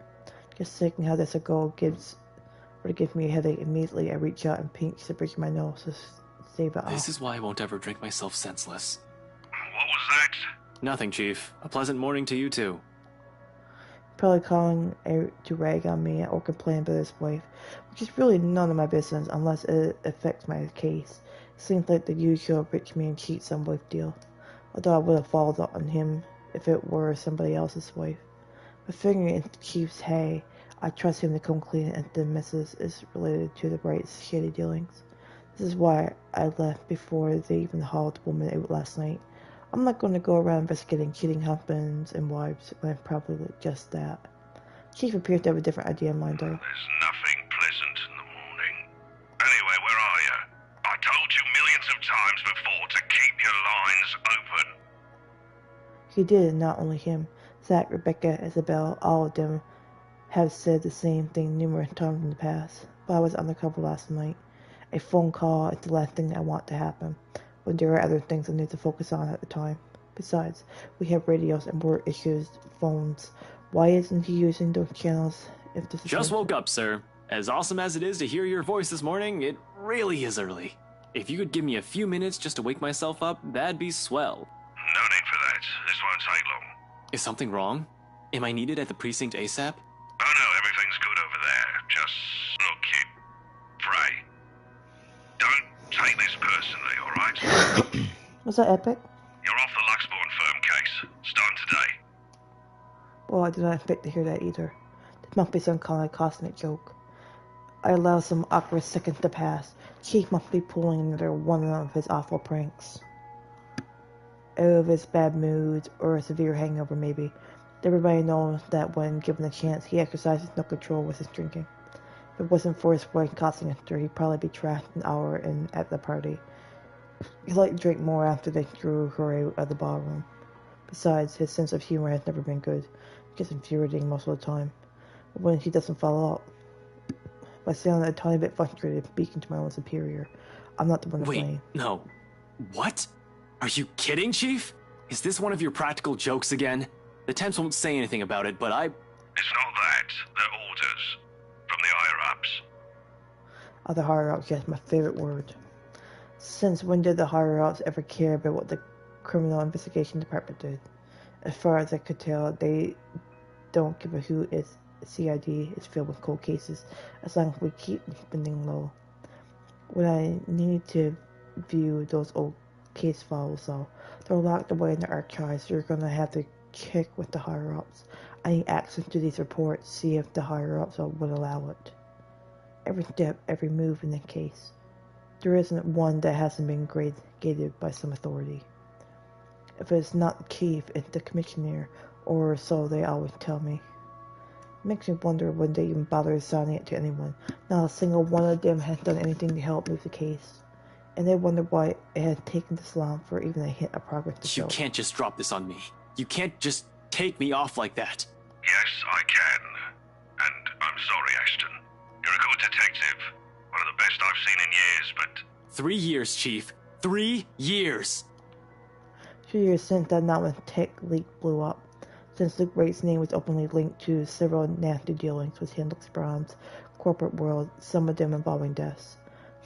Just thinking how this would go gives me a headache immediately. I reach out and pinch the bridge of my nose to save it off. This is why I won't ever drink myself senseless. What was that? Nothing, Chief. A pleasant morning to you, too. Probably calling out to rag on me or complain about his wife, which is really none of my business unless it affects my case. It seems like the usual rich man cheats on wife deal. Although I would have followed up on him if it were somebody else's wife. But figuring into Chief's hay, I trust him to come clean if the missus is related to the Wright's shady dealings. This is why I left before they even hauled the woman out last night. I'm not going to go around investigating cheating husbands and wives when I'm probably just that. Chief appears to have a different idea in mind, though. There's nothing pleasant in the morning. Anyway, where are you? I told you millions of times before to keep your lines open. He did, and not only him. Zach, Rebecca, Isabel, all of them have said the same thing numerous times in the past. But I was undercover last night. A phone call is the last thing I want to happen, when there are other things I need to focus on at the time. Besides, we have radios and work issues, phones. Why isn't he using those channels if this is... Just woke up, sir. As awesome as it is to hear your voice this morning, it really is early. If you could give me a few minutes just to wake myself up, that'd be swell. No need for that. This won't take long. Is something wrong? Am I needed at the precinct ASAP? Oh no, everything's good over there. Just look, kid. Frey. Don't take this personally, alright? Was that epic? You're off the Luxborn firm case. Starting today. Well, I did not expect to hear that either. This must be some kind of cosmic joke. I allow some awkward seconds to pass. Chief must be pulling another one of his awful pranks. Out of his bad moods, or a severe hangover maybe. Everybody knows that when given a chance, he exercises no control with his drinking. If it wasn't for his wife Cossinger, he'd probably be trashed an hour in at the party. He liked to drink more after they threw her out of the ballroom. Besides, his sense of humor has never been good. He gets infuriating most of the time. When he doesn't follow up. By sounding a tiny bit frustrated, speaking to my own superior. I'm not the one to blame. Wait, no. What? Are you kidding, Chief? Is this one of your practical jokes again? The Temps won't say anything about it, but I... It's not that. They're orders. From the higher-ups. The higher-ups, yes, my favorite word. Since when did the higher-ups ever care about what the Criminal Investigation Department did? As far as I could tell, they don't give a hoot if CID is filled with cold cases, as long as we keep the spending low. When I need to view those old case files, though, they're locked away in the archives, so you're gonna have to check with the higher-ups. I need access to these reports, see if the higher-ups would allow it. Every step, every move in the case. There isn't one that hasn't been gated by some authority. If it's not the chief, it's the commissioner, or so they always tell me. It makes me wonder when they even bother assigning it to anyone. Not a single one of them has done anything to help move the case. And they wonder why it has taken this long for even a hint of progress to show. You can't just drop this on me. You can't just take me off like that. Yes, I can. And I'm sorry, Ashton. You're a good detective. One of the best I've seen in years, but... 3 years, Chief. 3 years! 2 years since that anonymous tech leak blew up. Since Luke Wright's name was openly linked to several nasty dealings with Hendrix Brown's corporate world, some of them involving deaths.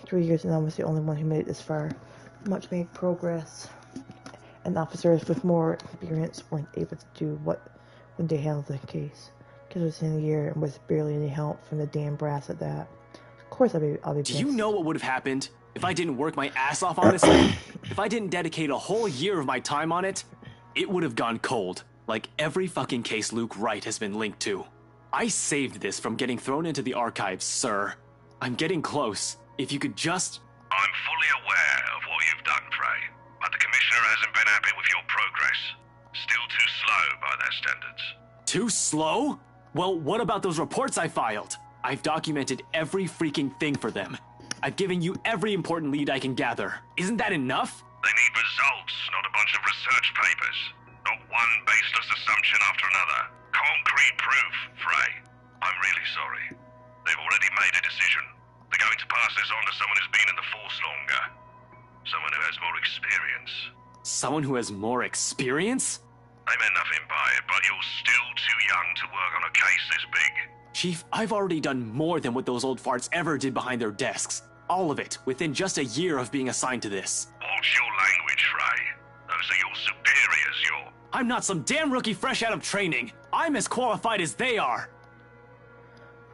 3 years and I was the only one who made it this far. Much made progress. And officers with more experience weren't able to do what when they handled the case. Because it was in a year and was barely any help from the damn brass at that. Of course I'll be Do you know what would have happened if I didn't work my ass off on this thing? If I didn't dedicate a whole year of my time on it, it would have gone cold. Like every fucking case Luke Wright has been linked to. I saved this from getting thrown into the archives, sir. I'm getting close. If you could just... I'm fully aware of what you've done, Frey. But the Commissioner hasn't been happy with your progress. Still too slow by their standards. Too slow? Well, what about those reports I filed? I've documented every freaking thing for them. I've given you every important lead I can gather. Isn't that enough? They need results, not a bunch of research papers. Not one baseless assumption after another. Concrete proof, Frey. I'm really sorry. They've already made a decision. They're going to pass this on to someone who's been in the force longer. Someone who has more experience. Someone who has more experience? They meant nothing by it, but you're still too young to work on a case this big. Chief, I've already done more than what those old farts ever did behind their desks. All of it, within just a year of being assigned to this. Watch your language, Frey. Those are your superiors, I'm not some damn rookie fresh out of training. I'm as qualified as they are.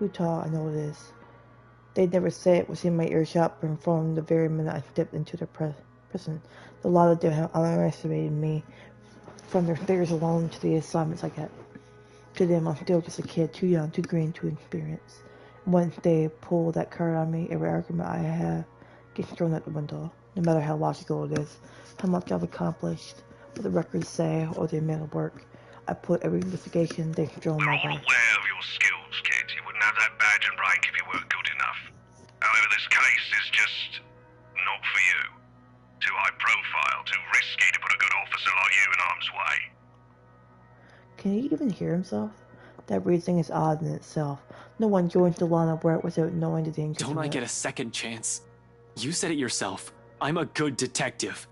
Utah, I know it is. They'd never say it was in my earshot, but from the very minute I stepped into their prison. A lot of them have underestimated me, from their figures alone to the assignments I get. To them, I'm still just a kid, too young, too green to experience. And once they pull that card on me, every argument I have gets thrown out the window, no matter how logical it is, how much I've accomplished, what the records say, or the amount of work I put every investigation they've thrown We're my all way. aware of your skills, kid. You wouldn't have that badge and rank if you weren't good enough. However, this case is just not for you. Too high profile, too risky to put a good officer like you in harm's way. Can he even hear himself? That reasoning is odd in itself. No one joins the line of work without knowing the dangers Don't of I it. get a second chance? You said it yourself. I'm a good detective.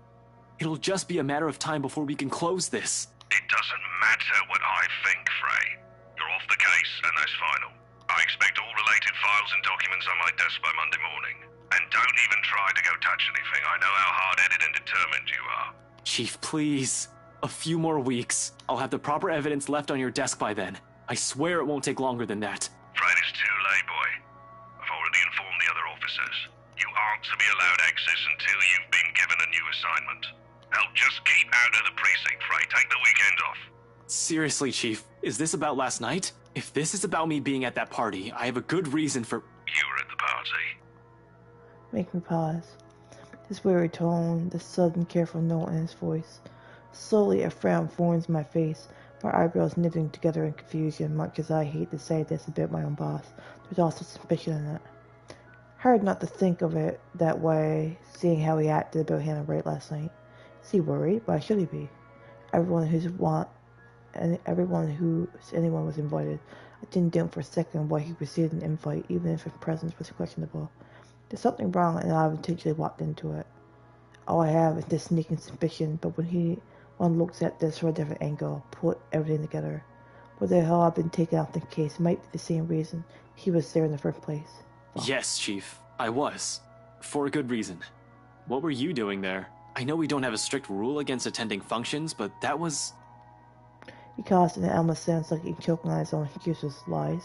It'll just be a matter of time before we can close this. It doesn't matter what I think, Frey. You're off the case, and that's final. I expect all related files and documents on my desk by Monday morning. And don't even try to go touch anything. I know how hard-headed and determined you are. Chief, please. A few more weeks. I'll have the proper evidence left on your desk by then. I swear it won't take longer than that. Fred, it's too late, boy. I've already informed the other officers. You aren't to be allowed access until you've been given a new assignment. Hell, just keep out of the precinct, Frey. Take the weekend off. Seriously, Chief, is this about last night? If this is about me being at that party, I have a good reason for... You were at the party. Make me pause. His weary tone, the sudden careful note in his voice. Slowly a frown forms my face, my eyebrows knitting together in confusion. Much as I hate to say this about my own boss, there's also suspicion in it. Hard not to think of it that way, seeing how he acted about Hannah Wright last night. Is he worried? Why should he be? Everyone who anyone was invited. I didn't doubt for a second why he received an invite, even if his presence was questionable. There's something wrong, and I've intentionally walked into it. All I have is this sneaking suspicion, but when one looks at this from a different angle, put everything together. Whether the hell I've been taken off the case might be the same reason he was there in the first place. Well, Yes, Chief, I was. For a good reason. What were you doing there? I know we don't have a strict rule against attending functions, but that was... he caused an almost sounds like he's choking on his own excuses, lies.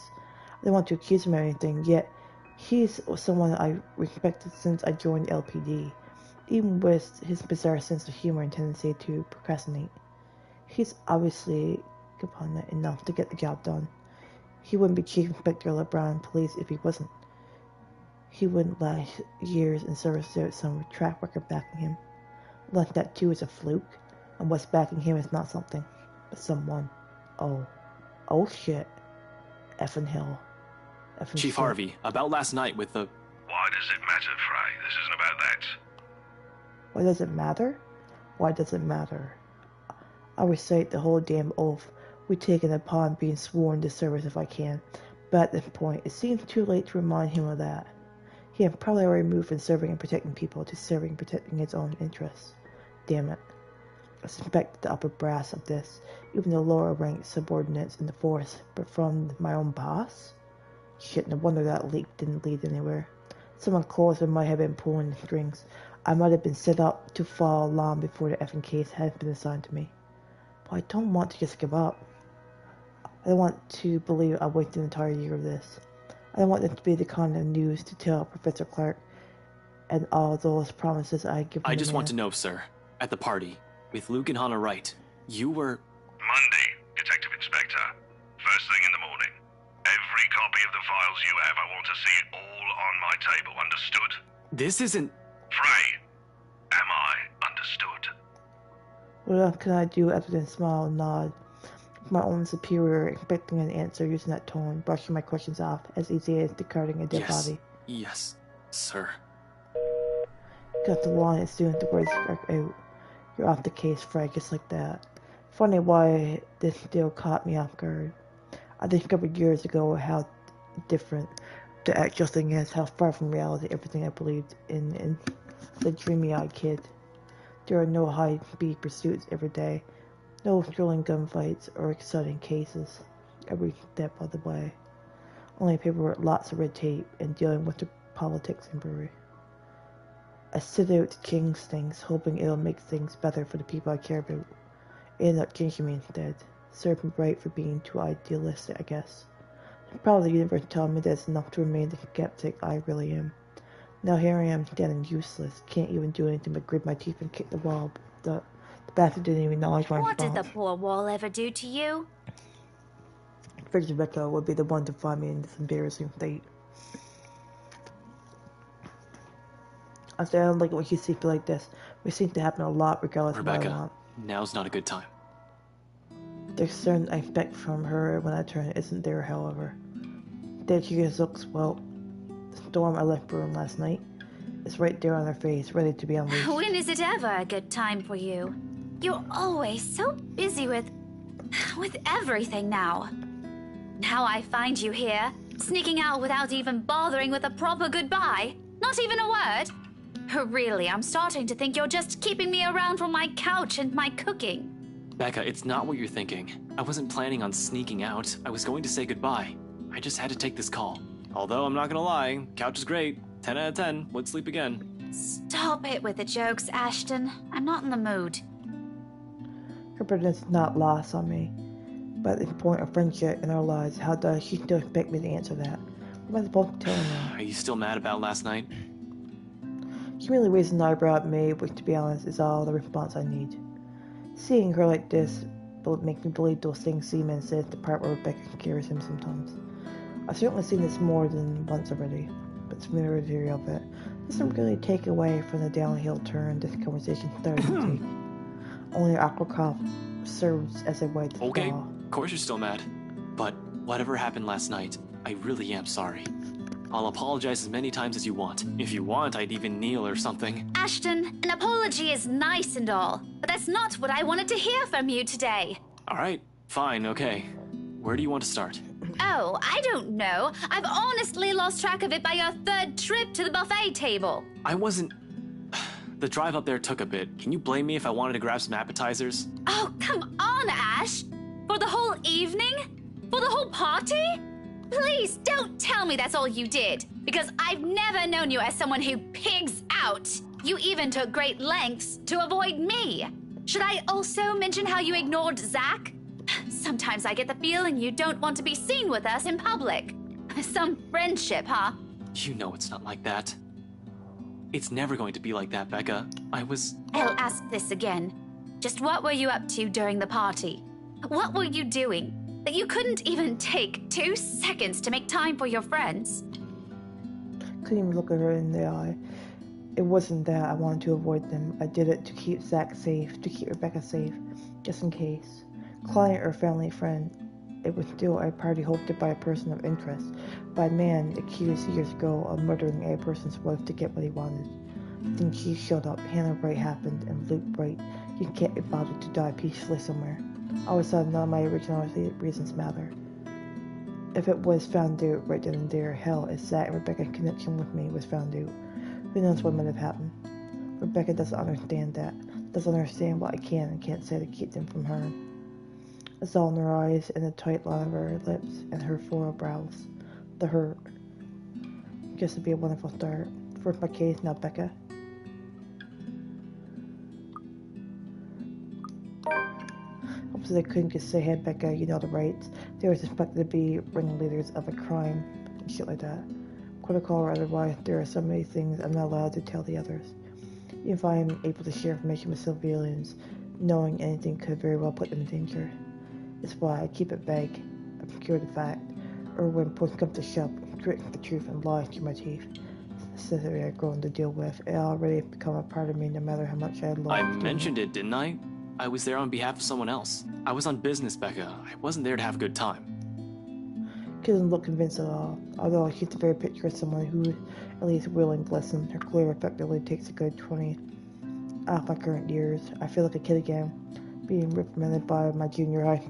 I don't want to accuse him of anything, yet he's someone I respected since I joined LPD, even with his bizarre sense of humor and tendency to procrastinate. He's obviously competent enough to get the job done. He wouldn't be Chief Inspector LeBron Police if he wasn't. He wouldn't last years in service without some track record backing him. Unless that too is a fluke, and what's backing him is not something, but someone. Oh shit. Effing hell. Effing Chief shit. Harvey, about last night with the... Why does it matter, Frey? This isn't about that. Why does it matter? Why does it matter? I recite the whole damn oath we taken upon being sworn to service if I can, but at this point, it seems too late to remind him of that. He had probably already moved from serving and protecting people to serving and protecting his own interests. Damn it. I suspected the upper brass of this, even the lower ranked subordinates in the force, but from my own boss? Shit, no wonder that leak didn't lead anywhere. Someone closer might have been pulling the strings. I might have been set up to fall long before the effing case had been assigned to me. But I don't want to just give up. I don't want to believe I wasted an entire year of this. I don't want this to be the kind of news to tell Professor Clark and all those promises I had given I the just want to man. know, sir, at the party, with Luke and Hannah Wright, you were... Monday, Detective Inspector. First thing in the morning. Every copy of the files you have, I want to see it all on my table, understood? This isn't... Frey, am I understood? What else can I do other than smile and nod? My own superior, expecting an answer using that tone, brushing my questions off, as easy as discarding a dead Yes. body. Yes, sir. Got the line as soon as the words struck out. You're off the case, Fred, just like that. Funny why this deal caught me off guard. I discovered years ago how different the actual thing is, how far from reality everything I believed in the dreamy-eyed kid. There are no high-speed pursuits every day, no thrilling gunfights or exciting cases every step of the way. Only paperwork, lots of red tape, and dealing with the politics in Brewery. I sit out to change things, hoping it'll make things better for the people I care about. It ended up changing me instead. Served me right for being too idealistic, I guess. Probably the universe telling me that's enough to remain the skeptic I really am. Now here I am, standing useless, can't even do anything but grit my teeth and kick the wall. The bastard didn't even acknowledge my What did the response. poor wall ever do to you? figured Rebecca would be the one to find me in this embarrassing state. I said, I don't like it when you see people like this. We seem to happen a lot regardless of what I want. Rebecca, now's not a good time. The concern I expect from her when I turn isn't there, however. Their curious looks, well, the storm I left brewing last night is right there on her face, ready to be unleashed. When is it ever a good time for you? You're always so busy with everything now. Now I find you here, sneaking out without even bothering with a proper goodbye. Not even a word. Really, I'm starting to think you're just keeping me around for my couch and my cooking. Becca, it's not what you're thinking. I wasn't planning on sneaking out. I was going to say goodbye. I just had to take this call. Although, I'm not gonna lie, couch is great. 10 out of 10. Would sleep again. Stop it with the jokes, Ashton. I'm not in the mood. Her bitterness is not lost on me. But at the point of friendship in our lives, how does she still expect me to answer that? What am I supposed to tell her now? Are you still mad about last night? She merely raised an eyebrow at me, which, to be honest, is all the response I need. Seeing her like this makes me believe those things Seaman says the part where Rebecca carries him sometimes. I've certainly seen this more than once already, but the familiarity of it doesn't really take away from the downhill turn this conversation started to take. Only awkward cough serves as a way to Okay, fall. of course you're still mad. But whatever happened last night, I really am sorry. I'll apologize as many times as you want. If you want, I'd even kneel or something. Ashton, an apology is nice and all, but that's not what I wanted to hear from you today. Alright, fine, okay. Where do you want to start? Oh, I don't know. I've honestly lost track of it by your third trip to the buffet table. I wasn't... The drive up there took a bit. Can you blame me if I wanted to grab some appetizers? Oh, come on, Ash. For the whole evening? For the whole party? Please don't tell me that's all you did, because I've never known you as someone who pigs out. You even took great lengths to avoid me. Should I also mention how you ignored Zach? Sometimes I get the feeling you don't want to be seen with us in public. Some friendship, huh? You know it's not like that. It's never going to be like that, Becca. I'll ask this again. Just what were you up to during the party? What were you doing that you couldn't even take 2 seconds to make time for your friends? Couldn't even look at her in the eye. It wasn't that I wanted to avoid them. I did it to keep Zach safe, to keep Rebecca safe, just in case. Client or family friend, it was still a party hosted by a person of interest, by a man accused years ago of murdering a person's wife to get what he wanted. Then she showed up, Hannah Bright happened, and Luke Bright, you can't be bothered to die peacefully somewhere. All of a sudden, none of my original reasons matter. If it was found out right then and there, hell, it's Zach and Rebecca's connection with me was found out. Who knows what might have happened? Rebecca doesn't understand that, doesn't understand what I can and can't say to keep them from her. It's all in her eyes, and the tight line of her lips, and her furrowed brows. The hurt. Guess it'd be a wonderful start. First my case, now Becca. Obviously, they couldn't just say, hey, Becca, you know the rights. They were suspected to be ringleaders of a crime and shit like that. Protocol or otherwise, there are so many things I'm not allowed to tell the others. Even if I am able to share information with civilians, knowing anything could very well put them in danger. It's why I keep it vague, obscure the fact, or when push comes to shove, grit the truth and lie through my teeth. It's necessary I've grown to deal with. It already become a part of me no matter how much I love. I mentioned it, didn't I? I was there on behalf of someone else. I was on business, Becca. I wasn't there to have a good time. Couldn't look convinced at all, although she's the very picture of someone who at least willing to listen. Her clear effectively takes a good 20 off my current years. I feel like a kid again, being reprimanded by my junior high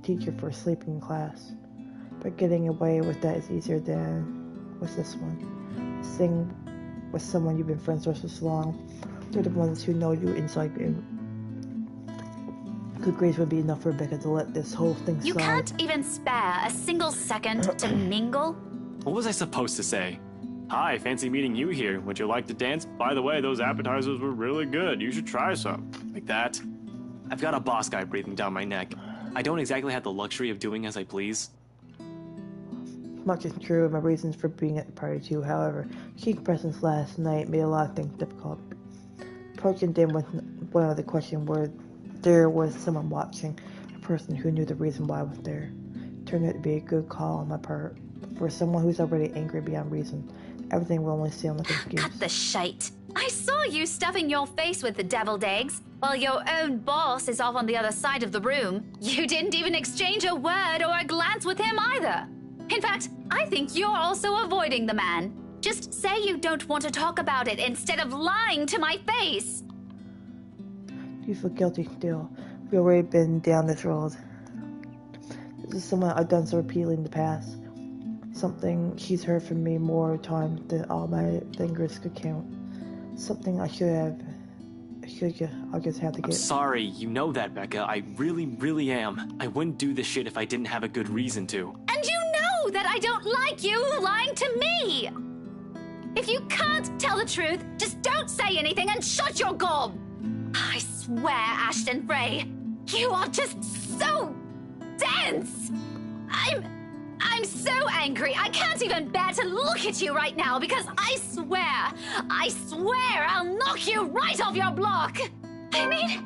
teacher for sleeping in class. But getting away with that is easier than with this one. Sing with someone you've been friends with for so long. They're the ones who know you inside and good grades would be enough for Rebecca to let this whole thing slide. You can't even spare a single second to mingle? What was I supposed to say? Hi, fancy meeting you here. Would you like to dance? By the way, those appetizers were really good. You should try some. Like that? I've got a boss guy breathing down my neck. I don't exactly have the luxury of doing as I please. Much is true of my reasons for being at the party too, however, Sheik's presence last night made a lot of things difficult. Approaching them with one other question where there was someone watching, a person who knew the reason why I was there. Turned turned out to be a good call on my part. For someone who's already angry beyond reason, everything will only sound like an excuse. Cut the shite. I saw you stuffing your face with the deviled eggs, while your own boss is off on the other side of the room. You didn't even exchange a word or a glance with him either. In fact, I think you're also avoiding the man. Just say you don't want to talk about it instead of lying to my face. Do you feel guilty still? We've already been down this road. This is something I've done so repeatedly in the past. Something she's heard from me more times than all my fingers could count. Something I should have. I'll just have to get. I'm sorry, you know that, Becca. I really, really am. I wouldn't do this shit if I didn't have a good reason to. And you know that I don't like you lying to me! If you can't tell the truth, just don't say anything and shut your gob! I swear, Ashton Frey, you are just so dense! I'm so angry. I can't even bear to look at you right now because I swear I'll knock you right off your block. I mean,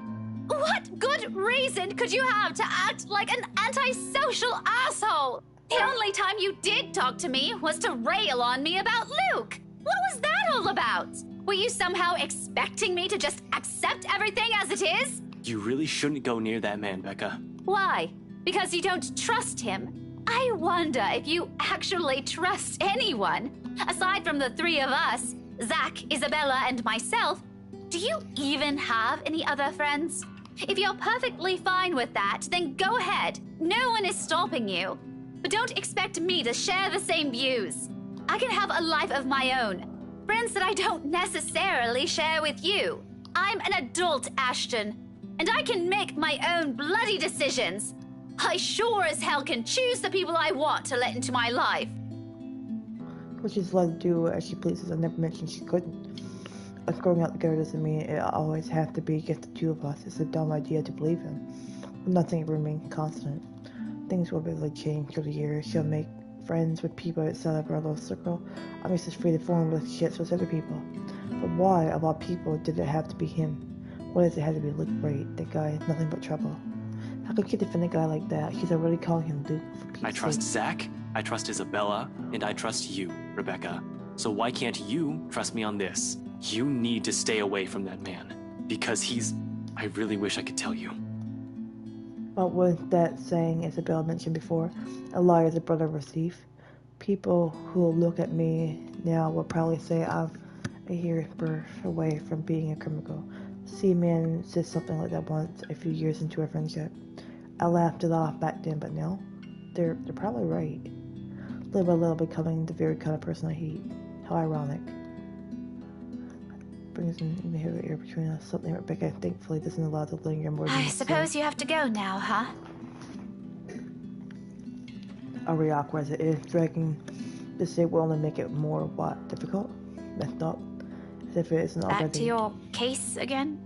what good reason could you have to act like an antisocial asshole? The only time you did talk to me was to rail on me about Luke. What was that all about? Were you somehow expecting me to just accept everything as it is? You really shouldn't go near that man, Becca. Why? Because you don't trust him? I wonder if you actually trust anyone. Aside from the three of us, Zach, Isabella, and myself, do you even have any other friends? If you're perfectly fine with that, then go ahead. No one is stopping you. But don't expect me to share the same views. I can have a life of my own. Friends that I don't necessarily share with you. I'm an adult, Ashton, and I can make my own bloody decisions. I sure as hell can choose the people I want to let into my life. But she's allowed to do as she pleases. I never mentioned she couldn't. Us growing up together doesn't mean it always have to be just the two of us. It's a dumb idea to believe in. Nothing remains constant. Things will really change through the years. She'll make friends with people outside of our little circle. I'm just as free to form relationships with other people. But why, of all people, did it have to be him? Why does it have to be Luke Wright? That guy is nothing but trouble. How could she defend a guy like that? She's already calling him Luke. I trust Zach, I trust Isabella, and I trust you, Rebecca. So why can't you trust me on this? You need to stay away from that man. Because I really wish I could tell you. What was that saying Isabella mentioned before? A liar is a brother of a thief. People who will look at me now will probably say I'm a year's birth away from being a criminal. See, man said something like that once a few years into our friendship. I laughed it off back then, but now they're probably right. Little by little becoming the very kind of person I hate. How ironic. Brings in the air between us, something Rebecca thankfully doesn't allow to linger more than I suppose you have to go now, huh? Already awkward as it is, dragging this day will only make it more, difficult? Messed up? As if it isn't already. Back to your case again?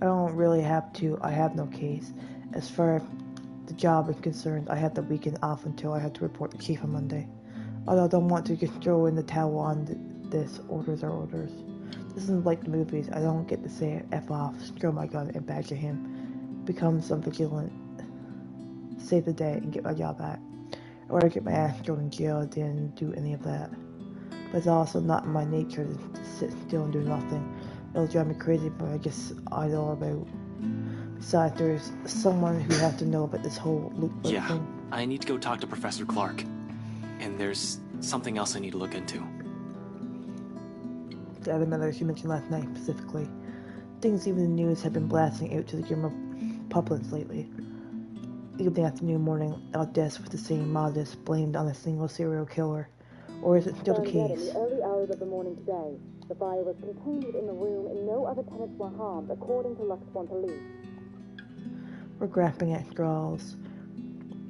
I don't really have to. I have no case. As far as the job is concerned, I have the weekend off until I have to report to Chief on Monday. Although I don't want to just throw in the towel on this. Orders are orders. This isn't like the movies. I don't get to say F off, throw my gun, and badger him. Become some vigilant. Save the day and get my job back. Or I get my ass thrown in jail, didn't do any of that. But it's also not in my nature to sit still and do nothing. It'll drive me crazy, but I guess idle about. Besides, there's someone who has to know about this whole Luke thing. I need to go talk to Professor Clark. And there's something else I need to look into. The other matter she mentioned last night specifically. Things even the news have been blasting out to the general public lately. Evening, afternoon, morning, our deaths with the same modus blamed on a single serial killer. Or is it still the case? In the early hours of the morning today, the fire was contained within the room and no other tenants were harmed, according to Luxborn police. We're grasping at straws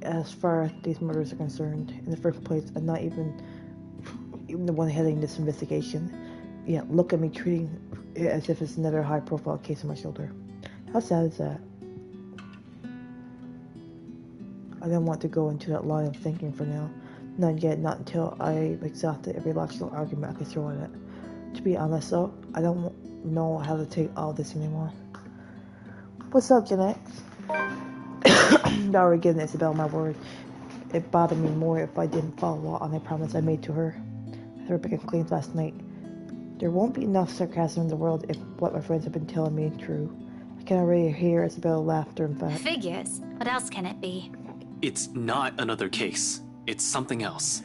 as far as these murders are concerned. In the first place, I'm not even the one heading this investigation. Yeah, look at me treating it as if it's another high-profile case on my shoulder. How sad is that? I don't want to go into that line of thinking for now. Not yet, not until I've exhausted every logical argument I could throw at it. To be honest though, I don't know how to take all this anymore. What's up, Gen X? Now again, Isabel, my word. It bothered me more if I didn't follow on the promise I made to her. After Rebecca claimed last night, there won't be enough sarcasm in the world if what my friends have been telling me is true. I can already hear Isabel's laughter, in fact. Figures. What else can it be? It's not another case. It's something else.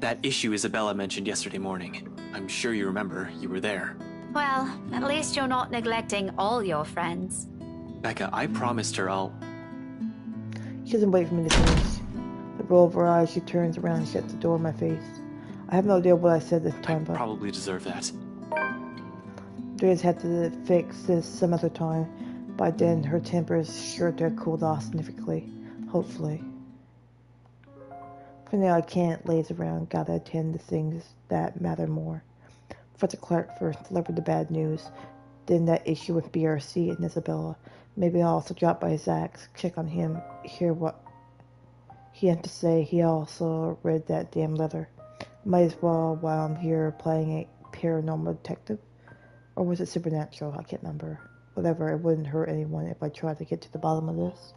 That issue Isabella mentioned yesterday morning. I'm sure you remember. You were there. Well, at least you're not neglecting all your friends. Becca, I promised her I'll... She doesn't wait for me to finish. The roll of her eyes, she turns around and shuts the door in my face. I have no idea what I said this time, but... Probably deserve that. Drea's had to fix this some other time. By then, her temper is sure to have cooled off significantly. Hopefully. For now, I can't laze around. Gotta attend to things that matter more. Professor Clark first delivered the bad news. Then that issue with BRC and Isabella. Maybe I'll also drop by Zach's, check on him, hear what he had to say. He also read that damn letter. Might as well while I'm here playing a paranormal detective. Or was it supernatural? I can't remember. Whatever, it wouldn't hurt anyone if I tried to get to the bottom of this.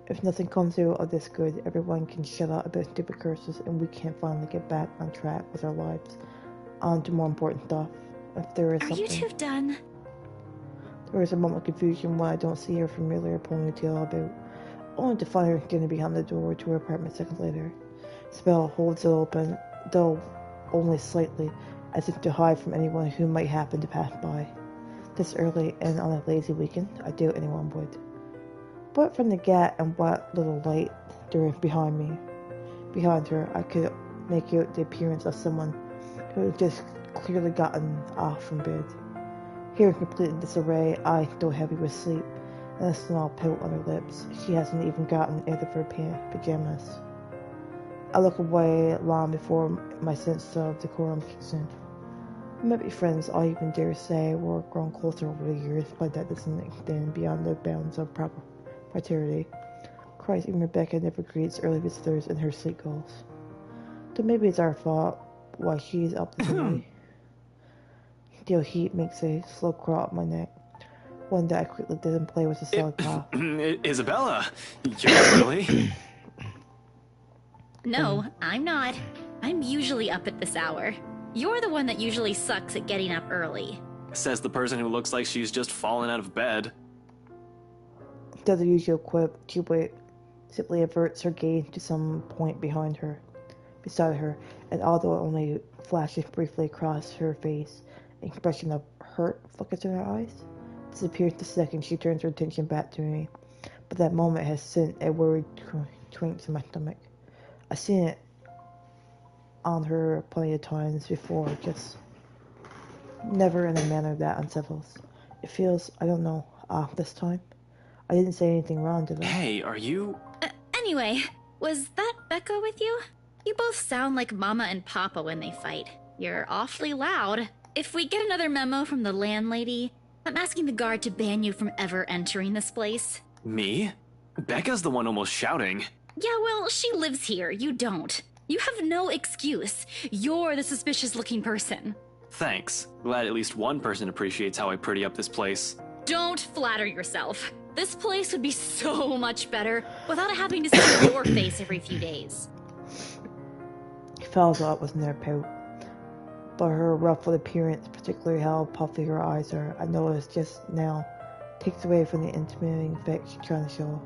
If nothing comes out of this good, everyone can shut up about stupid curses and we can finally get back on track with our lives. On to more important stuff. If there is something... Are you two done? There is a moment of confusion when I don't see her familiar ponytail about, only to find her standing behind the door to her apartment seconds later. Isabel holds it open, though only slightly, as if to hide from anyone who might happen to pass by. This early and on a lazy weekend, I doubt anyone would. But from the gate and what little light there is behind her, I could make out the appearance of someone who had just clearly gotten off from bed. Here in complete disarray, eyes still heavy with sleep, and a small pout on her lips. She hasn't even gotten out of her pajamas. I look away long before my sense of decorum kicks in. We might be friends, I even dare say we're grown closer over the years, but that doesn't extend beyond the bounds of proper fraternity. Christ, even Rebecca never greets early visitors in her sleep calls. So maybe it's our fault why she's up this early. Steel heat makes a slow crawl up my neck. One that I quickly didn't play with a solid cough. Isabella, you're early. No, I'm not. I'm usually up at this hour. You're the one that usually sucks at getting up early. Says the person who looks like she's just fallen out of bed. Does the usual quip, she simply averts her gaze to some point beside her, and although it only flashes briefly across her face, an expression of hurt flickers in her eyes. Disappears the second she turns her attention back to me, but that moment has sent a worried twinge to my stomach. I've seen it on her plenty of times before, just never in a manner that unsettles. It feels, I don't know, off this time. I didn't say anything wrong, did I? Hey, are you... Anyway, was that Becca with you? You both sound like Mama and Papa when they fight. You're awfully loud. If we get another memo from the landlady, I'm asking the guard to ban you from ever entering this place. Me? Becca's the one almost shouting. Yeah, well, she lives here. You don't. You have no excuse. You're the suspicious-looking person. Thanks. Glad at least one person appreciates how I pretty up this place. Don't flatter yourself. This place would be so much better without having to see your face every few days. He felt it was in their pout. But her ruffled appearance, particularly how puffy her eyes are, I noticed just now, takes away from the intimidating effect she's trying to show.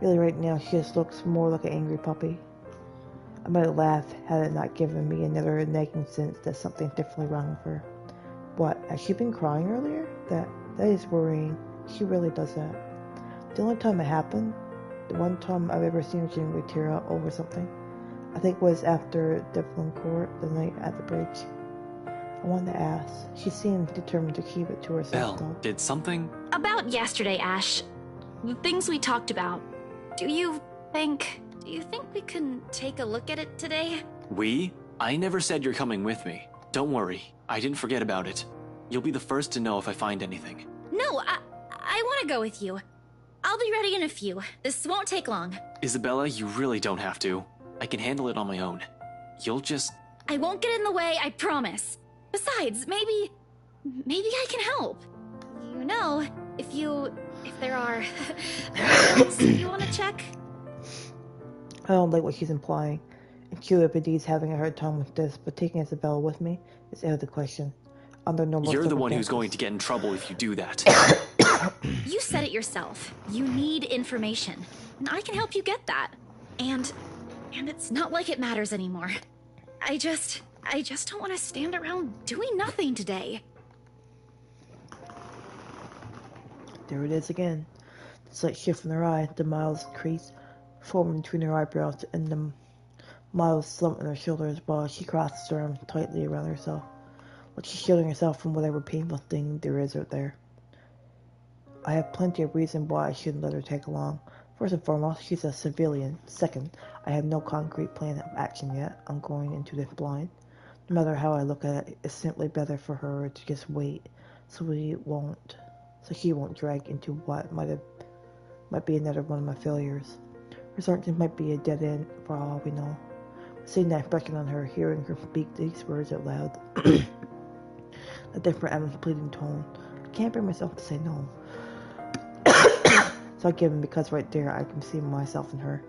Really, right now, she just looks more like an angry puppy. I might have laughed had it not given me another nagging sense that something's definitely wrong with her. What, has she been crying earlier? That is worrying. She really does that. The only time it happened, the one time I've ever seen her genuinely tear up over something, I think was after Devlin Court, the night at the bridge. I wanted to ask. She seemed determined to keep it to herself, though. Did something? About yesterday, Ash. The things we talked about. Do you think we can take a look at it today? We? I never said you're coming with me. Don't worry. I didn't forget about it. You'll be the first to know if I find anything. No, I want to go with you. I'll be ready in a few. This won't take long. Isabella, you really don't have to. I can handle it on my own. You'll just... I won't get in the way, I promise. Besides, maybe I can help. You know, if you if there are things you want to check. I don't like what she's implying. And Cupid's having a hard time with this, but taking Isabella with me is out of the question. Under normal You're the one who's circumstances. going to get in trouble if you do that. You said it yourself. You need information. And I can help you get that. And it's not like it matters anymore. I just don't want to stand around doing nothing today. There it is again. The slight shift in her eye, the miles crease forming between her eyebrows, and the miles slump in her shoulders while she crosses her arms tightly around herself, like she's shielding herself from whatever painful thing there is out there. I have plenty of reason why I shouldn't let her tag along. First and foremost, she's a civilian. Second, I have no concrete plan of action yet. I'm going into this blind. No matter how I look at it, it's simply better for her to just wait, so she won't drag into what might be another one of my failures. Her sentence might be a dead end for all we know. Seeing that expression on her, hearing her speak these words out loud, a different and pleading tone, I can't bring myself to say no. So I give him, because right there I can see myself in her.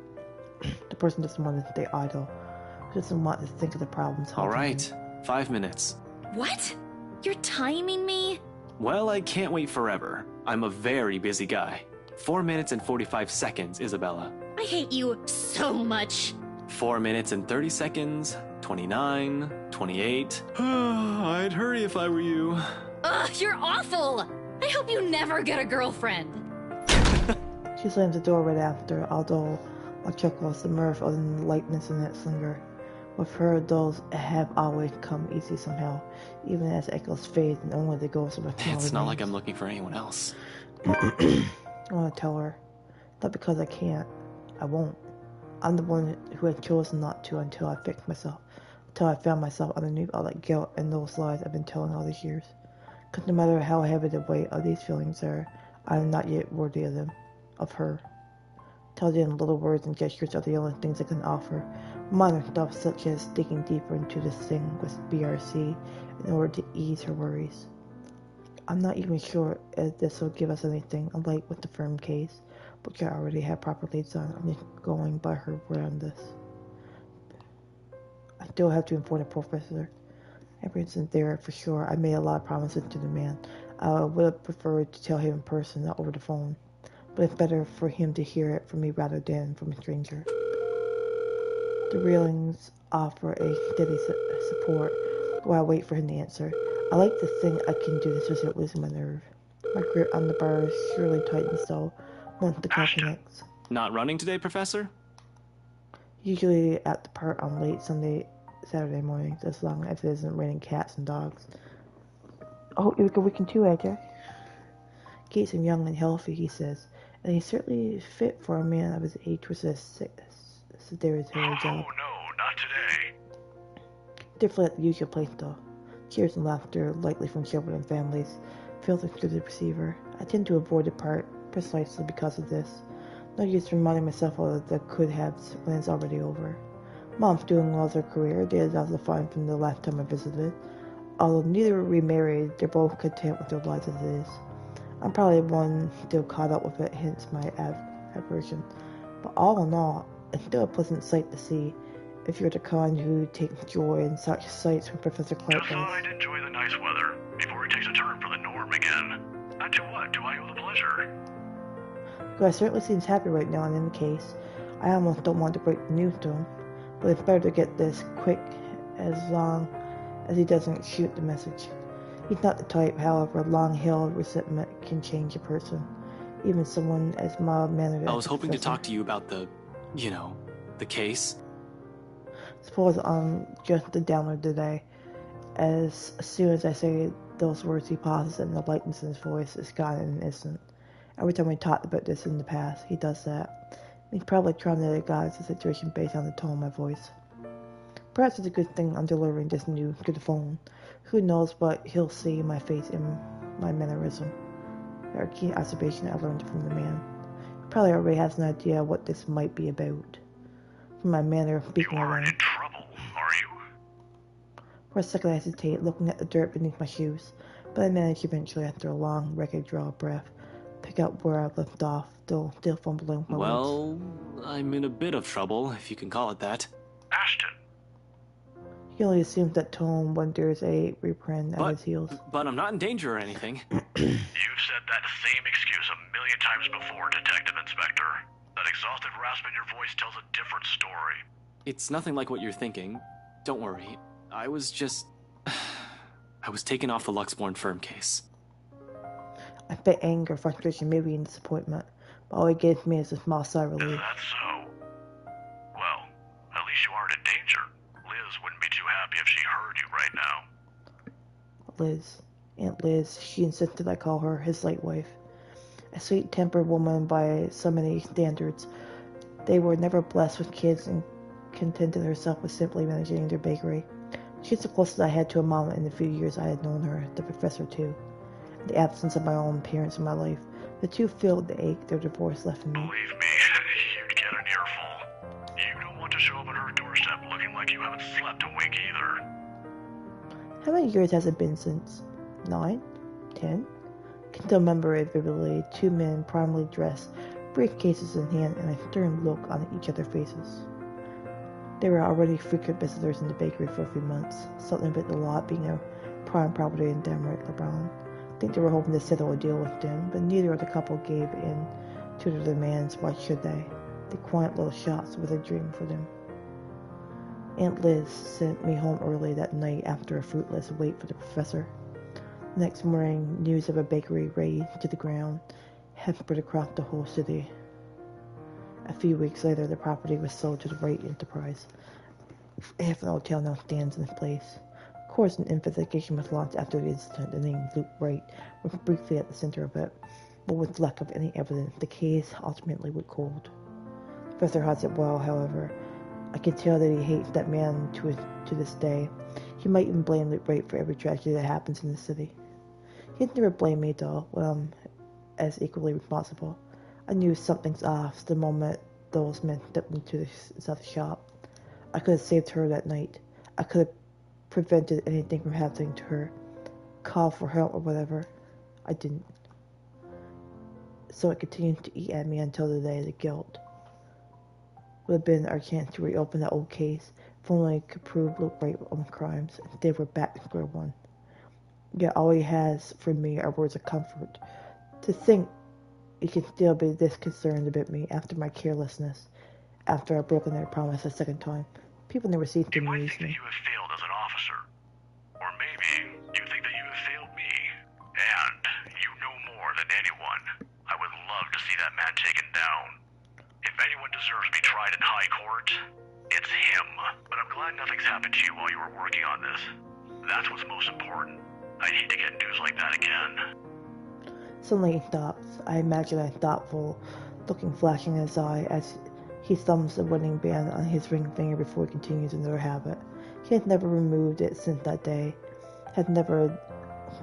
The person doesn't want to stay idle, doesn't want to think of the problems. All right, 5 minutes. What? You're timing me? Well, I can't wait forever. I'm a very busy guy. 4 minutes and 45 seconds, Isabella. I hate you so much. 4 minutes and 30 seconds, 29, 28. I'd hurry if I were you. Ugh, you're awful! I hope you never get a girlfriend. She slams the door right after, although my chuckles, the mirth of the lightness in its linger. With her, those have always come easy somehow, even as echoes fade and only the ghost of a small It's not like I'm looking for anyone else. I want to tell her. Not because I can't. I won't. I'm the one who had chosen not to until I fixed myself. Until I found myself underneath all that guilt and those lies I've been telling all these years. Because no matter how heavy the weight of these feelings are, I am not yet worthy of them. Of her. Tell them little words and gestures are the only things I can offer. Minor stuff such as digging deeper into this thing with BRC in order to ease her worries. I'm not even sure if this will give us anything, unlike with the firm case, which I already have proper leads on. I'm just going by her word on this. I still have to inform the professor. Ever since there, for sure, I made a lot of promises to the man. I would have preferred to tell him in person, not over the phone. But it's better for him to hear it from me rather than from a stranger. The railings offer a steady support while I wait for him to answer. I like to think I can do this without losing my nerve. My grip on the bars surely tightens so once the call connects. Not running today, Professor? Usually at the park on late Saturday mornings, as long as it isn't raining cats and dogs. Oh, it was a good weekend too, AJ. Gates is young and healthy, he says, and he's certainly fit for a man of his age with a sedentary job. No, not today. Differently at the usual place, though. Cheers and laughter, likely from children and families, filtered through the receiver. I tend to avoid the part precisely because of this. No use reminding myself of the could-haves when it's already over. Mom's doing well with her career. Dad is also fine from the last time I visited. Although neither remarried, they're both content with their lives as it is. I'm probably one still caught up with it, hence my aversion. But all in all, it's still a pleasant sight to see, if you're the kind who takes joy in such sights when Professor Clark Just thought I'd enjoy the nice weather before it takes a turn for the norm again. And to what do I owe the pleasure? Guy certainly seems happy right now, and in the case, I almost don't want to break the news to him, but it's better to get this quick as long as he doesn't shoot the message. He's not the type, however, long-held resentment can change a person, even someone as mild-mannered as I was hoping to Professor. talk to you about the case. Suppose I'm just the downer today. As soon as I say those words, he pauses, and the lightness in his voice is gone in an instant. Every time we talked about this in the past, he does that. He's probably trying to disguise the situation based on the tone of my voice. Perhaps it's a good thing I'm delivering this news to the phone. Who knows what he'll see in my face and my mannerism. Very keen observation I learned from the man. He probably already has an idea what this might be about. From my manner of speaking alone. In trouble, are you? For a second I hesitate, looking at the dirt beneath my shoes, but I manage eventually after a long, record draw of breath. pick up where I left off, still fumbling my words. Well, I'm in a bit of trouble, if you can call it that. Ashton! He only assumes that Tom when there's a reprint at his heels. But I'm not in danger or anything. You've said that same excuse a million times before, Detective Inspector. That exhausted rasp in your voice tells a different story. It's nothing like what you're thinking. Don't worry. I was just... I was taken off the Luxborn firm case. I felt anger, frustration, maybe even disappointment. But all it gave me is a small sigh of Is relief. that so? Well, at least you aren't in danger. Liz wouldn't be too happy if she heard you right now. Liz. Aunt Liz, she insisted I call her his late wife. A sweet-tempered woman by so many standards. They were never blessed with kids and contented herself with simply managing their bakery. She's the closest I had to a mom in the few years I had known her, the professor too. In the absence of my own parents in my life, the two filled the ache their divorce left in me. Believe me, you'd get an earful. You don't want to show up at her doorstep looking like you haven't slept a wink either. How many years has it been since? 9? 10? I can still remember it vividly. Two men, primarily dressed, briefcases in hand, and a stern look on each other's faces. They were already frequent visitors in the bakery for a few months, something about the lot being a prime property in Damerick LeBron. I think they were hoping to settle a deal with them, but neither of the couple gave in to their demands. Why should they? The quiet little shops were a dream for them. Aunt Liz sent me home early that night after a fruitless wait for the professor. The next morning, news of a bakery razed to the ground had spread across the whole city. A few weeks later, the property was sold to the Wright Enterprise. Half an hotel now stands in its place. Of course, an investigation was launched after the incident. The name Luke Wright was briefly at the center of it, but with lack of any evidence, the case ultimately went cold. Professor Hudson said, well, however, I can tell that he hates that man to this day. He might even blame Luke Wright for every tragedy that happens in the city. He'd never blame me, though, when I'm as equally responsible. I knew something's off the moment those men stepped into the shop. I could have saved her that night. I could have prevented anything from happening to her. Called for help or whatever. I didn't. So it continued to eat at me until the day the guilt would have been our chance to reopen that old case if only I could prove Luke Wright's own crimes. Instead, we're back to square one. Yet all he has for me are words of comfort. To think he can still be this concerned about me after my carelessness, after I've broken their promise a second time. People never seem to amuse me. You have failed as an officer. Or maybe you think that you have failed me. And you know more than anyone. I would love to see that man taken down. If anyone deserves to be tried in high court, it's him. But I'm glad nothing's happened to you while you were working on this. That's what's most important. I'd hate to get news like that again. Suddenly he stops. I imagine a thoughtful looking flashing in his eye as he thumbs the wedding band on his ring finger before he continues another habit. He had never removed it since that day, had never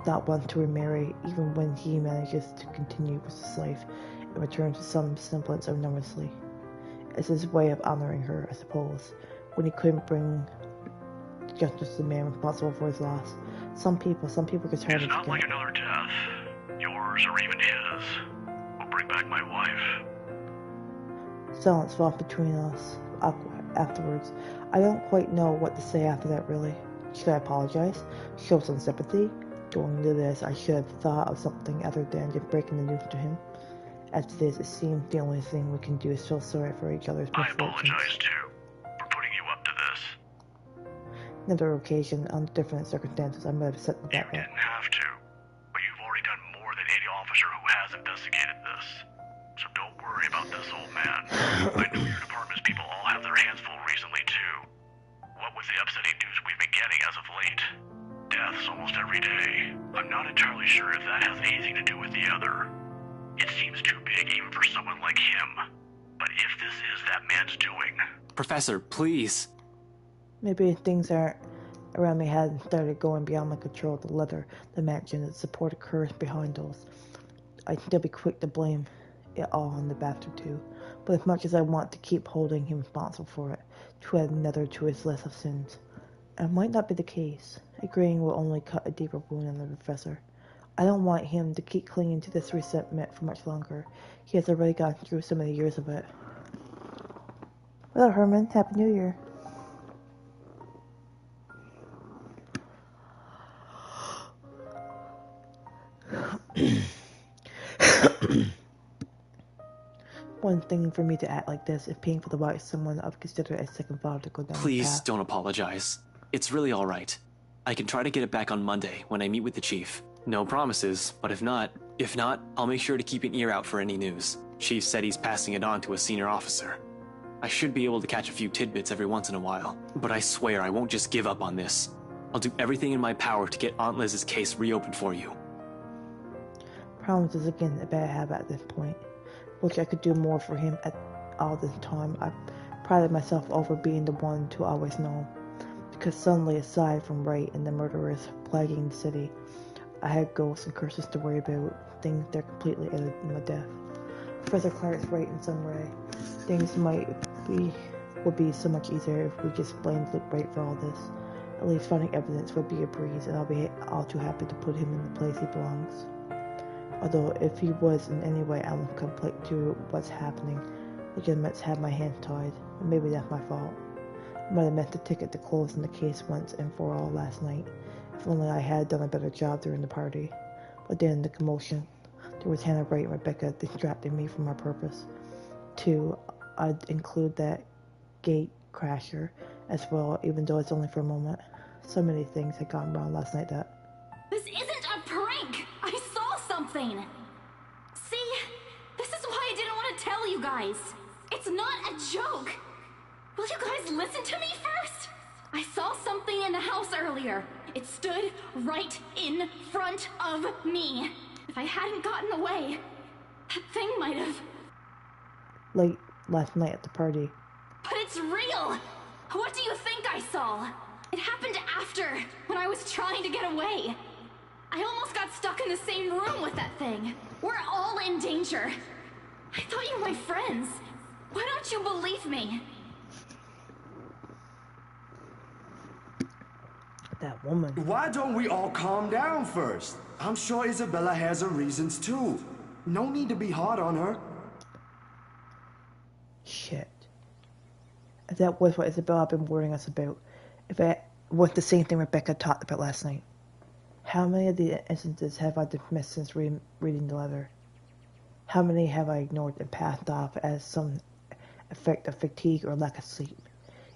thought once to remarry, even when he manages to continue with his life and returns to some semblance of normalcy. It's his way of honoring her, I suppose, when he couldn't bring justice to the man responsible for his loss. Some people could turn It's not like another death. Yours or even his will bring back my wife. Silence fell between us afterwards. I don't quite know what to say after that, really. Should I apologize? Show some sympathy? Going into this, I should have thought of something other than just breaking the news to him. As it is, it seems the only thing we can do is feel sorry for each other's misfortunes. I apologize, too, for putting you up to this. Another occasion, under different circumstances, I might have said that. You didn't have to, but you've already done more than any officer who has investigated this. So don't worry about this, old man. I know your department's people all have their hands full recently, too. What with the upsetting news we've been getting as of late. Deaths almost every day. I'm not entirely sure if that has anything to do with the other. It seems too big even for someone like him. But if this is that man's doing... Professor, please. Maybe things around me hadn't started going beyond my control. The leather, the mansion, the supported curse behind those. I'd still be quick to blame it all on the bastard too. But as much as I want to keep holding him responsible for it, to add another to his list of sins, it might not be the case. Agreeing will only cut a deeper wound on the professor. I don't want him to keep clinging to this resentment for much longer. He has already gone through so many years of it. Hello, Herman. Happy New Year. One thing for me to act like this is painful to watch someone I've considered a second father to go down the Please path. don't apologize. It's really all right. I can try to get it back on Monday when I meet with the chief. No promises, but if not, I'll make sure to keep an ear out for any news. Chief said he's passing it on to a senior officer. I should be able to catch a few tidbits every once in a while, but I swear I won't just give up on this. I'll do everything in my power to get Aunt Liz's case reopened for you. Promise is again a bad habit at this point. Wish I could do more for him at all this time. I prided myself over being the one to always know. Because suddenly, aside from Ray and the murderers plaguing the city, I had ghosts and curses to worry about, things that completely ended in my death. Professor Clark's right in some way. Things would be so much easier if we just blamed Luke Wright for all this. At least finding evidence would be a breeze, and I'll be all too happy to put him in the place he belongs. Although, if he was in any way uncomplicit to what's happening, legitimates had my hands tied, and maybe that's my fault. I might have meant the ticket to closing the case once and for all last night, if only I had done a better job during the party. But then the commotion. There was Hannah Wright and Rebecca distracting me from my purpose. 2, I'd include that gate crasher as well, even though it's only for a moment. So many things had gone wrong last night that... This isn't a prank! I saw something! See? This is why I didn't want to tell you guys! It's not a joke! Will you guys listen to me first? I saw something in the house earlier. It stood right in front of me. If I hadn't gotten away, that thing might have... Late last night at the party. But it's real! What do you think I saw? It happened after, when I was trying to get away. I almost got stuck in the same room with that thing. We're all in danger. I thought you were my friends. Why don't you believe me? That woman. Why don't we all calm down first? I'm sure Isabella has her reasons too. No need to be hard on her. Shit. If that was what Isabella had been warning us about, if it was the same thing Rebecca talked about last night, how many of the instances have I dismissed since reading the letter? How many have I ignored and passed off as some effect of fatigue or lack of sleep?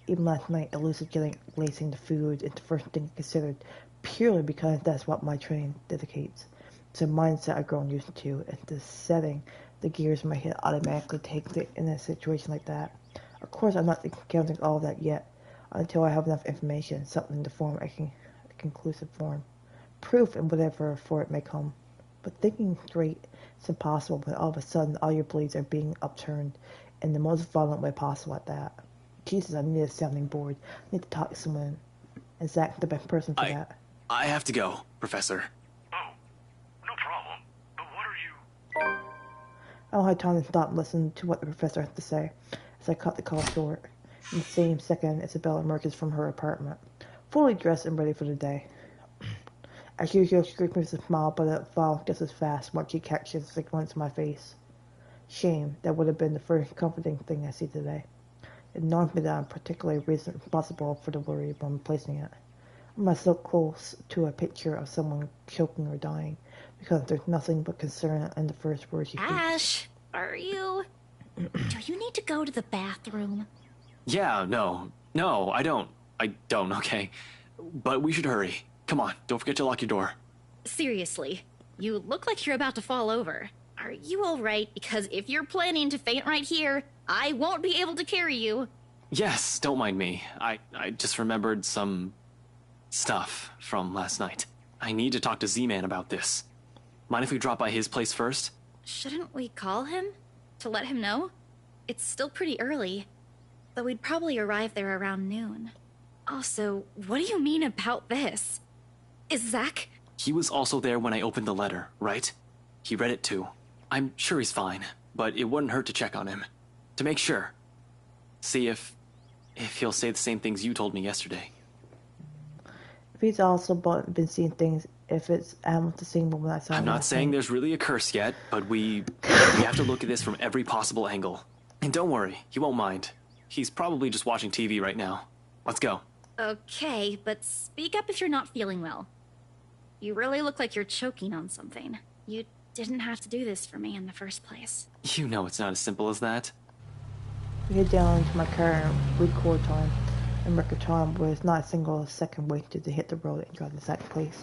Even last night, elucidating lacing the food is the first thing considered, purely because that's what my training dedicates. It's a mindset I've grown used to, and the setting the gears in my head automatically takes it in a situation like that. Of course, I'm not counting all of that yet, until I have enough information, something to form a conclusive form. Proof in whatever for it may come. But thinking straight is impossible when all of a sudden all your beliefs are being upturned in the most violent way possible at that. Jesus, I need a sounding board. I need to talk to someone. And Zach's the best person for that. I have to go, Professor. No problem. But what are you... I don't have time to stop and listen to what the professor has to say, as I cut the call short. In the same second, Isabella emerges from her apartment, fully dressed and ready for the day. As usual, she greets me with a smile, but it falls just as fast once she catches the glance of my face. Shame, that would have been the first comforting thing I see today. It annoys me that I'm particularly responsible for the worry when placing it. I'm so close to a picture of someone choking or dying, because there's nothing but concern in the first words she speaks. Ash, are you... Do you need to go to the bathroom? Yeah, no, I don't, okay? But we should hurry. Come on, don't forget to lock your door. Seriously, you look like you're about to fall over. Are you alright? Because if you're planning to faint right here, I won't be able to carry you. Yes, don't mind me. I just remembered some... stuff from last night. I need to talk to Z-Man about this. Mind if we drop by his place first? Shouldn't we call him? To let him know? It's still pretty early, though we'd probably arrive there around noon. Also, what do you mean about this? Is Zach... He was also there when I opened the letter, right? He read it too. I'm sure he's fine, but it wouldn't hurt to check on him. To make sure. See if he'll say the same things you told me yesterday. If he's also been seeing things if it's the same woman I saw. I'm not last saying night. there's really a curse yet, but we have to look at this from every possible angle. And don't worry, he won't mind. He's probably just watching TV right now. Let's go. Okay, but speak up if you're not feeling well. You really look like you're choking on something. You didn't have to do this for me in the first place. You know it's not as simple as that. We head down into my car and record time. And record time was not a single second wasted to hit the road and drive to Zach's place.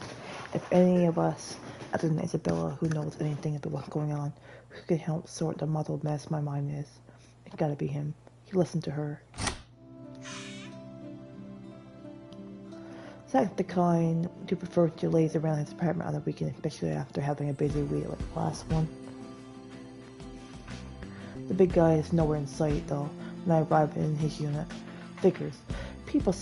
If any of us, other than Isabella, who knows anything about what's going on, who could help sort the muddled mess my mind is, it's gotta be him. He listened to her. Zach's the kind to prefer to laze around his apartment on the weekend, especially after having a busy week like the last one. The big guy is nowhere in sight, though, when I arrive in his unit. Figures. People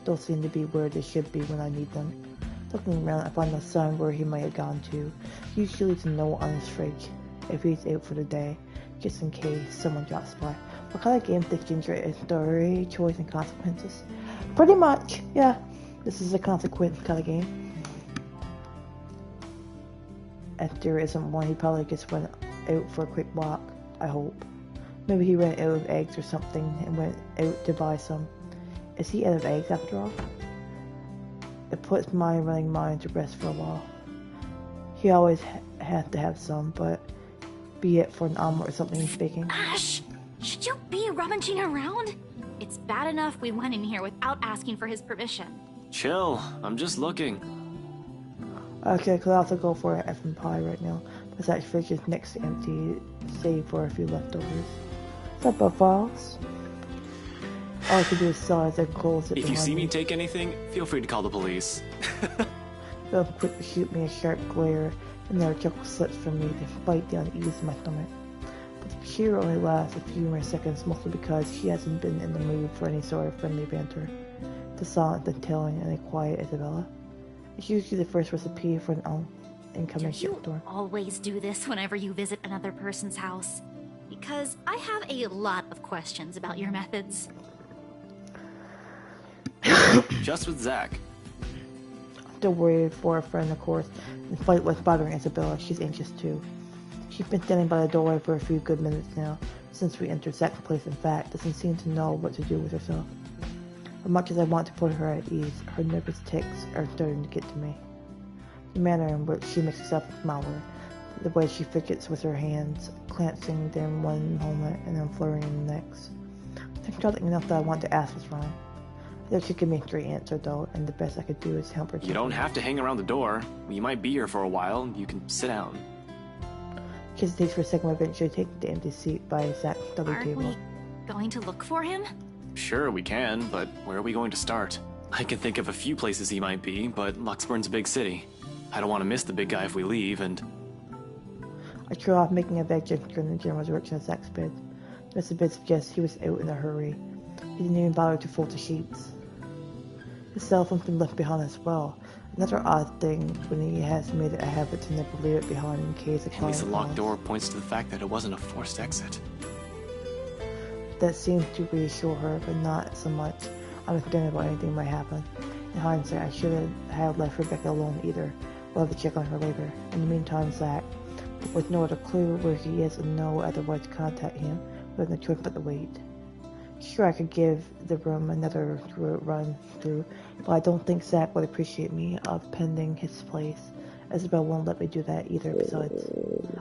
don't seem to be where they should be when I need them. Looking around, I find no sign where he might have gone to. Usually it's a note on his fridge, if he's out for the day, just in case someone drops by. What kind of game this Ginger is? Story, choice, and consequences? Pretty much, yeah. This is a consequence kind of game. If there isn't one, he probably just went out for a quick walk, I hope. Maybe he ran out of eggs or something and went out to buy some. Is he out of eggs after all? It puts my running mind to rest for a while. He always had to have some, but be it for an omelet or something he's baking. Ash! Should you be rummaging around? It's bad enough we went in here without asking for his permission. Chill, I'm just looking. Okay, I could also go for an effing pie right now, but Zach's fridge is next to empty, save for a few leftovers. What's up, Buffaloes? All I can do is saw as I close it. If you see me take anything, feel free to call the police. They'll quick to shoot me a sharp glare, and their chuckle slips from me to fight the unease in my stomach. But the cheer only lasts a few more seconds, mostly because she hasn't been in the mood for any sort of friendly banter. The silent, the telling, and the quiet Isabella. It's usually the first recipe for an incoming shitstorm. Always do this whenever you visit another person's house. Because I have a lot of questions about your methods. Just with Zach. Still worried for a friend, of course, and the fight was bothering Isabella. She's anxious too. She's been standing by the doorway for a few good minutes now, since we entered Zach's place. In fact, doesn't seem to know what to do with herself. As much as I want to put her at ease, her nervous tics are starting to get to me. The manner in which she makes herself smaller, the way she fidgets with her hands, glancing them one moment and then flurrying the next. I'm starting enough that I want to ask what's wrong. I think she give me a straight answer though, and the best I could do is help her. You don't have to hang around the door. You might be here for a while. You can sit down. She hesitates for a second, eventually taking the empty seat by Zach's study table. Aren't we going to look for him? Sure, we can, but where are we going to start? I can think of a few places he might be, but Luxburn's a big city. I don't want to miss the big guy if we leave, and... I threw off, making a vague gesture in the general direction of Zach's bed. Mr. Bid suggests he was out in a hurry. He didn't even bother to fold the sheets. His cell phone's been left behind as well. Another odd thing when he has made it a habit to never leave it behind in case a At least the client locked calls. door points to the fact that it wasn't a forced exit. That seems to reassure her, but not so much. I'm not thinking about anything might happen. In hindsight, I should have left Rebecca alone either. We'll have to check on her later. In the meantime, Zach, with no other clue where he is and no other way to contact him, we have no choice but to wait. Sure, I could give the room another run through, but I don't think Zach would appreciate me pending his place. Isabel won't let me do that either. Besides,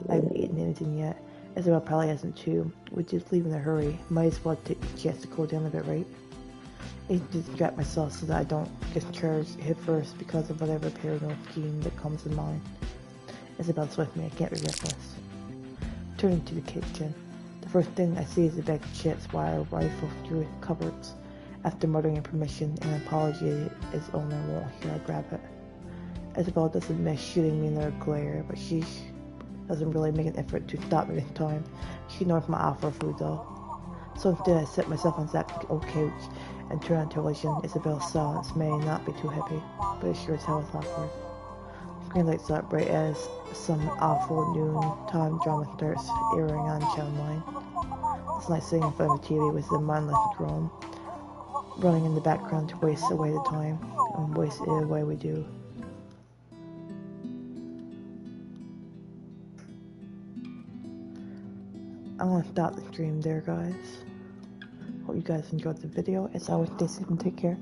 I haven't eaten anything yet. Isabel probably hasn't too. We just leave in a hurry. Might as well take the chance to cool down a bit, right? I need to distract myself so that I don't get charged head first because of whatever paranoid scheme that comes in mind. Isabel's with me. I can't be reckless. Turning to the kitchen. The first thing I see is a bag of chips while I rifle through cupboards. After muttering permission and an apology, his owner won't hear I grab it. Isabel doesn't miss shooting me in her glare, but she doesn't really make an effort to stop me this time. She ignores my offer of food though. So instead I sit myself on Zach's old couch and turn on television. Isabel's silence may not be too heavy, but it sure as hell is awkward. Screen lights up right as some awful noontime drama starts airing on Channel 9. This night sitting in front of the TV with the mindless drone running in the background to waste away the time, and waste it away we do. I'm gonna stop the stream there, guys. Hope you guys enjoyed the video. As always, stay safe and take care.